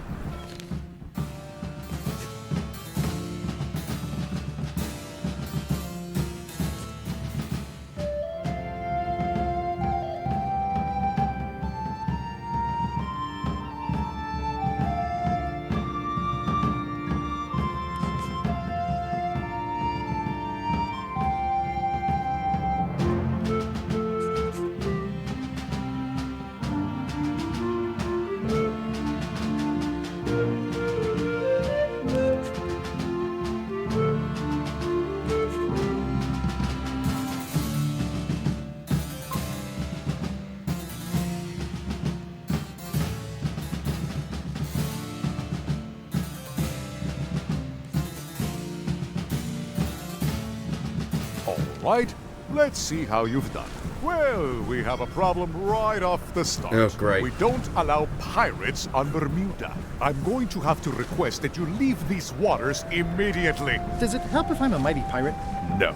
Speaker 10: Right,
Speaker 14: let's see how you've done. Well, we have a problem right off the start.
Speaker 2: Oh, great.
Speaker 14: We don't allow pirates on Bermuda. I'm going to have to request that you leave these waters immediately.
Speaker 7: Does it help if I'm a mighty pirate?
Speaker 14: No.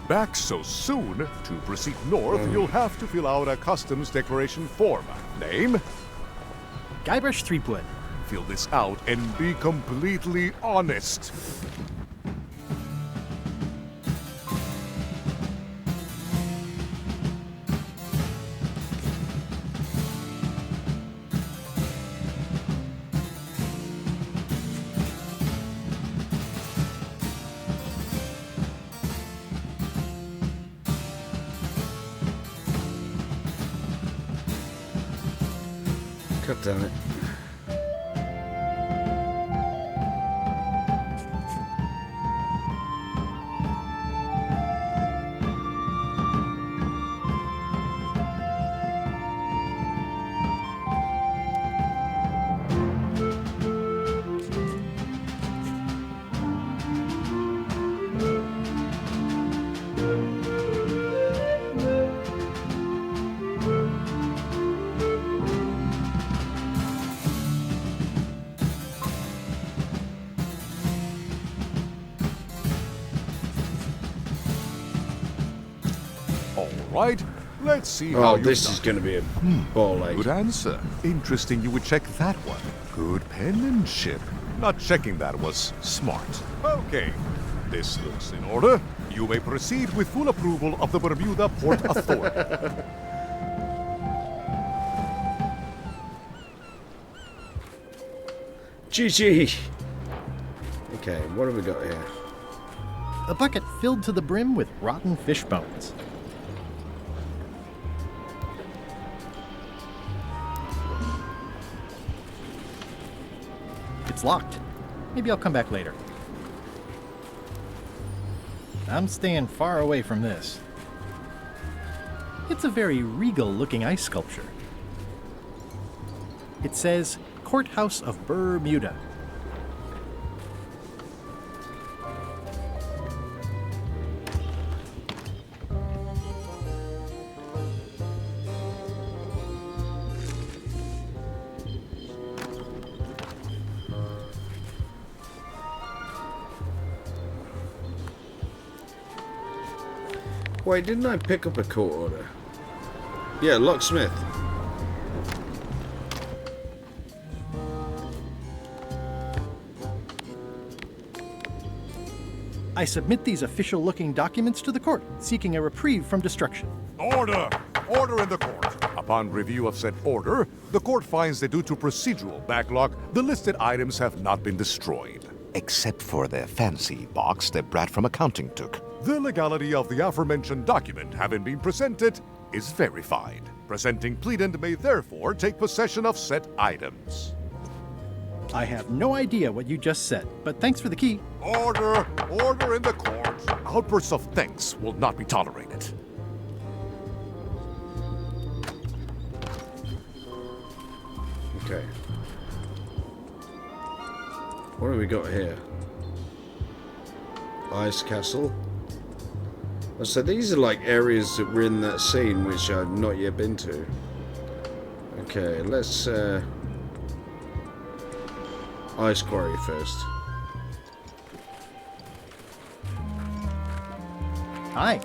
Speaker 14: Back so soon? To proceed north, you'll have to fill out a customs declaration form. Name?
Speaker 7: Guybrush Threepwood.
Speaker 14: Fill this out and be completely honest.
Speaker 2: God damn it.
Speaker 14: Right? Let's see how you
Speaker 2: this is going to be a ball ache.
Speaker 14: Good answer. Interesting you would check that one. Good penmanship. Not checking that was smart. Okay, this looks in order. You may proceed with full approval of the Bermuda Port Authority.
Speaker 2: GG! Okay, what have we got here?
Speaker 7: A bucket filled to the brim with rotten fish bones. It's locked. Maybe I'll come back later. I'm staying far away from this. It's a very regal-looking ice sculpture. It says, Courthouse of Bermuda.
Speaker 2: Wait, didn't I pick up a court order? Yeah, locksmith.
Speaker 7: I submit these official-looking documents to the court, seeking a reprieve from destruction.
Speaker 14: Order! Order in the court. Upon review of said order, the court finds that due to procedural backlog, the listed items have not been destroyed.
Speaker 10: Except for the fancy box that Brat from accounting took.
Speaker 14: The legality of the aforementioned document having been presented is verified. Presenting pleadant may therefore take possession of said items.
Speaker 7: I have no idea what you just said, but thanks for the key.
Speaker 14: Order! Order in the court! Outbursts of thanks will not be tolerated.
Speaker 2: Okay. What have we got here? Ice Castle. So these are like areas that were in that scene which I've not yet been to. Okay, let's Ice Quarry first.
Speaker 7: Hi.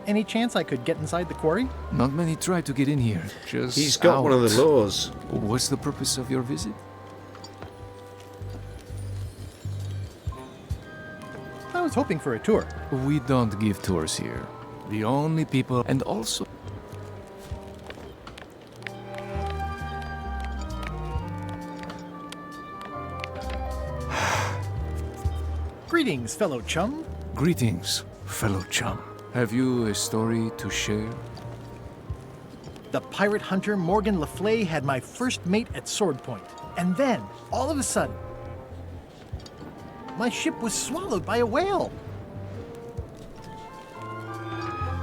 Speaker 7: Any chance I could get inside the quarry?
Speaker 3: Not many try to get in here. Just
Speaker 2: He's got
Speaker 3: out.
Speaker 2: one of the laws.
Speaker 3: What's the purpose of your visit?
Speaker 7: I was hoping for a tour.
Speaker 3: We don't give tours here. The only people, and also...
Speaker 7: Greetings, fellow chum.
Speaker 3: Greetings, fellow chum. Have you a story to share?
Speaker 7: The pirate hunter Morgan Le Fay had my first mate at sword point. And then, all of a sudden, my ship was swallowed by a whale.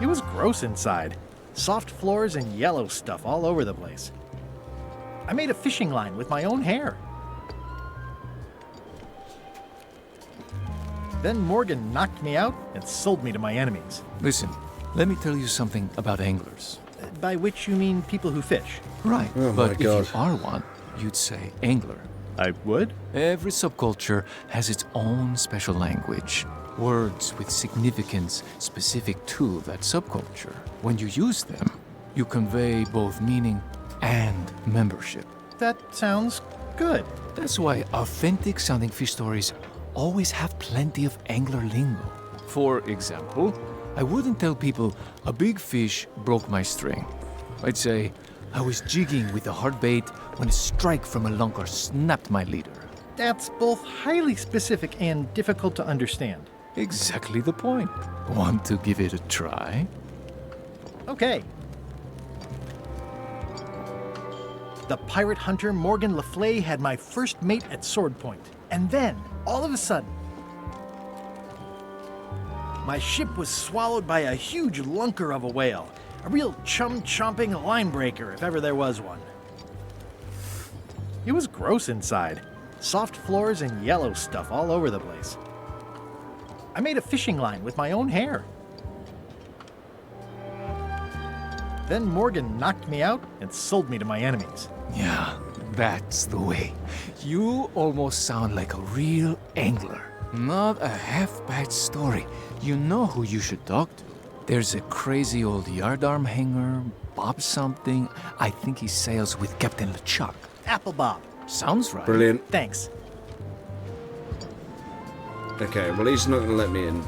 Speaker 7: It was gross inside. Soft floors and yellow stuff all over the place. I made a fishing line with my own hair. Then Morgan knocked me out and sold me to my enemies.
Speaker 1: Listen, let me tell you something about anglers.
Speaker 7: By which you mean people who fish?
Speaker 1: Right,
Speaker 2: Oh
Speaker 1: but
Speaker 2: my
Speaker 1: if
Speaker 2: God.
Speaker 1: you are one, you'd say angler.
Speaker 7: I would?
Speaker 1: Every subculture has its own special language. Words with significance specific to that subculture. When you use them, you convey both meaning and membership.
Speaker 7: That sounds good.
Speaker 1: That's why authentic sounding fish stories always have plenty of angler lingo. For example, I wouldn't tell people a big fish broke my string. I'd say I was jigging with a hard bait when a strike from a lunker snapped my leader.
Speaker 7: That's both highly specific and difficult to understand.
Speaker 1: Exactly the point. Want to give it a try?
Speaker 7: Okay. The pirate hunter Morgan Le Fay had my first mate at sword point. And then, all of a sudden, my ship was swallowed by a huge lunker of a whale. A real chum-chomping line breaker, if ever there was one. It was gross inside. Soft floors and yellow stuff all over the place. I made a fishing line with my own hair. Then Morgan knocked me out and sold me to my enemies.
Speaker 1: Yeah, that's the way. You almost sound like a real angler. Not a half-bad story. You know who you should talk to. There's a crazy old yardarm hanger, Bob something. I think he sails with Captain LeChuck.
Speaker 7: Apple Bob.
Speaker 1: Sounds right.
Speaker 2: Brilliant.
Speaker 7: Thanks.
Speaker 2: Okay, well, he's not going to let me in.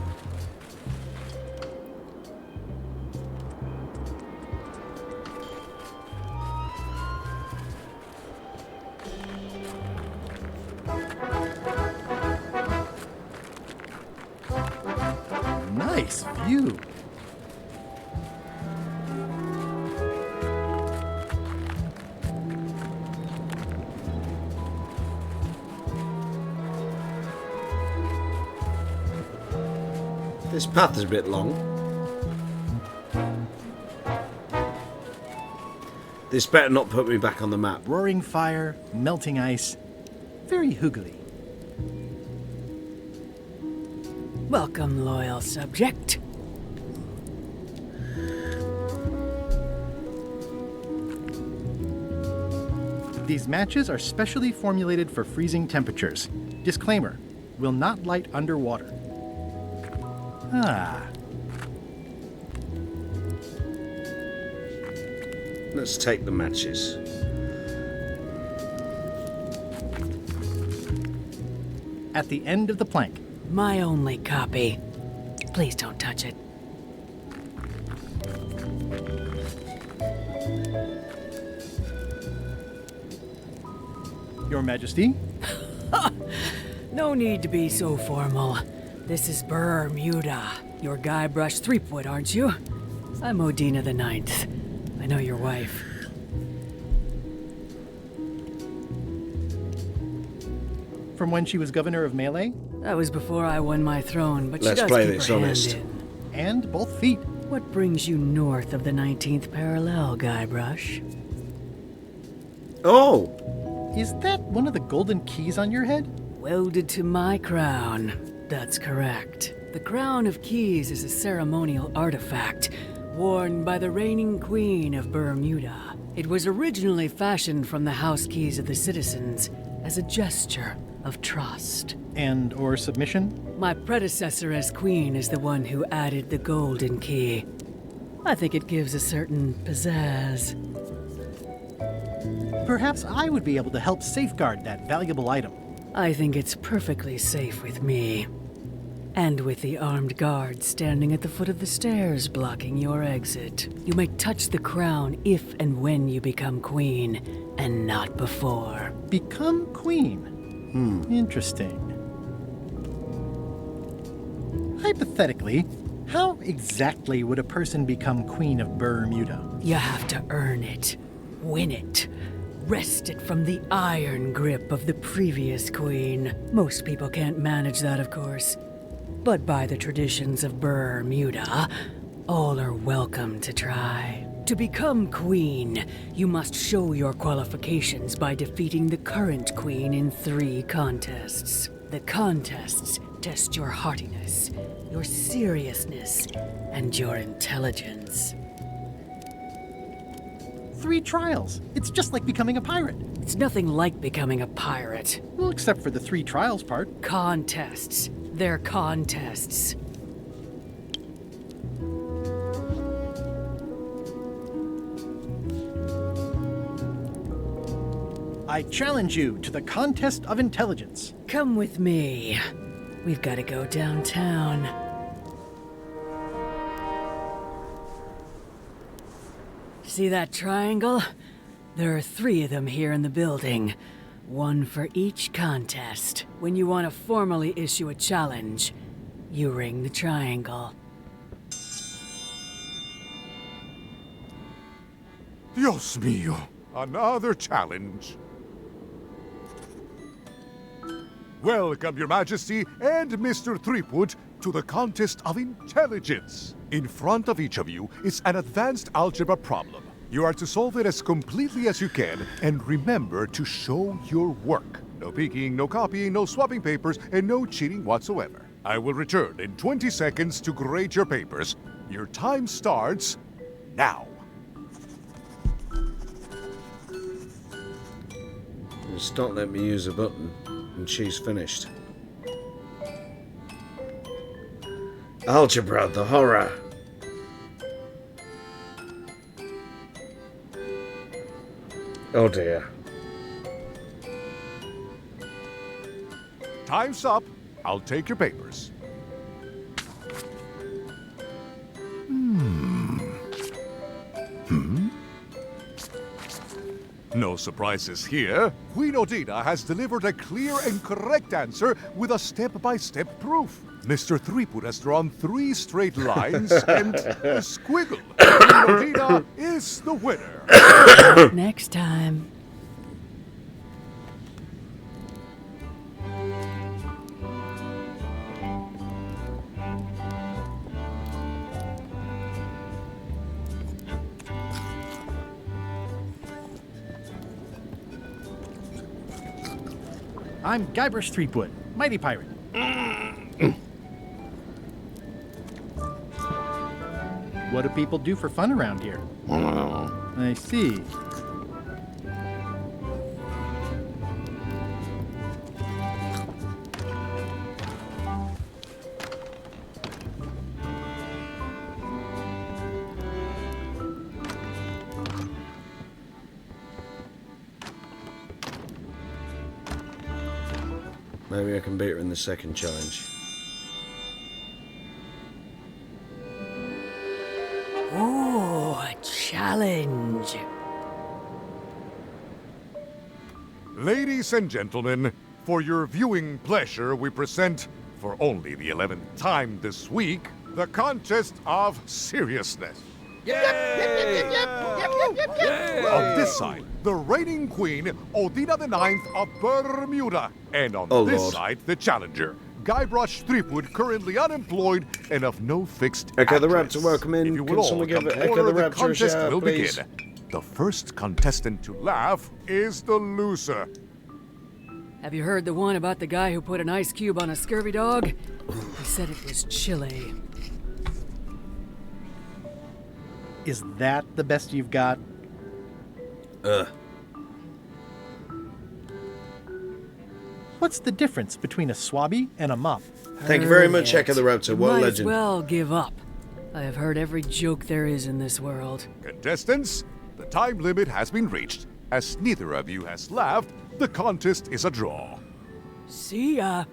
Speaker 7: Nice view.
Speaker 2: This path is a bit long. This better not put me back on the map.
Speaker 7: Roaring fire, melting ice. Very hoogly.
Speaker 18: Welcome, loyal subject.
Speaker 7: These matches are specially formulated for freezing temperatures. Disclaimer, will not light underwater. Ah.
Speaker 2: Let's take the matches.
Speaker 7: At the end of the plank.
Speaker 18: My only copy. Please don't touch it.
Speaker 7: Your Majesty?
Speaker 18: No need to be so formal. This is Bermuda. You're Guybrush Threepwood, aren't you? I'm Odina the Ninth. I know your wife.
Speaker 7: From when she was governor of Melee?
Speaker 18: That was before I won my throne, but
Speaker 2: Let's
Speaker 18: she does
Speaker 2: play
Speaker 18: keep
Speaker 2: this
Speaker 18: her hand
Speaker 2: honest.
Speaker 18: in.
Speaker 7: And both feet.
Speaker 18: What brings you north of the 19th parallel, Guybrush?
Speaker 2: Oh!
Speaker 7: Is that one of the golden keys on your head?
Speaker 18: Welded to my crown. That's correct. The Crown of Keys is a ceremonial artifact worn by the reigning queen of Bermuda. It was originally fashioned from the house keys of the citizens as a gesture of trust.
Speaker 7: And or submission?
Speaker 18: My predecessor as queen is the one who added the golden key. I think it gives a certain pizzazz.
Speaker 7: Perhaps I would be able to help safeguard that valuable item.
Speaker 18: I think it's perfectly safe with me. And with the armed guards standing at the foot of the stairs blocking your exit. You may touch the crown if and when you become queen, and not before.
Speaker 7: Become queen? Interesting. Hypothetically, how exactly would a person become queen of Bermuda?
Speaker 18: You have to earn it, win it, wrest it from the iron grip of the previous queen. Most people can't manage that, of course. But by the traditions of Bermuda, all are welcome to try. To become queen, you must show your qualifications by defeating the current queen in 3 contests. The contests test your heartiness, your seriousness, and your intelligence.
Speaker 7: 3 trials. It's just like becoming a pirate.
Speaker 18: It's nothing like becoming a pirate.
Speaker 7: Well, except for the 3 trials part.
Speaker 18: Contests. They're contests.
Speaker 7: I challenge you to the contest of intelligence.
Speaker 18: Come with me. We've got to go downtown. See that triangle? There are 3 of them here in the building. 1 for each contest. When you want to formally issue a challenge, you ring the triangle.
Speaker 14: Dios mío, another challenge. Welcome, Your Majesty and Mr. Threepwood, to the Contest of Intelligence. In front of each of you is an advanced algebra problem. You are to solve it as completely as you can, and remember to show your work. No peeking, no copying, no swapping papers, and no cheating whatsoever. I will return in 20 seconds to grade your papers. Your time starts now.
Speaker 2: Just don't let me use a button, and she's finished. Algebra, the horror. Oh dear.
Speaker 14: Time's up. I'll take your papers. No surprises here. Queen Odina has delivered a clear and correct answer with a step-by-step proof. Mr. Threepwood has drawn 3 straight lines and a squiggle. Queen Odina is the winner.
Speaker 18: Next time.
Speaker 7: I'm Guybrush Threepwood, mighty pirate. What do people do for fun around here? I see.
Speaker 2: Maybe I can beat her in the second challenge.
Speaker 18: Ooh, a challenge.
Speaker 14: Ladies and gentlemen, for your viewing pleasure, we present, for only the 11th time this week, the Contest of Seriousness. On this side, the reigning queen, Odina IX of Bermuda. And on this
Speaker 2: Lord.
Speaker 14: side, the challenger, Guybrush Threepwood, currently unemployed and of no fixed
Speaker 2: Echo the
Speaker 14: address.
Speaker 2: Raptor, welcome in.
Speaker 14: If you
Speaker 2: Can
Speaker 14: will all
Speaker 2: someone give
Speaker 14: come to
Speaker 2: Echo
Speaker 14: order,
Speaker 2: the
Speaker 14: the
Speaker 2: Raptor a
Speaker 14: contest
Speaker 2: shout,
Speaker 14: will
Speaker 2: please?
Speaker 14: begin. The first contestant to laugh is the loser.
Speaker 18: Have you heard the one about the guy who put an ice cube on a scurvy dog? He said it was chilly.
Speaker 7: Is that the best you've got? What's the difference between a swabby and a mop?
Speaker 2: Thank you very much, Echo the Raptor. What a
Speaker 18: Might
Speaker 2: legend.
Speaker 18: as well give up. I have heard every joke there is in this world.
Speaker 14: Contestants, the time limit has been reached. As neither of you has laughed, the contest is a draw.
Speaker 18: See ya.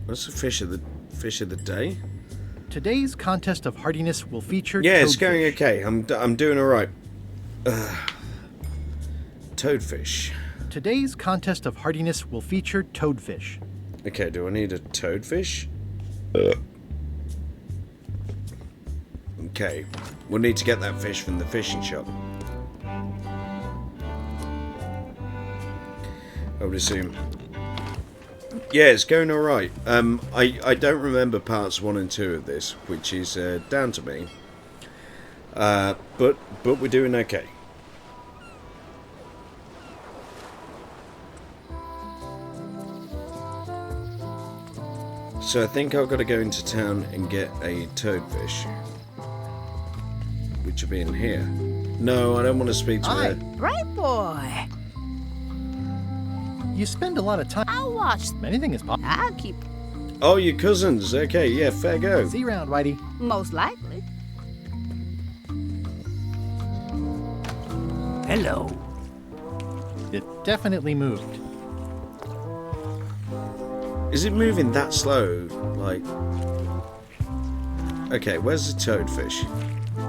Speaker 2: What's the fish of the day?
Speaker 7: Today's contest of hardiness will feature
Speaker 2: Yeah, it's
Speaker 7: toadfish.
Speaker 2: going okay. I'm doing all right. Toadfish.
Speaker 7: Today's contest of hardiness will feature toadfish.
Speaker 2: Okay, do I need a toadfish? Okay, we'll need to get that fish from the fishing shop. I would assume. Yeah, it's going alright. I don't remember parts 1 and 2 of this, which is down to me. But we're doing okay. So I think I've got to go into town and get a toadfish, which will be in here. No, I don't want to speak to her.
Speaker 9: Bright boy.
Speaker 7: You spend a lot of time.
Speaker 9: I'll watch.
Speaker 7: Anything is possible.
Speaker 9: I'll keep.
Speaker 2: Oh, your cousins. Okay, yeah, fair go.
Speaker 7: See you around, Whitey.
Speaker 9: Most likely.
Speaker 13: Hello.
Speaker 7: It definitely moved.
Speaker 2: Is it moving that slow? Like... Okay, where's the toadfish?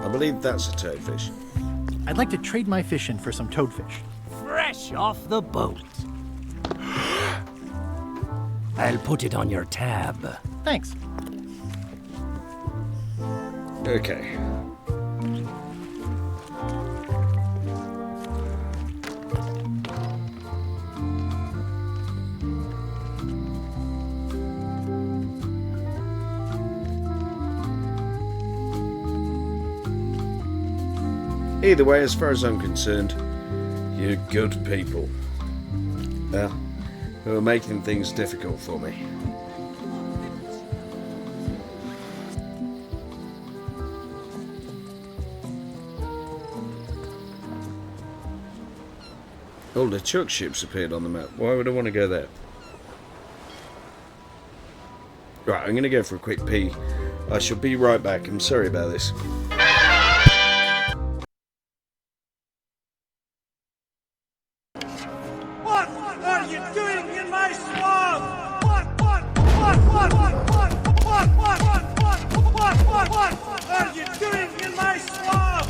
Speaker 2: I believe that's a toadfish.
Speaker 7: I'd like to trade my fish in for some toadfish.
Speaker 13: Fresh off the boat. I'll put it on your tab.
Speaker 7: Thanks.
Speaker 2: Okay. Either way, as far as I'm concerned, you're good people. Well, who are making things difficult for me. Oh, the Chuck ships appeared on the map. Why would I want to go there? Right, I'm going to go for a quick pee. I shall be right back. I'm sorry about this.
Speaker 11: What are you doing in my swamp? What are you doing in my swamp?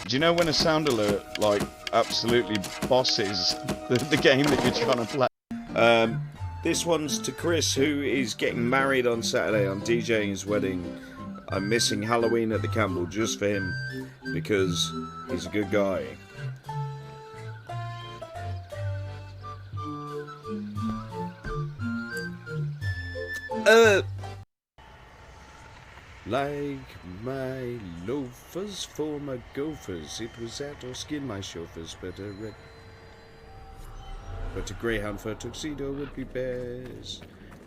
Speaker 6: Do you know when a sound alert like absolutely bosses the game that you're trying to play?
Speaker 2: This one's to Chris, who is getting married on Saturday. I'm DJing his wedding. I'm missing Halloween at the Campbell just for him because he's a good guy. Like my loafers for my gophers, it was that or skin my chauffeurs, but a greyhound for a tuxedo would be best.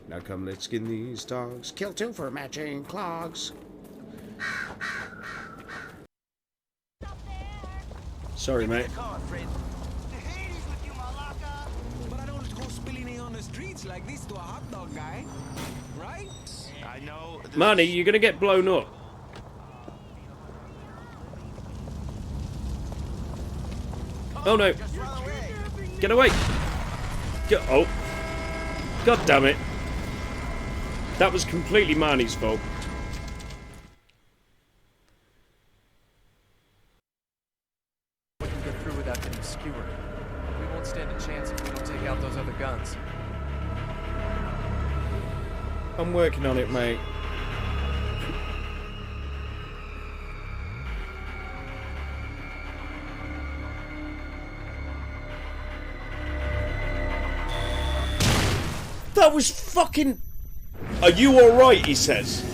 Speaker 2: Now come, let's skin these dogs. Kill two for matching clogs. Sorry, mate.
Speaker 11: Like this to a hot dog guy, right? I know.
Speaker 2: Marnie, you're gonna get blown up. Oh no! Get away! Get oh! God damn it! That was completely Marnie's fault.
Speaker 3: We can get through without getting skewered. We won't stand a chance if we don't take out those other guns.
Speaker 2: I'm working on it, mate. That was fucking... Are you alright, he says.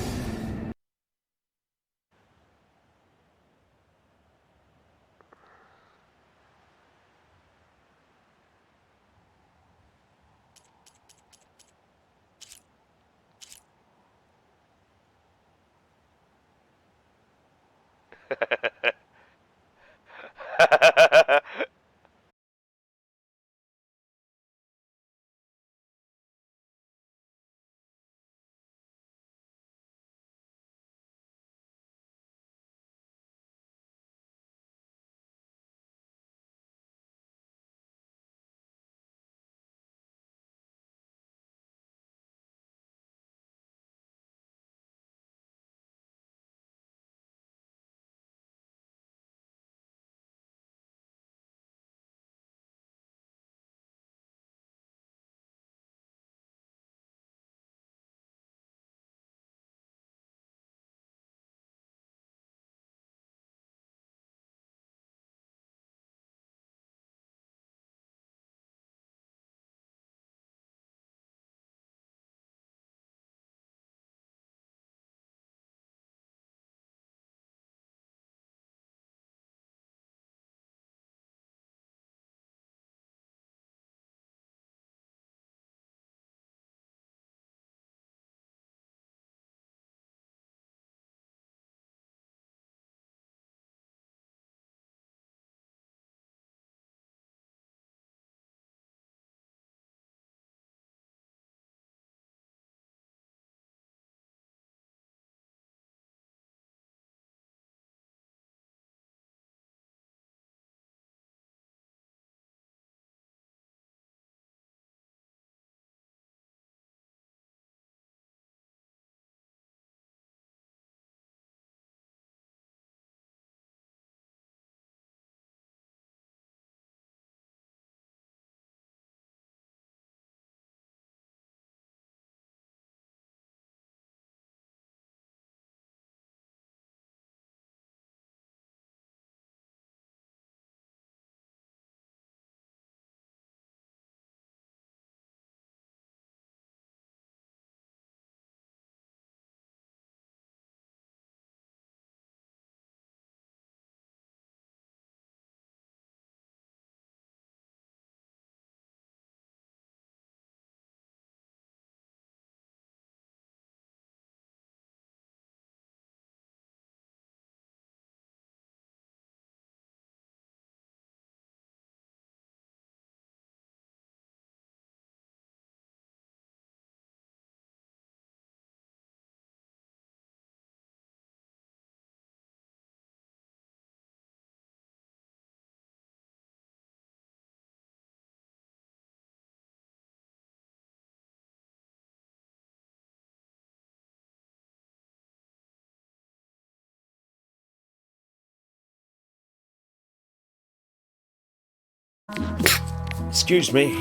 Speaker 2: Excuse me.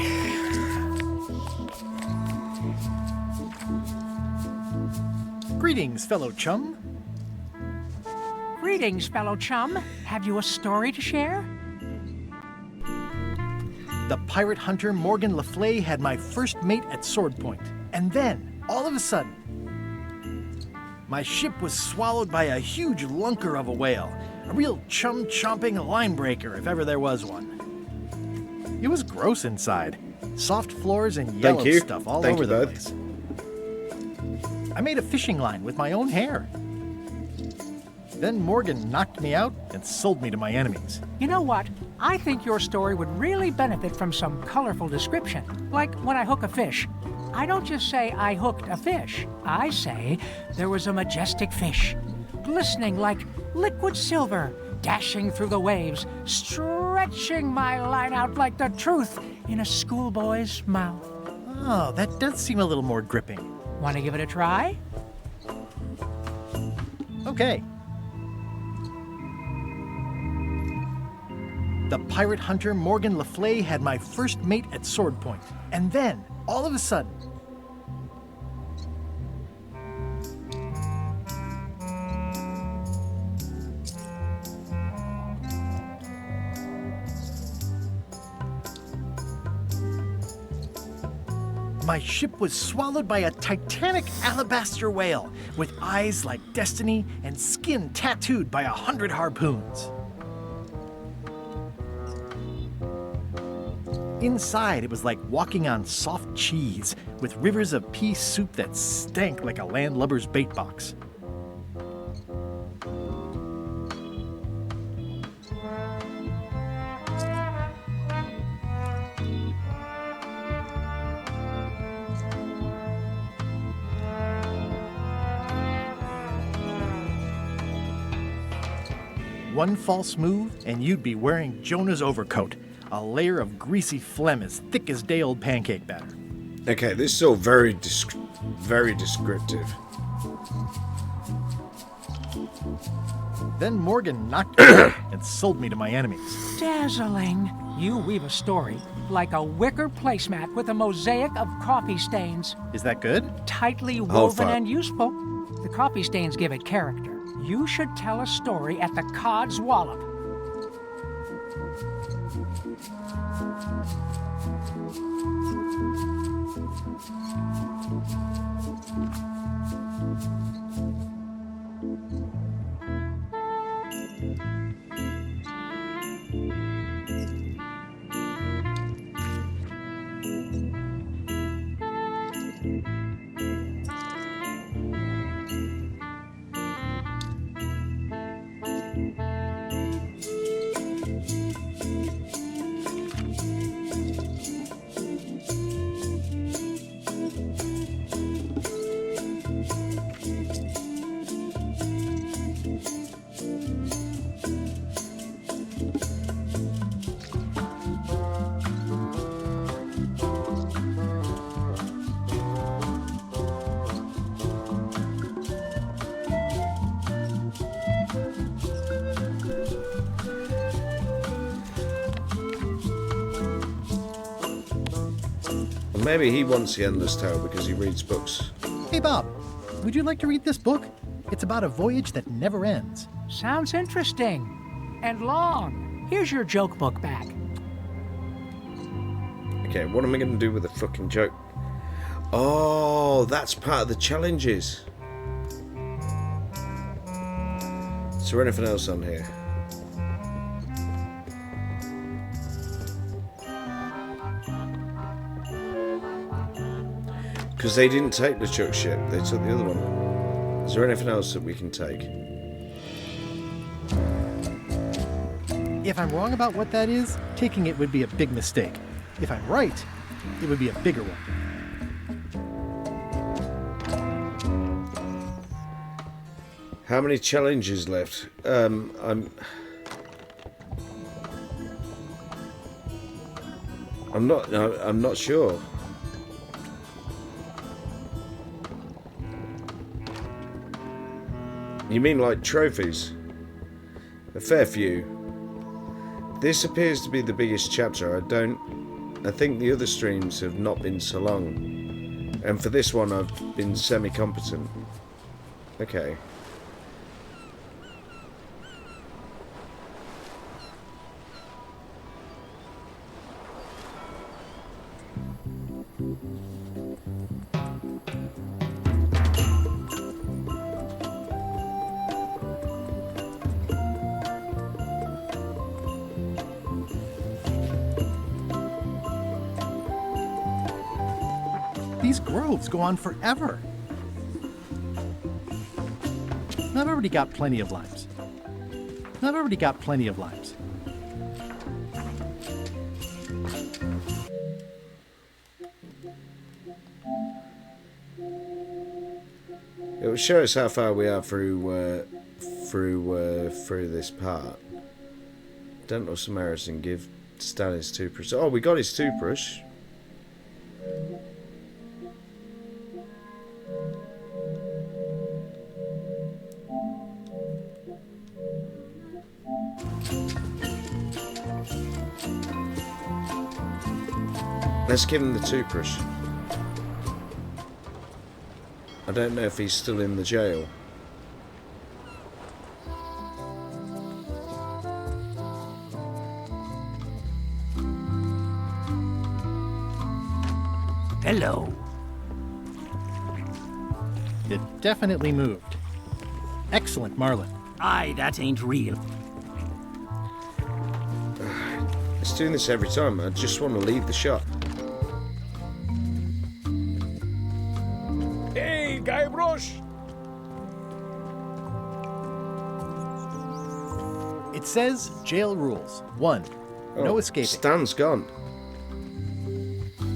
Speaker 7: Greetings, fellow chum.
Speaker 4: Greetings, fellow chum. Have you a story to share?
Speaker 7: The pirate hunter Morgan Le Fay had my first mate at sword point. And then, all of a sudden, my ship was swallowed by a huge lunker of a whale. A real chum-chomping line breaker, if ever there was one. It was gross inside. Soft floors and yellow stuff all over the place. I made a fishing line with my own hair. Then Morgan knocked me out and sold me to my enemies.
Speaker 4: You know what? I think your story would really benefit from some colorful description. Like when I hook a fish. I don't just say I hooked a fish. I say there was a majestic fish, glistening like liquid silver, dashing through the waves, stretching my line out like the truth in a schoolboy's mouth.
Speaker 7: Oh, that does seem a little more gripping.
Speaker 4: Want to give it a try?
Speaker 7: Okay. The pirate hunter Morgan Le Fay had my first mate at sword point. And then, all of a sudden, my ship was swallowed by a titanic alabaster whale with eyes like destiny and skin tattooed by 100 harpoons. Inside, it was like walking on soft cheese with rivers of pea soup that stank like a landlubber's bait box. One false move, and you'd be wearing Jonah's overcoat, a layer of greasy phlegm as thick as day-old pancake batter.
Speaker 2: Okay, this is all very descriptive.
Speaker 7: Then Morgan knocked me out and sold me to my enemies.
Speaker 4: Dazzling. You weave a story like a wicker placemat with a mosaic of coffee stains.
Speaker 7: Is that good?
Speaker 4: Tightly woven and useful. The coffee stains give it character. You should tell a story at the Cod's Wallop.
Speaker 2: Maybe he wants the Endless Tale because he reads books.
Speaker 7: Hey Bob, would you like to read this book? It's about a voyage that never ends.
Speaker 4: Sounds interesting. And long. Here's your joke book back.
Speaker 2: Okay, what am I going to do with the fucking joke? Oh, that's part of the challenges. Is there anything else on here? Because they didn't take the Chuck ship, they took the other one. Is there anything else that we can take?
Speaker 7: If I'm wrong about what that is, taking it would be a big mistake. If I'm right, it would be a bigger one.
Speaker 2: How many challenges left? I'm not sure. You mean like trophies? A fair few. This appears to be the biggest chapter. I think the other streams have not been so long. And for this one, I've been semi-competent. Okay.
Speaker 7: These groves go on forever. I've already got plenty of limes.
Speaker 2: It will show us how far we are through this part. Dental Samaritan give Stan his toothbrush. Oh, we got his toothbrush. Let's give him the toothbrush. I don't know if he's still in the jail.
Speaker 13: Hello.
Speaker 7: It definitely moved. Excellent, Marlin.
Speaker 13: Aye, that ain't real.
Speaker 2: It's doing this every time. I just want to leave the shop.
Speaker 3: Hey, Guybrush!
Speaker 7: It says jail rules. 1. No escaping.
Speaker 2: Stan's gone.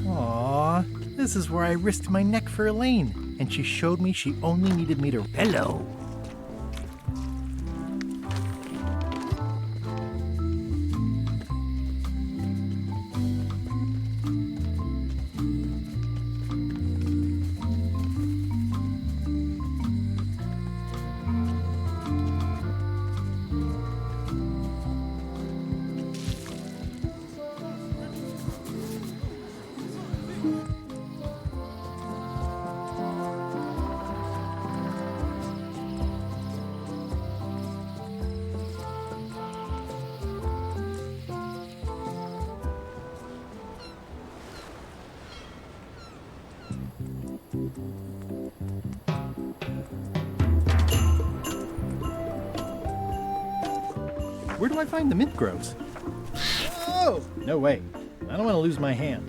Speaker 7: Aww, this is where I risked my neck for Elaine, and she showed me she only needed me to...
Speaker 13: Hello.
Speaker 7: Where do I find the mint groves? Oh! No way. I don't want to lose my hand.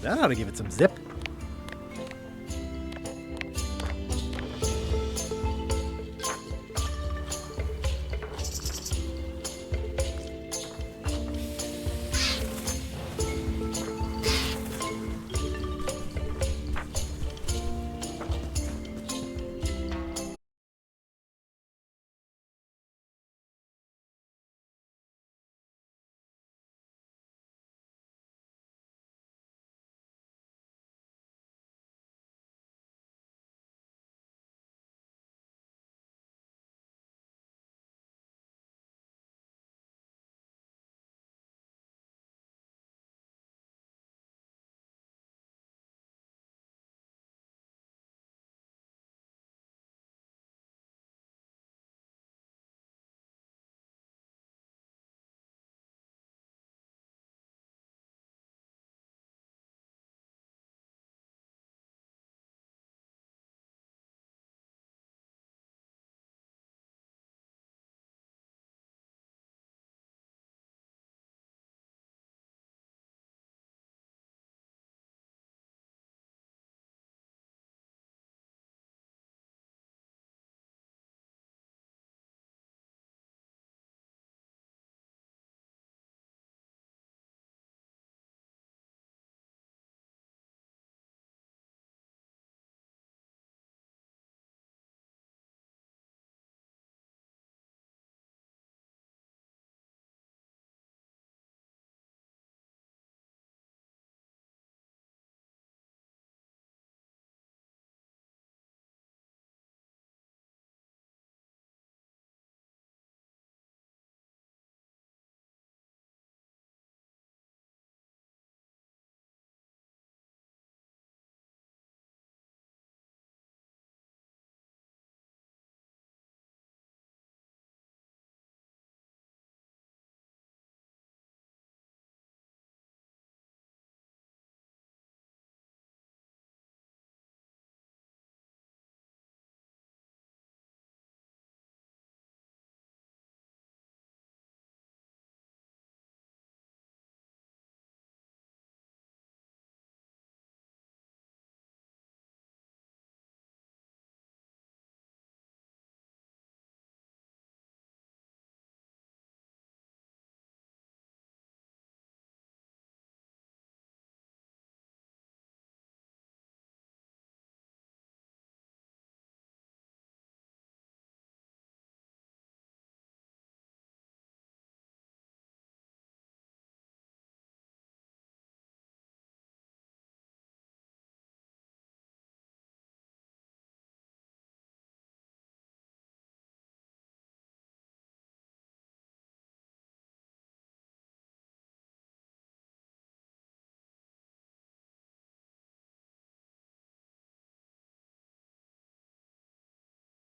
Speaker 7: That ought to give it some zip.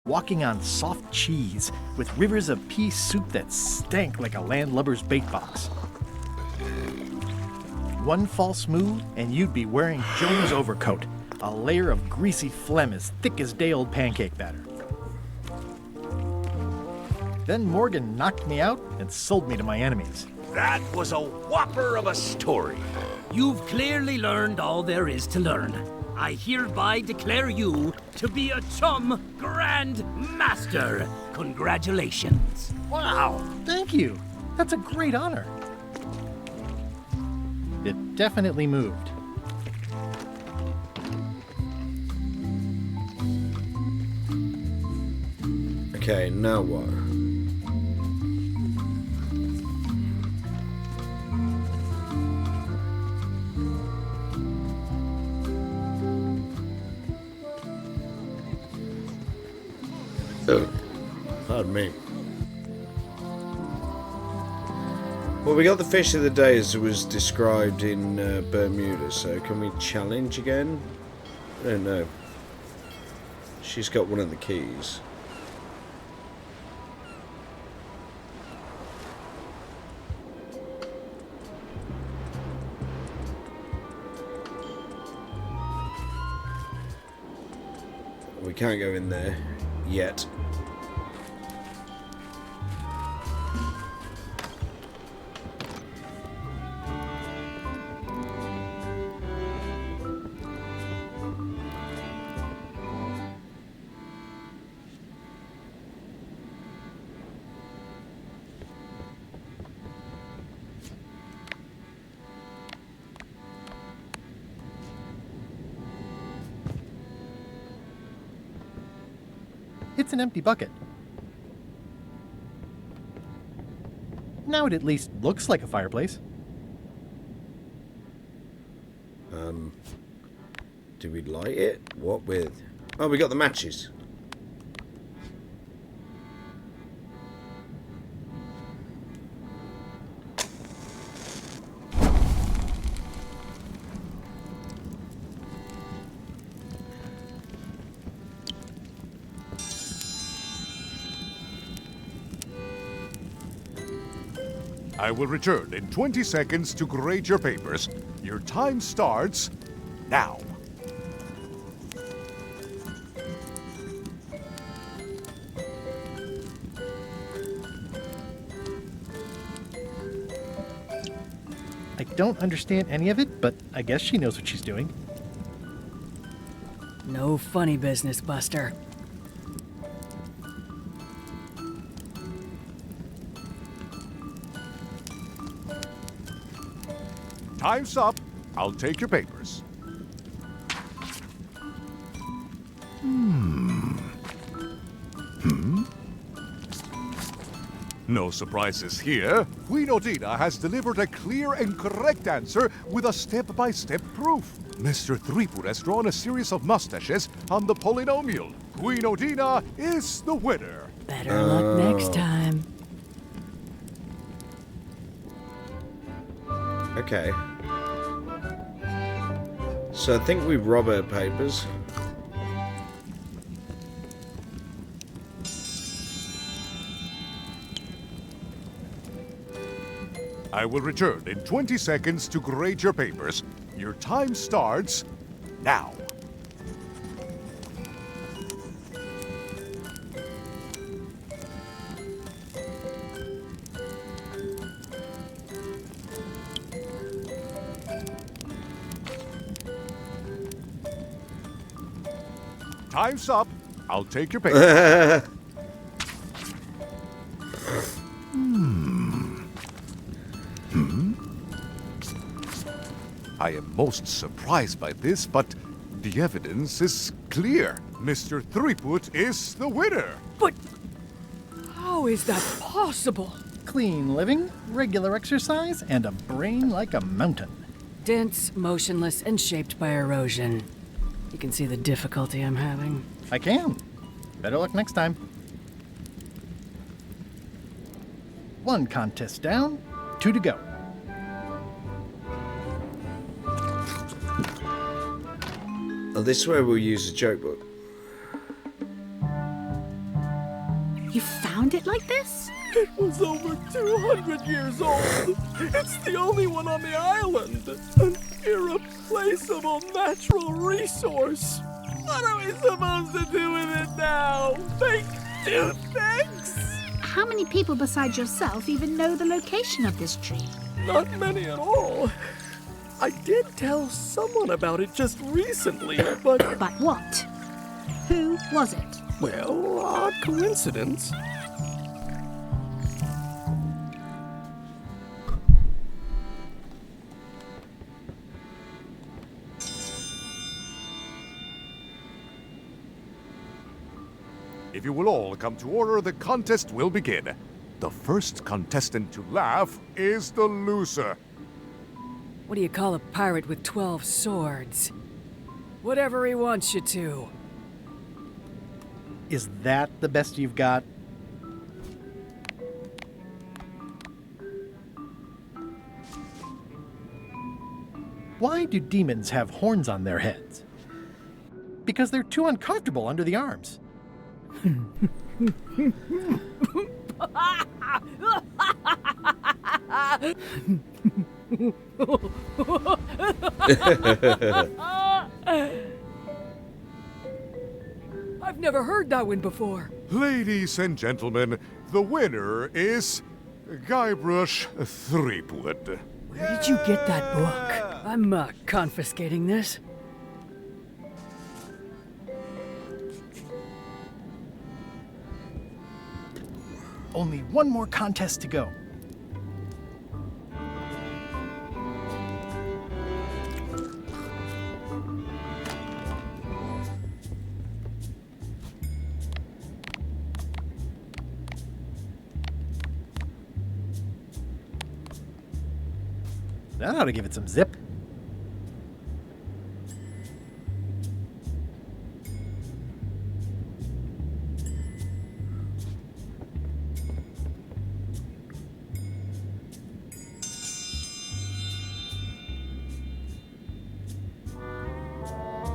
Speaker 7: walking on soft cheese with rivers of pea soup that stank like a landlubber's bait box. One false move, and you'd be wearing Jonah's overcoat, a layer of greasy phlegm as thick as day-old pancake batter. Then Morgan knocked me out and sold me to my enemies.
Speaker 10: That was a whopper of a story.
Speaker 13: You've clearly learned all there is to learn. I hereby declare you to be a Chum Grand Master. Congratulations.
Speaker 7: Wow, thank you. That's a great honor. It definitely moved.
Speaker 2: Okay, now what? Oh, pardon me. Well, we got the fish of the day as it was described in Bermuda, so can we challenge again? I don't know. She's got one of the keys. We can't go in there yet.
Speaker 7: It's an empty bucket. Now it at least looks like a fireplace.
Speaker 2: Do we light it? What with? Oh, we got the matches.
Speaker 14: I will return in 20 seconds to grade your papers. Your time starts now.
Speaker 7: I don't understand any of it, but I guess she knows what she's doing.
Speaker 18: No funny business, Buster.
Speaker 14: Time's up. I'll take your papers. No surprises here. Queen Odina has delivered a clear and correct answer with a step-by-step proof. Mr. Threepwood has drawn a series of mustaches on the polynomial. Queen Odina is the winner.
Speaker 18: Better luck next time.
Speaker 2: Okay. So I think we rob her papers.
Speaker 14: I will return in 20 seconds to grade your papers. Your time starts now. Time's up. I'll take your papers. I am most surprised by this, but the evidence is clear. Mr. Threepwood is the winner.
Speaker 18: But how is that possible?
Speaker 7: Clean living, regular exercise, and a brain like a mountain.
Speaker 18: Dense, motionless, and shaped by erosion. You can see the difficulty I'm having.
Speaker 7: I can. Better luck next time. One contest down, 2 to go.
Speaker 2: Oh, this is where we'll use the joke book.
Speaker 9: You found it like this?
Speaker 3: It was over 200 years old. It's the only one on the island. An irreplaceable natural resource. What are we supposed to do with it now? Make toothpicks?
Speaker 9: How many people besides yourself even know the location of this tree?
Speaker 3: Not many at all. I did tell someone about it just recently, but...
Speaker 9: But what? Who was it?
Speaker 3: Well, odd coincidence.
Speaker 14: If you will all come to order, the contest will begin. The first contestant to laugh is the loser.
Speaker 18: What do you call a pirate with 12 swords? Whatever he wants you to.
Speaker 7: Is that the best you've got? Why do demons have horns on their heads? Because they're too uncomfortable under the arms.
Speaker 18: I've never heard that one before.
Speaker 14: Ladies and gentlemen, the winner is Guybrush Threepwood.
Speaker 18: Where did you get that book? I'm confiscating this.
Speaker 7: Only one more contest to go. That ought to give it some zip.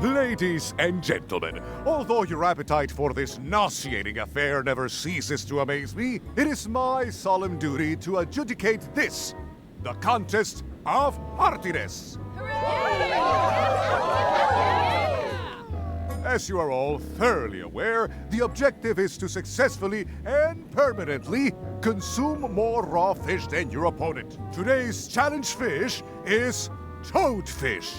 Speaker 14: Ladies and gentlemen, although your appetite for this nauseating affair never ceases to amaze me, it is my solemn duty to adjudicate this, the contest of heartiness. As you are all thoroughly aware, the objective is to successfully and permanently consume more raw fish than your opponent. Today's challenge fish is toadfish.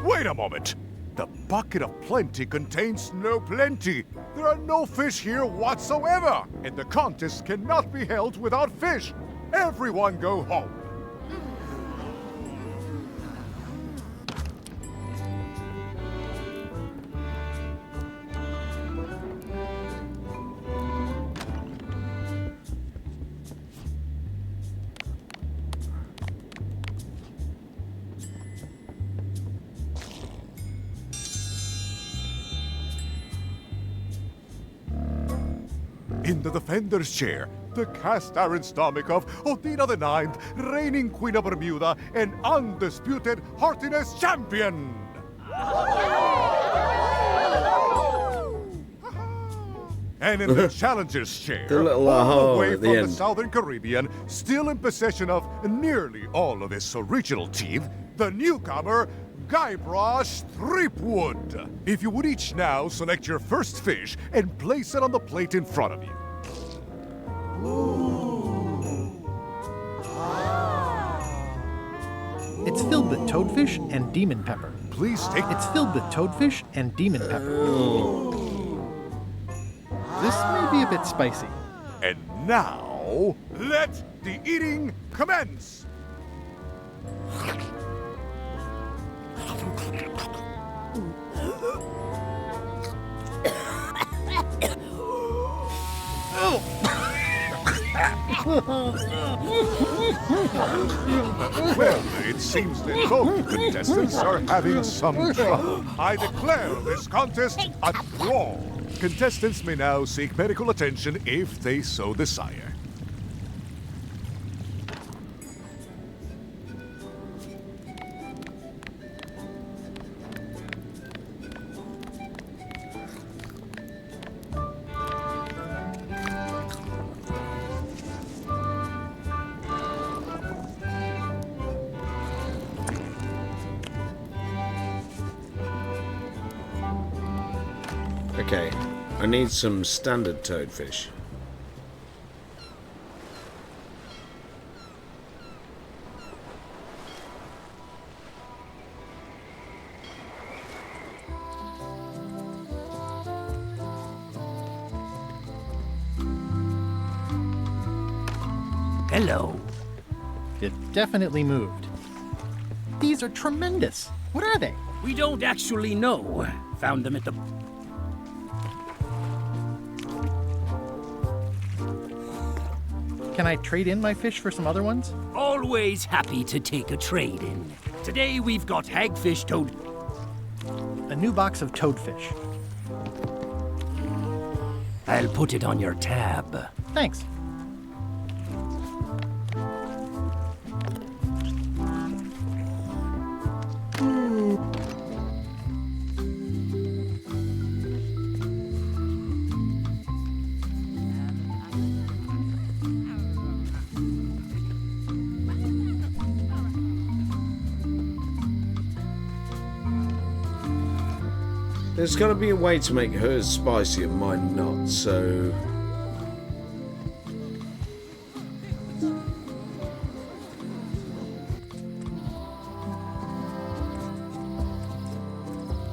Speaker 14: Wait a moment. The bucket of plenty contains no plenty. There are no fish here whatsoever, and the contest cannot be held without fish. Everyone go home. In the defender's chair, the cast-iron stomach of Othina the Ninth, reigning Queen of Bermuda and undisputed heartiness champion! And in the challenger's chair,
Speaker 2: The little
Speaker 14: all the way
Speaker 2: at the
Speaker 14: from the
Speaker 2: end.
Speaker 14: Southern Caribbean, still in possession of nearly all of his original teeth, the newcomer, Guybrush Threepwood. If you would each now select your first fish and place it on the plate in front of you.
Speaker 7: It's filled with toadfish and demon pepper.
Speaker 14: Please take
Speaker 7: It's filled with toadfish and demon pepper. This may be a bit spicy.
Speaker 14: And now, let the eating commence! Well, it seems that both contestants are having some trouble. I declare this contest a draw. Contestants may now seek medical attention if they so desire.
Speaker 2: Okay, I need some standard toadfish.
Speaker 13: Hello.
Speaker 7: It definitely moved. These are tremendous. What are they?
Speaker 13: We don't actually know. Found them at the...
Speaker 7: Can I trade in my fish for some other ones?
Speaker 13: Always happy to take a trade-in. Today we've got hagfish toad...
Speaker 7: A new box of toadfish.
Speaker 13: I'll put it on your tab.
Speaker 7: Thanks.
Speaker 2: There's got to be a way to make hers spicy and mine not, so...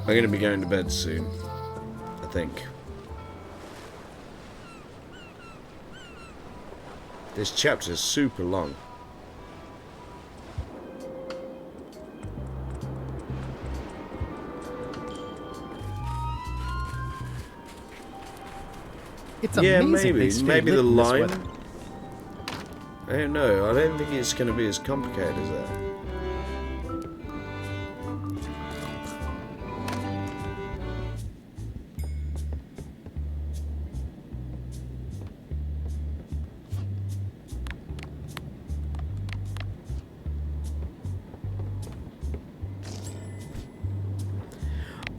Speaker 2: I'm going to be going to bed soon, I think. This chapter's super long.
Speaker 7: It's
Speaker 2: yeah,
Speaker 7: amazing
Speaker 2: maybe the
Speaker 7: lit in this
Speaker 2: line.
Speaker 7: weather.
Speaker 2: I don't know. I don't think it's going to be as complicated as that.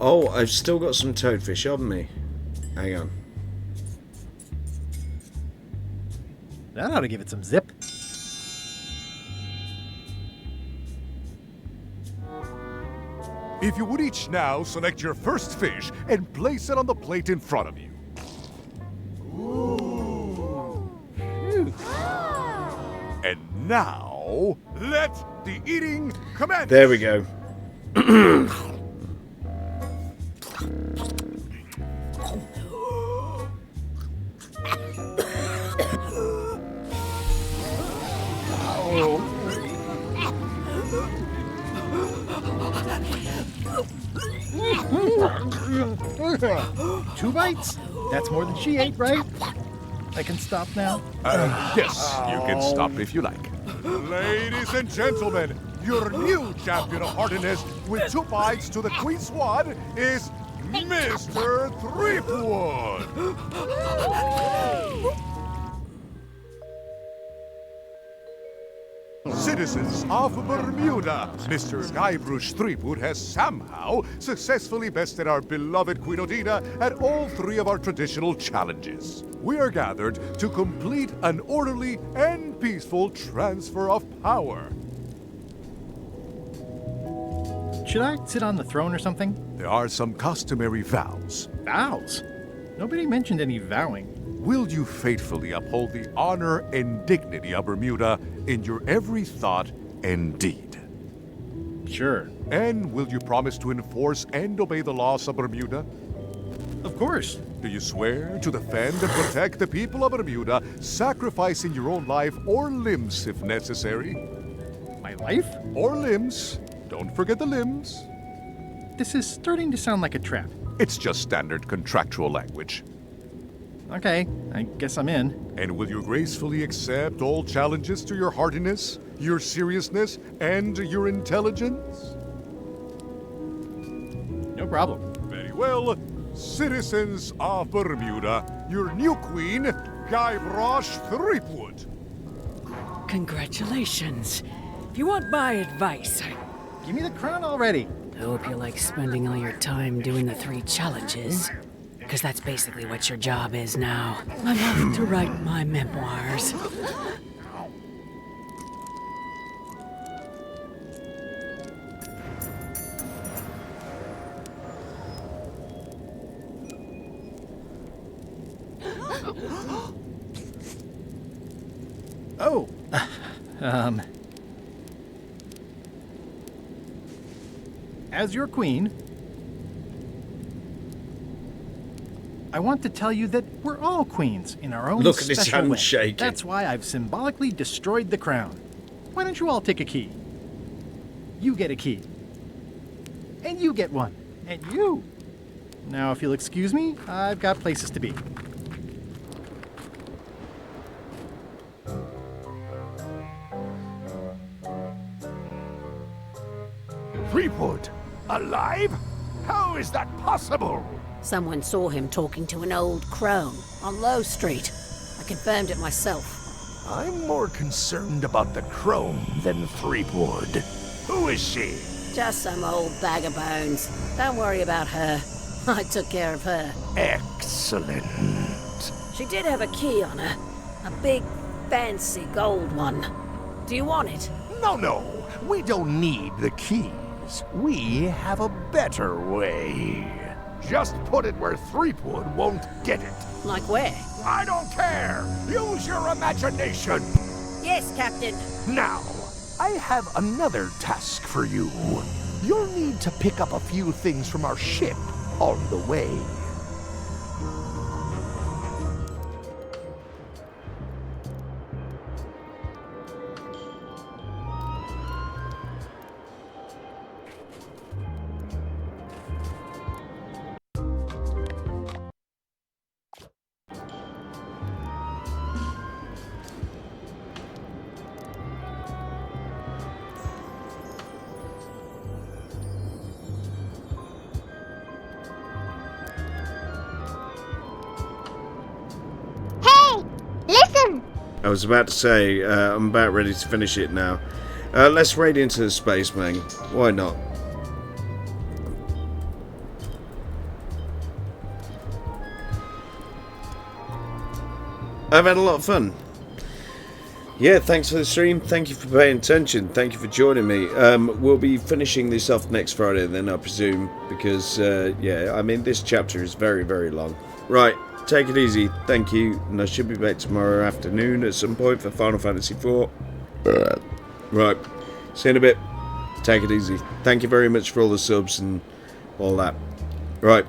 Speaker 2: Oh, I've still got some toadfish on me. Hang on.
Speaker 7: That ought to give it some zip.
Speaker 14: If you would each now select your first fish and place it on the plate in front of you. And now, let the eating commence!
Speaker 2: There we go.
Speaker 7: Two bites? That's more than she ate, right? I can stop now?
Speaker 14: Yes, you can stop if you like. Ladies and gentlemen, your new champion of hardiness with 2 bites to the Queen Swad is Mr. Threepwood! Citizens of Bermuda, Mr. Guybrush Threepwood has somehow successfully bested our beloved Queen Odina at all 3 of our traditional challenges. We are gathered to complete an orderly and peaceful transfer of power.
Speaker 7: Should I sit on the throne or something?
Speaker 14: There are some customary vows.
Speaker 7: Vows? Nobody mentioned any vowing.
Speaker 14: Will you faithfully uphold the honor and dignity of Bermuda in your every thought and deed?
Speaker 7: Sure.
Speaker 14: And will you promise to enforce and obey the laws of Bermuda?
Speaker 7: Of course.
Speaker 14: Do you swear to defend and protect the people of Bermuda, sacrificing your own life or limbs if necessary?
Speaker 7: My life?
Speaker 14: Or limbs. Don't forget the limbs.
Speaker 7: This is starting to sound like a trap.
Speaker 14: It's just standard contractual language.
Speaker 7: Okay, I guess I'm in.
Speaker 14: And will you gracefully accept all challenges to your hardiness, your seriousness, and your intelligence?
Speaker 7: No problem.
Speaker 14: Very well. Citizens of Bermuda, your new queen, Guybrush Threepwood.
Speaker 18: Congratulations. If you want my advice,
Speaker 7: give me the crown already.
Speaker 18: I hope you like spending all your time doing the 3 challenges. Because that's basically what your job is now. I'm off to write my memoirs.
Speaker 7: Oh, as your queen, I want to tell you that we're all queens in our own
Speaker 2: Look at his
Speaker 7: special
Speaker 2: hand
Speaker 7: way.
Speaker 2: shaking.
Speaker 7: That's why I've symbolically destroyed the crown. Why don't you all take a key? You get a key. And you get one. And you. Now, if you'll excuse me, I've got places to be.
Speaker 10: Threepwood, alive? How is that possible?
Speaker 15: Someone saw him talking to an old crone on Low Street. I confirmed it myself.
Speaker 10: I'm more concerned about the crone than Threepwood. Who is she?
Speaker 15: Just some old bag of bones. Don't worry about her. I took care of her.
Speaker 10: Excellent.
Speaker 15: She did have a key on her. A big, fancy gold one. Do you want it?
Speaker 10: No. We don't need the keys. We have a better way. Just put it where Threepwood won't get it.
Speaker 15: Like where?
Speaker 10: I don't care. Use your imagination.
Speaker 15: Yes, Captain.
Speaker 10: Now, I have another task for you. You'll need to pick up a few things from our ship on the way.
Speaker 2: I was about to say, I'm about ready to finish it now. Let's raid into the spaceman. Why not? I've had a lot of fun. Yeah, thanks for the stream. Thank you for paying attention. Thank you for joining me. We'll be finishing this off next Friday then, I presume. Because, yeah, I mean, this chapter is very, very long. Right. Take it easy, thank you, and I should be back tomorrow afternoon at some point for Final Fantasy IV. Right, see you in a bit. Take it easy. Thank you very much for all the subs and all that. Right.